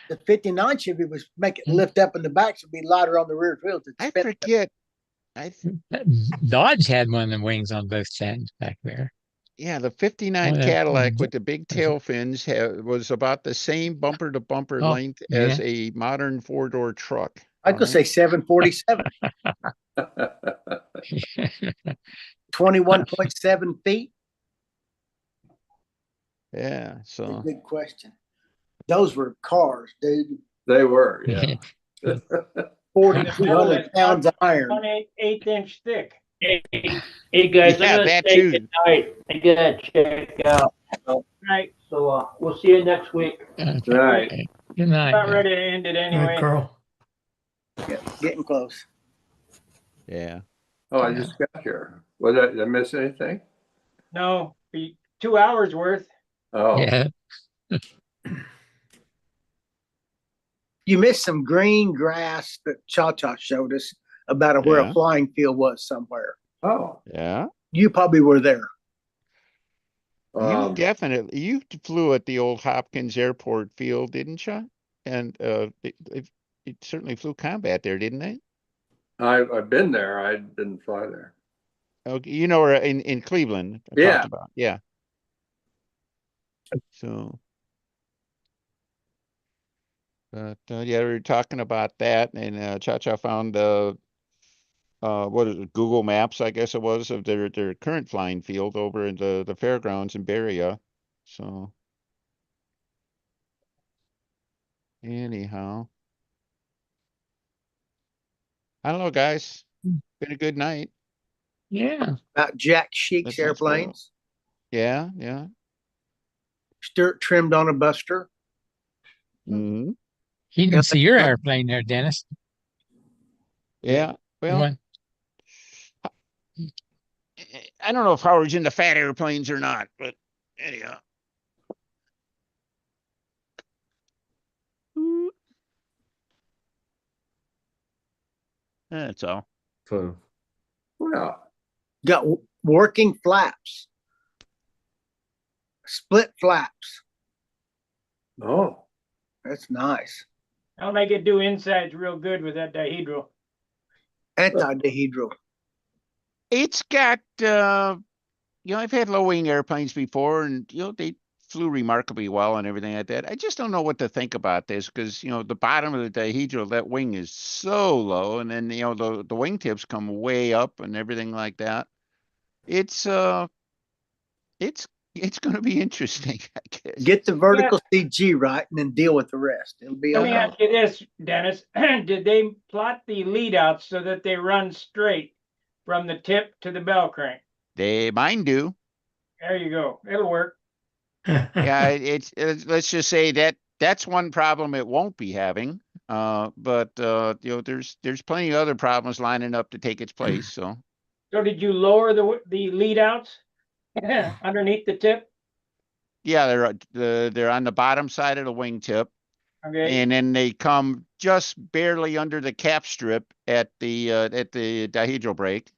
The 59 Chevy was make it lift up in the back so it'd be lighter on the rear wheels. I forget. Dodge had one of the wings on both sides back there. Yeah, the 59 Oh, that- Cadillac with the big tail fins was about the same bumper to bumper Oh, length as yeah. a modern four-door truck. I could say 747, 21.7 feet. Yeah, Big, so big question. Those were cars, dude. They were, yeah. 4,200 pounds of iron. 1/8 inch thick. Hey, hey guys, Yeah, I'm gonna that say too. good night. I gotta check out. Right. So we'll see you next week. Right. Okay. Good night. About guys. ready to end it Yeah. anyway. Carl. Yeah, getting close. yeah. Oh, I just got here. Did I miss anything? No, be 2 hours worth. Oh, Yeah. You missed some green grass that Cha-Cha showed us about where Yeah. a flying field was somewhere. oh. Yeah. You probably were there. You flew at the old Hopkins Airport field, didn't you? And it certainly flew combat there, didn't they? I've been there. I didn't fly there. Okay, you know, in Cleveland. I Yeah. talked about. Yeah. So, but yeah, we were talking about that, and Cha-Cha found what is it, Google Maps, I guess it was, of their current flying field over in the fairgrounds in Berea. So, anyhow, I don't know, guys. Been a good night. Yeah. About Jack Sheik's That sounds cool. airplanes. Yeah, yeah. Sturt trimmed on a Buster. Hmm. He Yeah. didn't see your airplane there, Dennis. Yeah. Well, One. I don't know if Howard's into fat airplanes or not, but anyhow. That's all. So Well, Got working flaps. Split flaps. oh. That's nice. I'll make it do insides real good with that dihedral. Anti-dehedral. It's got, I've had low wing airplanes before, and, they flew remarkably well and everything like that. I just don't know what to think about this because, the bottom of the dihedral, that wing is so low, and then, the wingtips come way up and everything like that. It's going to be interesting, I guess. Get the vertical CG right and then deal with the rest. It'll be Let me okay. ask you this, Dennis. Did they plot the lead outs so that they run straight from the tip to the bell crank? Mine do. There you go. It'll work. Yeah, it's let's just say that's one problem it won't be having. But there's plenty of other problems lining up to take its place. So So did you lower the lead outs underneath the tip? yeah, they're on the bottom side of the wingtip, Okay. and then they come just barely under the cap strip at the dihedral brake.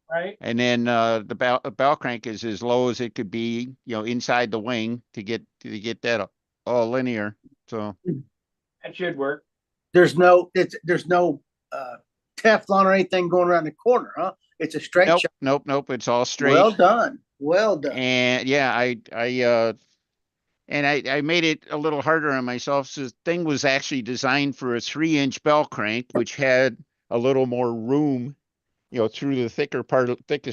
Right. And then the bell crank is as low as it could be, inside the wing to get that all linear. So That should work. There's no Teflon or anything going around the corner, huh? It's a straight shot. Nope. It's all straight. Well done. And yeah, I made it a little harder on myself. So the thing was actually designed for a 3-inch bell crank, which had a little more room through the thickest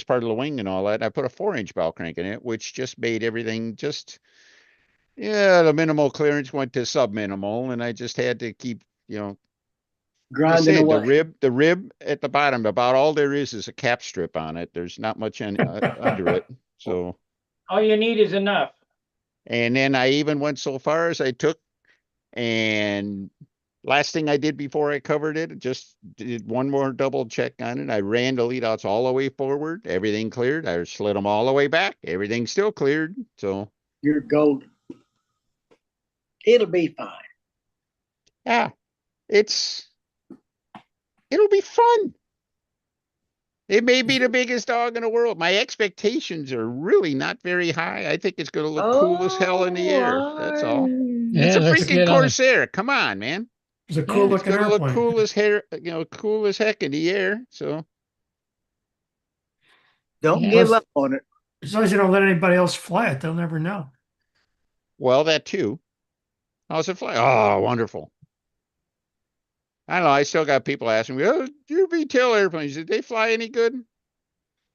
part of the wing and all that. I put a 4-inch bow crank in it, which just made everything the minimal clearance went to sub-minimal, and I just had to keep, like I Grinding said, away. the rib at the bottom, about all there is a cap strip on it. There's not much under it. So All you need is enough. And then I even went so far as I took, and last thing I did before I covered it, just did one more double check on it. I ran the lead outs all the way forward. Everything cleared. I slid them all the way back. Everything still cleared. So You're golden. It'll be fine. yeah, it'll be fun. It may be the biggest dog in the world. My expectations are really not very high. I think it's going to look cool as hell in the air. That's all. Yeah, It's a looks freaking good on the- Corsair. Come on, man. It's a cool It's looking going to look airplane. cool as cool as heck in the air. So Don't Yeah. give up on it. As long as you don't let anybody else fly it, they'll never know. well, that too. How's it fly? Oh, wonderful. I don't know. I still got people asking me, "Oh, your VTOL airplanes, did they fly any good?"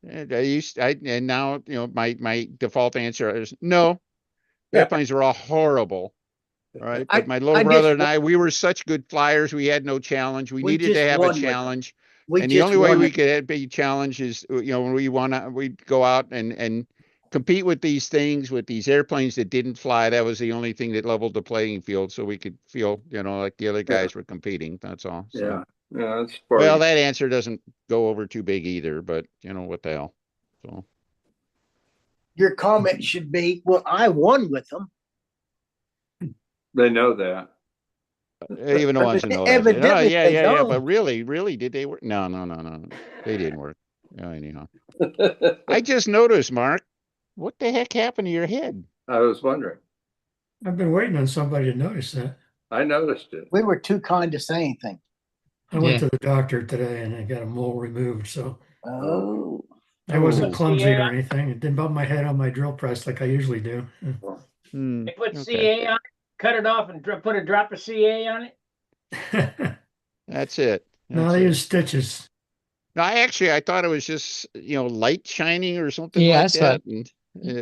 And and now, my default answer is no. The airplanes are all horrible. All right. But my little brother and we were such good flyers. We had no challenge. We needed to have a challenge. And the only way we could be challenged is, when we'd go out and compete with these things, with these airplanes that didn't fly. That was the only thing that leveled the playing field, so we could feel, like the other guys were competing. That's all. So, that's well, that answer doesn't go over too big either, but what the hell. So Your comment should be, well, I won with them. They know that. even the ones who know that. Evidently they Yeah. don't. But really, did they work? No. They didn't work. Anyhow. I just noticed, Mark, what the heck happened to your head? I was wondering. I've been waiting on somebody to notice that. I noticed it. We were too kind to say anything. I went to the doctor today and I got a mole removed, so Oh. I wasn't Oh. clumsy or Yeah. anything. It didn't bump my head on my drill press like I usually do. They put CA on it, cut it off, and put a drop of CA on it. That's it. No, they use stitches. No, I thought it was just, light shining or something Yeah, like that's that. And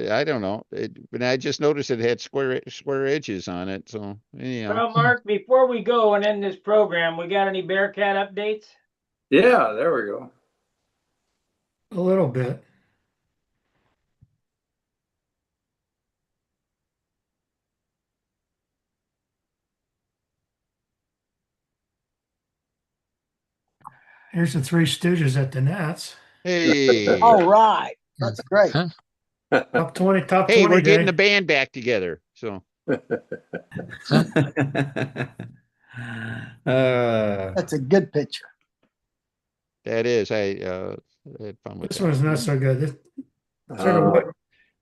I don't know. But I just noticed it had square edges on it. So anyhow. Well, Mark, before we go and end this program, we got any Bearcat updates? Yeah, there we go. A little bit. Here's the Three Stooges at the Nats. Hey. All right. That's great. Huh? Top 20, top Hey, 20 we're getting day. the band back together. So That's a good picture. that is, I had fun with This that. one's not so good. This, sort of what,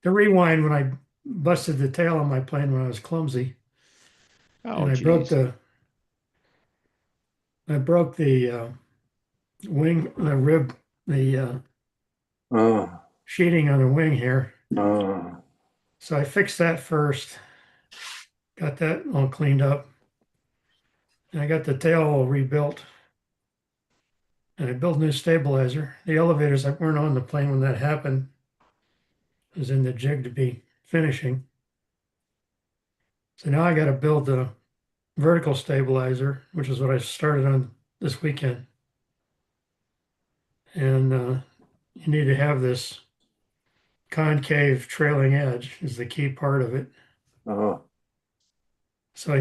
the rewind when I busted the tail on my plane when I was clumsy. Oh, And I broke the wing, the rib, the sheeting on the wing here. So I fixed that first, got that all cleaned up. And I got the tail all rebuilt. And I built a new stabilizer. The elevators that weren't on the plane when that happened was in the jig to be finishing. So now I got to build the vertical stabilizer, which is what I started on this weekend. And you need to have this concave trailing edge is the key part of it. So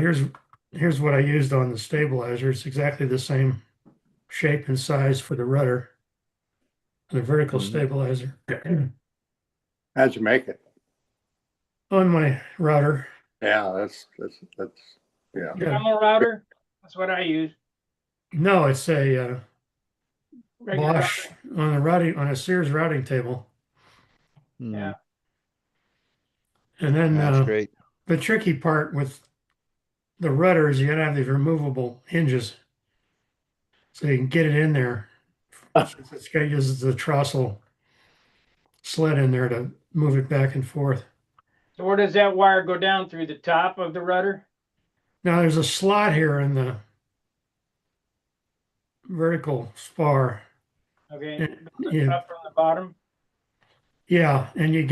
here's what I used on the stabilizer. It's exactly the same shape and size for the rudder, the vertical stabilizer. How'd you make it? On my router. Yeah, that's yeah. Dremel router? That's what I use. No, it's a Regular Bosch on a Sears routing table. Yeah. And then That's great. the tricky part with the rudder is you gotta have these removable hinges so you can get it in there. It's got uses the Trossel sled in there to move it back and forth. So where does that wire go down through the top of the rudder? Now there's a slot here in the vertical spar. Okay, And you, up from the bottom. yeah, and you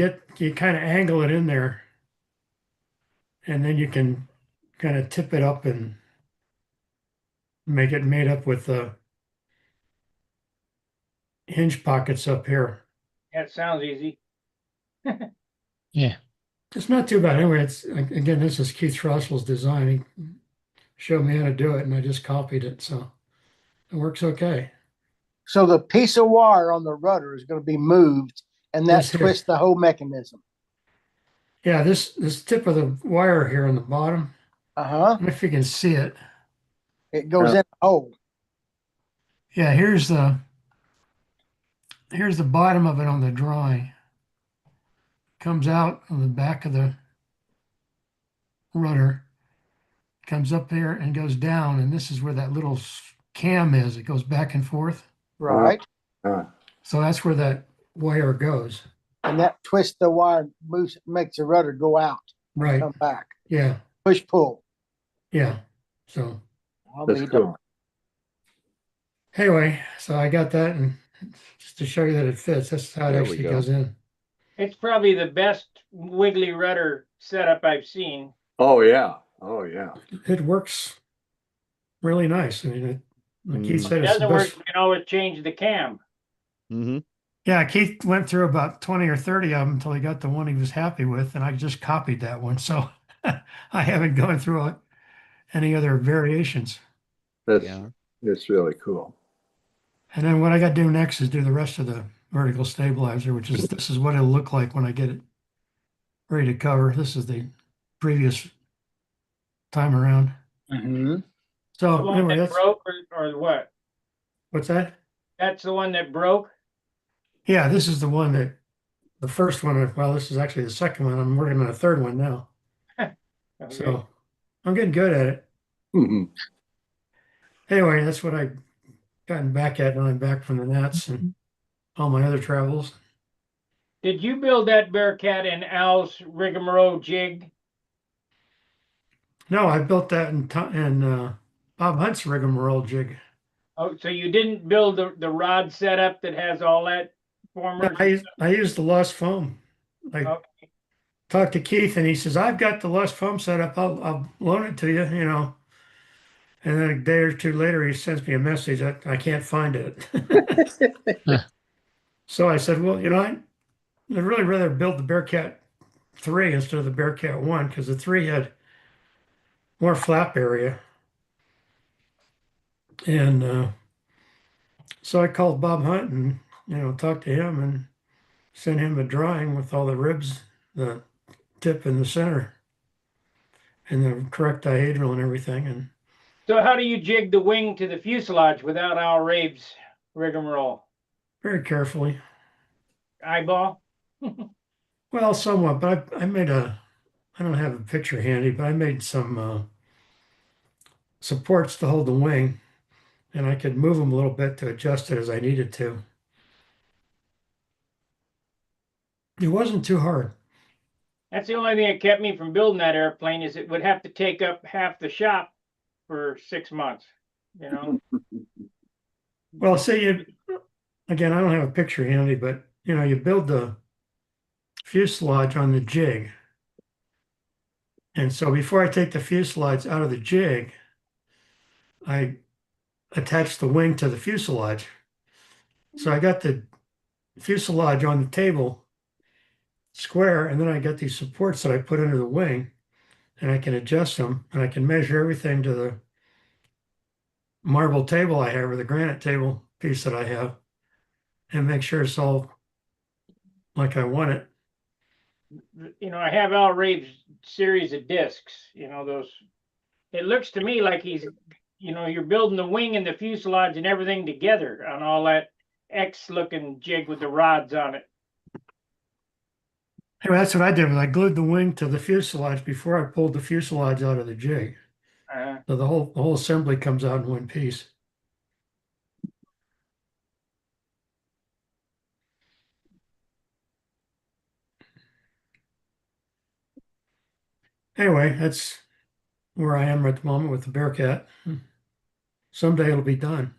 kind of angle it in there, and then you can kind of tip it up and make it made up with the hinge pockets up here. That sounds easy. Yeah. It's not too bad. Anyway, it's again, this is Keith Russell's design. He showed me how to do it, and I just copied it, so it works okay. So the piece of wire on the rudder is going to be moved, and that This here. twists the whole mechanism. Yeah, this tip of the wire here on the bottom. Uh-huh. I don't know if you can see it. It goes in a hole. Yeah, here's the bottom of it on the drawing. Comes out on the back of the rudder, comes up there and goes down, and this is where that little cam is. It goes back and forth. Right. So that's where that wire goes. And that twists the wire, moves, makes the rudder go out. Right. Come back. Yeah. Push pull. Yeah. So I'll That's be cool. darned. anyway, so I got that, and just to show you that it fits, that's how it There we actually go. goes in. It's probably the best wiggly rudder setup I've seen. Oh, yeah. Oh, yeah. It works really nice. I mean, like Keith If said, it it's the doesn't work, best. you can always change the cam. Mm-hmm. Yeah, Keith went through about 20 or 30 of them until he got the one he was happy with, and I just copied that one. So I haven't gone through any other variations. That's Yeah. it's really cool. And then what I got to do next is do the rest of the vertical stabilizer, which is this is what it'll look like when I get it ready to cover. This is the previous time around. Mm-hmm. The So one anyway, that that's broke or what? what's that? That's the one that broke. Yeah, this is the one that the first one. Well, this is actually the second one. I'm working on a third one now. Okay. So I'm getting good at it. Mhm. Anyway, that's what I gotten back at when I'm back from the Nats and all my other travels. Did you build that Bearcat in Al's rigmarole jig? No, I built that in Bob Hunt's rigmarole jig. Oh, so you didn't build the rod setup that has all that No, formers? I used the lost foam. I Okay. talked to Keith and he says, I've got the lost foam set up. I'll loan it to you, you know. And then a day or two later, he sends me a message that I can't find it. So I said, well, you know, I'd really rather build the Bearcat 3 instead of the Bearcat 1 because the 3 had more flap area. And so I called Bob Hunt and, you know, talked to him and sent him a drawing with all the ribs, the tip in the center, and the correct dihedral and everything. And So how do you jig the wing to the fuselage without Al Rabe's rigmarole? very carefully. Eyeball? Well, somewhat, but I made I don't have a picture handy, but I made some supports to hold the wing, and I could move them a little bit to adjust it as I needed to. It wasn't too hard. That's the only thing that kept me from building that airplane is it would have to take up half the shop for 6 months, you know? Well, say again, I don't have a picture handy, but you know, you build the fuselage on the jig. And so before I take the fuselage out of the jig, I attach the wing to the fuselage. So I got the fuselage on the table square, and then I got these supports that I put under the wing, and I can adjust them, and I can measure everything to the marble table I have or the granite table piece that I have and make sure it's all like I want it. You know, I have Al Rabe's series of discs, you know, those. It looks to me like he's, you know, you're building the wing and the fuselage and everything together on all that X-looking jig with the rods on it. Anyway, that's what I did. Was I glued the wing to the fuselage before I pulled the fuselage out of the jig. So the whole assembly comes out in one piece. Anyway, that's where I am at the moment with the Bearcat. Someday it'll be done.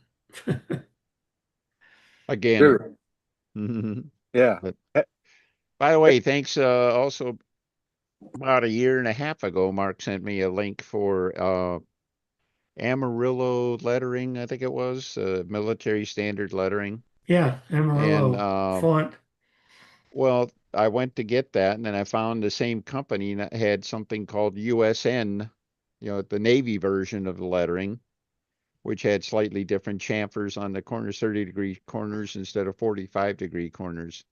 Again. Sure. Mhm. Yeah. But by the way, thanks. Also, about a year and a half ago, Mark sent me a link for Amarillo lettering. I think it was military standard lettering. Yeah, And Amarillo font. well, I went to get that, and then I found the same company that had something called USN, the Navy version of the lettering, which had slightly different chamfers on the corners, 30-degree corners instead of 45-degree corners.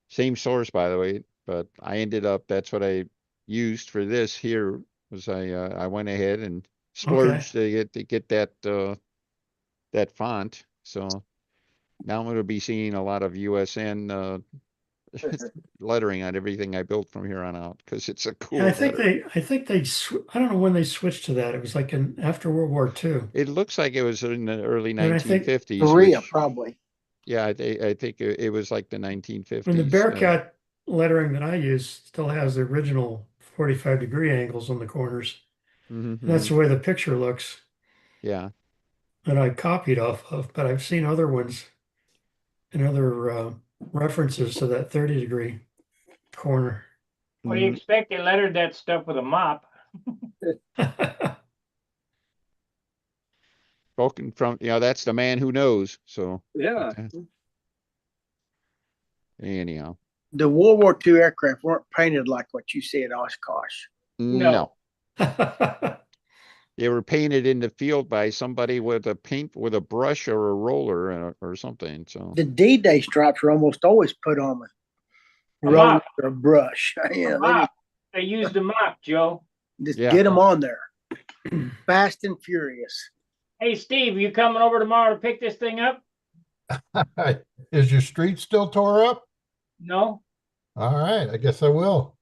Same source, by the way, but I ended up, that's what I used for this here, was I went ahead and splurged to get that font. So now I'm going to be seeing a lot of USN lettering on everything I built from here on out because it's a cool And I think letter. I don't know when they switched to that. It was like after World War II. It looks like it was in the early And I think 1950s. Korea, probably. Yeah, I think it was like the 1950s. And the Bearcat lettering that I use still has the original 45-degree angles on the corners. Mm-hmm. That's the way the picture looks. Yeah. That I copied off of, but I've seen other ones and other references to that 30-degree corner. What do you expect? They lettered that stuff with a mop. Spoken from, that's the man who knows. So Yeah. Anyhow. The World War II aircraft weren't painted like what you see at Oshkosh. No. They were painted in the field by somebody with a brush or a roller or something. So the D-Day stripes were almost always put on with roller or a brush. Yeah, they used a mop, Joe. Just get them on there. Fast and furious. Hey, Steve, you coming over tomorrow to pick this thing up? Is your street still tore up? No. All right, I guess I will.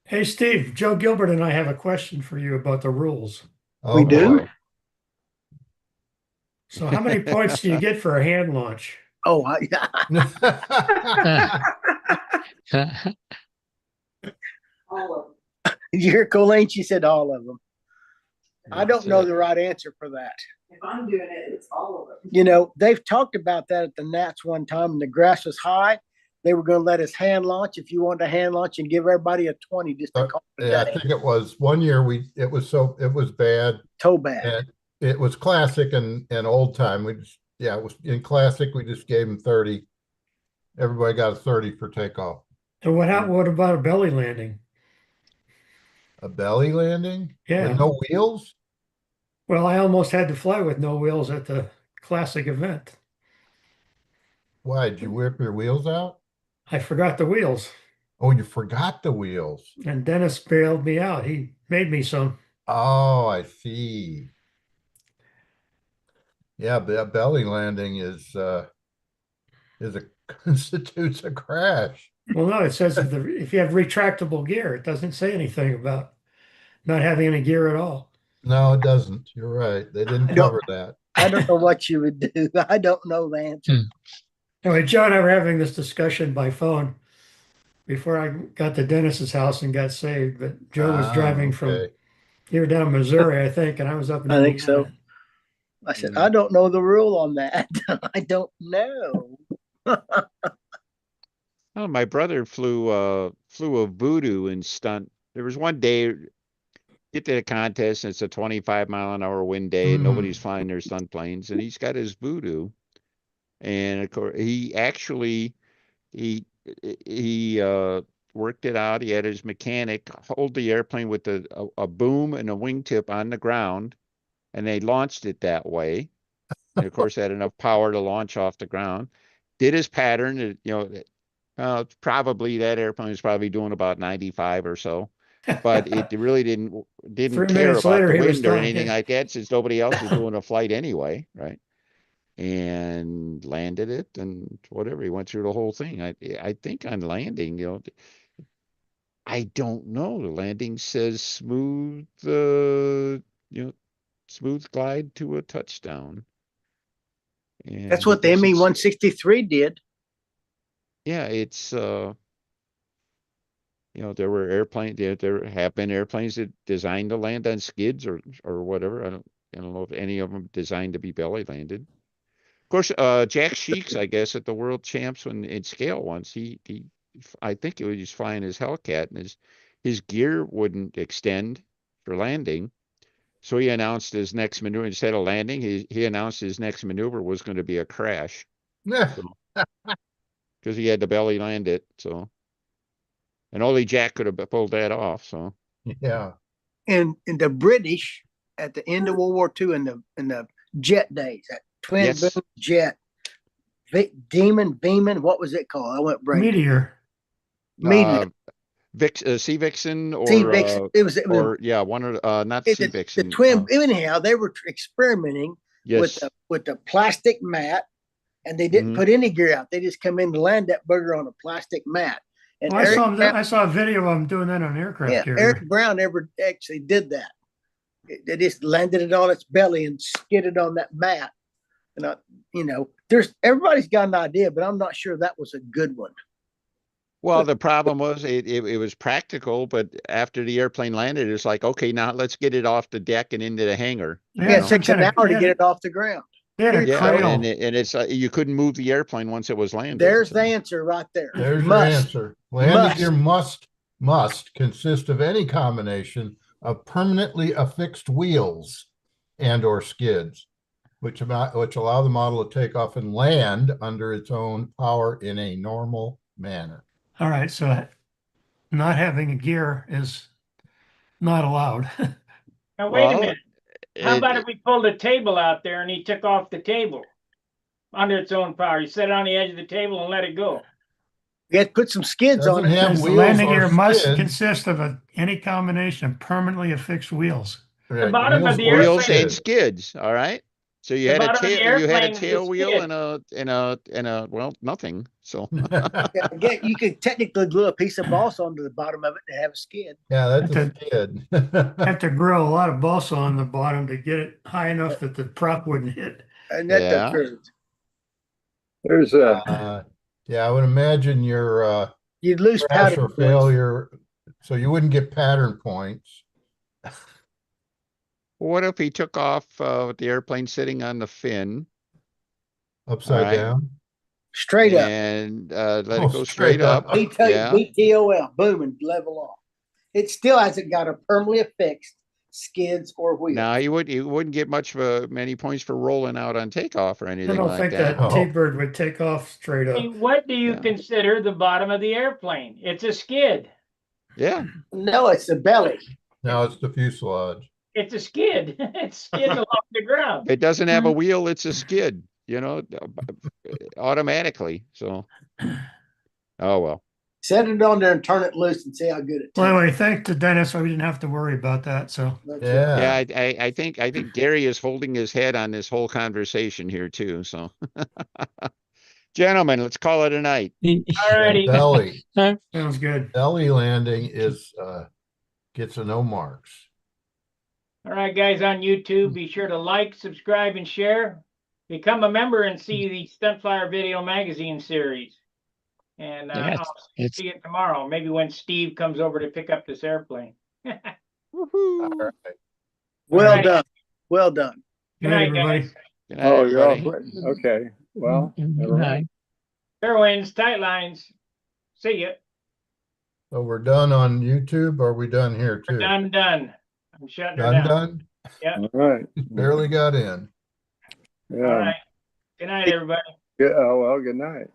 Hey, Steve, Joe Gilbert and I have a question for you about the rules. Oh, we do? So how many points do you get for a hand launch? Oh, All of them. Did you hear Colleen? She said all of them. I don't know the right answer for that. If I'm doing it, it's all of them. They've talked about that at the Nats one time, and the grass was high. They were going to let us hand launch if you wanted to hand launch and give everybody a 20 just to call it a Yeah, day. I think it was 1 year it was bad. So bad. And it was classic and old time. It was in classic, we just gave them 30. Everybody got a 30 for takeoff. And what about a belly landing? A belly landing? Yeah. With no wheels? Well, I almost had to fly with no wheels at the classic event. Why? Did you whip your wheels out? I forgot the wheels. Oh, you forgot the wheels. And Dennis bailed me out. He made me some. Oh, I see. Yeah, belly landing constitutes a crash. Well, no, it says if you have retractable gear, it doesn't say anything about not having any gear at all. No, it doesn't. You're right. They didn't cover that. I don't know what you would do. I don't know the answer. Anyway, Joe and I were having this discussion by phone before I got to Dennis's house and got saved. But Joe was driving from here down Missouri, I think, and I was up in I think so. I said, I don't know the rule on that. I don't know. Oh, my brother flew a Voodoo in stunt. There was one day, get to the contest, and it's a 25-mile-an-hour wind day, and nobody's flying their stunt planes, and he's got his Voodoo. And of course, he actually worked it out. He had his mechanic hold the airplane with a boom and a wingtip on the ground, and they launched it that way. And of course, had enough power to launch off the ground. Did his pattern, probably that airplane was probably doing about 95 or so, but it really didn't 3 care minutes about later, the he was wind or flying, anything yeah. like that, since nobody else was doing a flight anyway, right? And landed it and whatever. He went through the whole thing. I think on landing, I don't know. The landing says smooth, smooth glide to a touchdown. And That's what the ME-163 did. Yeah, it's there were airplanes. There have been airplanes that designed to land on skids or whatever. I don't know if any of them designed to be belly landed. Of course, Jack Sheeks, I guess, at the world champs when in scale once, I think he was flying his Hellcat and his gear wouldn't extend for landing. So he announced his next maneuver instead of landing. He announced his next maneuver was going to be a crash. Because he had to belly land it. So, and only Jack could have pulled that off. So, Yeah. And the British at the end of World War II in the jet days, that twin Yes. boom jet, Demon, what was it called? I went brain. Meteor. Meteor. Sea Vixen or Sea Vixen. It was one of not Sea Vixen. The twin. Anyhow, they were experimenting Yes. with the plastic mat, and they didn't put any gear out. They just come in to land that bugger on a plastic mat. And I saw a video of them doing that on an aircraft carrier. Eric Brown never actually did that. They just landed it on its belly and skidded on that mat. And everybody's got an idea, but I'm not sure that was a good one. Well, the problem was it was practical, but after the airplane landed, it's like, okay, now let's get it off the deck and into the hangar. Yeah, it took an hour to get it off the ground. Yeah, and it's you couldn't move the airplane once it was landed. There's the answer right there. There's your answer. Landing gear must consist of any combination of permanently affixed wheels and or skids, which allow the model to take off and land under its own power in a normal manner. All right, so not having a gear is not allowed. Now, wait a minute. How about if we pulled a table out there and he took off the table under its own power? He set it on the edge of the table and let it go. You had to put some skids on it. The landing gear must consist of any combination of permanently affixed wheels. The bottom of the wheels airplane and skids. All right. So you had a tail. You had a tail wheel and a nothing. So again, you could technically glue a piece of balsa onto the bottom of it to have a skid. Yeah, that's a skid. Have to grill a lot of balsa on the bottom to get it high enough that the prop wouldn't hit. And that's the truth. There's a I would imagine your you'd lose crash pattern or failure, so you wouldn't get pattern points. What if he took off with the airplane sitting on the fin? Upside down? Straight up. And let it go straight up. BTOL, boom, and level off. It still hasn't got a permanently affixed skids or wheels. Now he wouldn't get many points for rolling out on takeoff or anything I don't like think that T-bird would take off straight up. What do you consider the bottom of the airplane? It's a skid. Yeah. No, it's the belly. No, it's the fuselage. It's a skid. It's skidding along the ground. It doesn't have a wheel. It's a skid, automatically. So, oh, well. Set it on there and turn it loose and see how good it Well, anyway, thanks to Dennis, so we didn't have to worry about that. So yeah, I think Gary is holding his head on this whole conversation here too. So, gentlemen, let's call it a night. All righty. Belly. Sounds good. Belly landing is gets a no marks. All right, guys on YouTube, be sure to like, subscribe, and share. Become a member and see the Stunt Flyer Video Magazine series. And I'll see it tomorrow, maybe when Steve comes over to pick up this airplane. All right. Well done. Well done. Good night, guys. Good night, you're all okay. Well, never mind. Fair winds, tight lines. See ya. So we're done on YouTube, or are we done here too? We're done. I'm shutting her down. Done? Yeah. All right. Barely got in. Yeah. All right. Good night, everybody. Good. Oh, well, good night.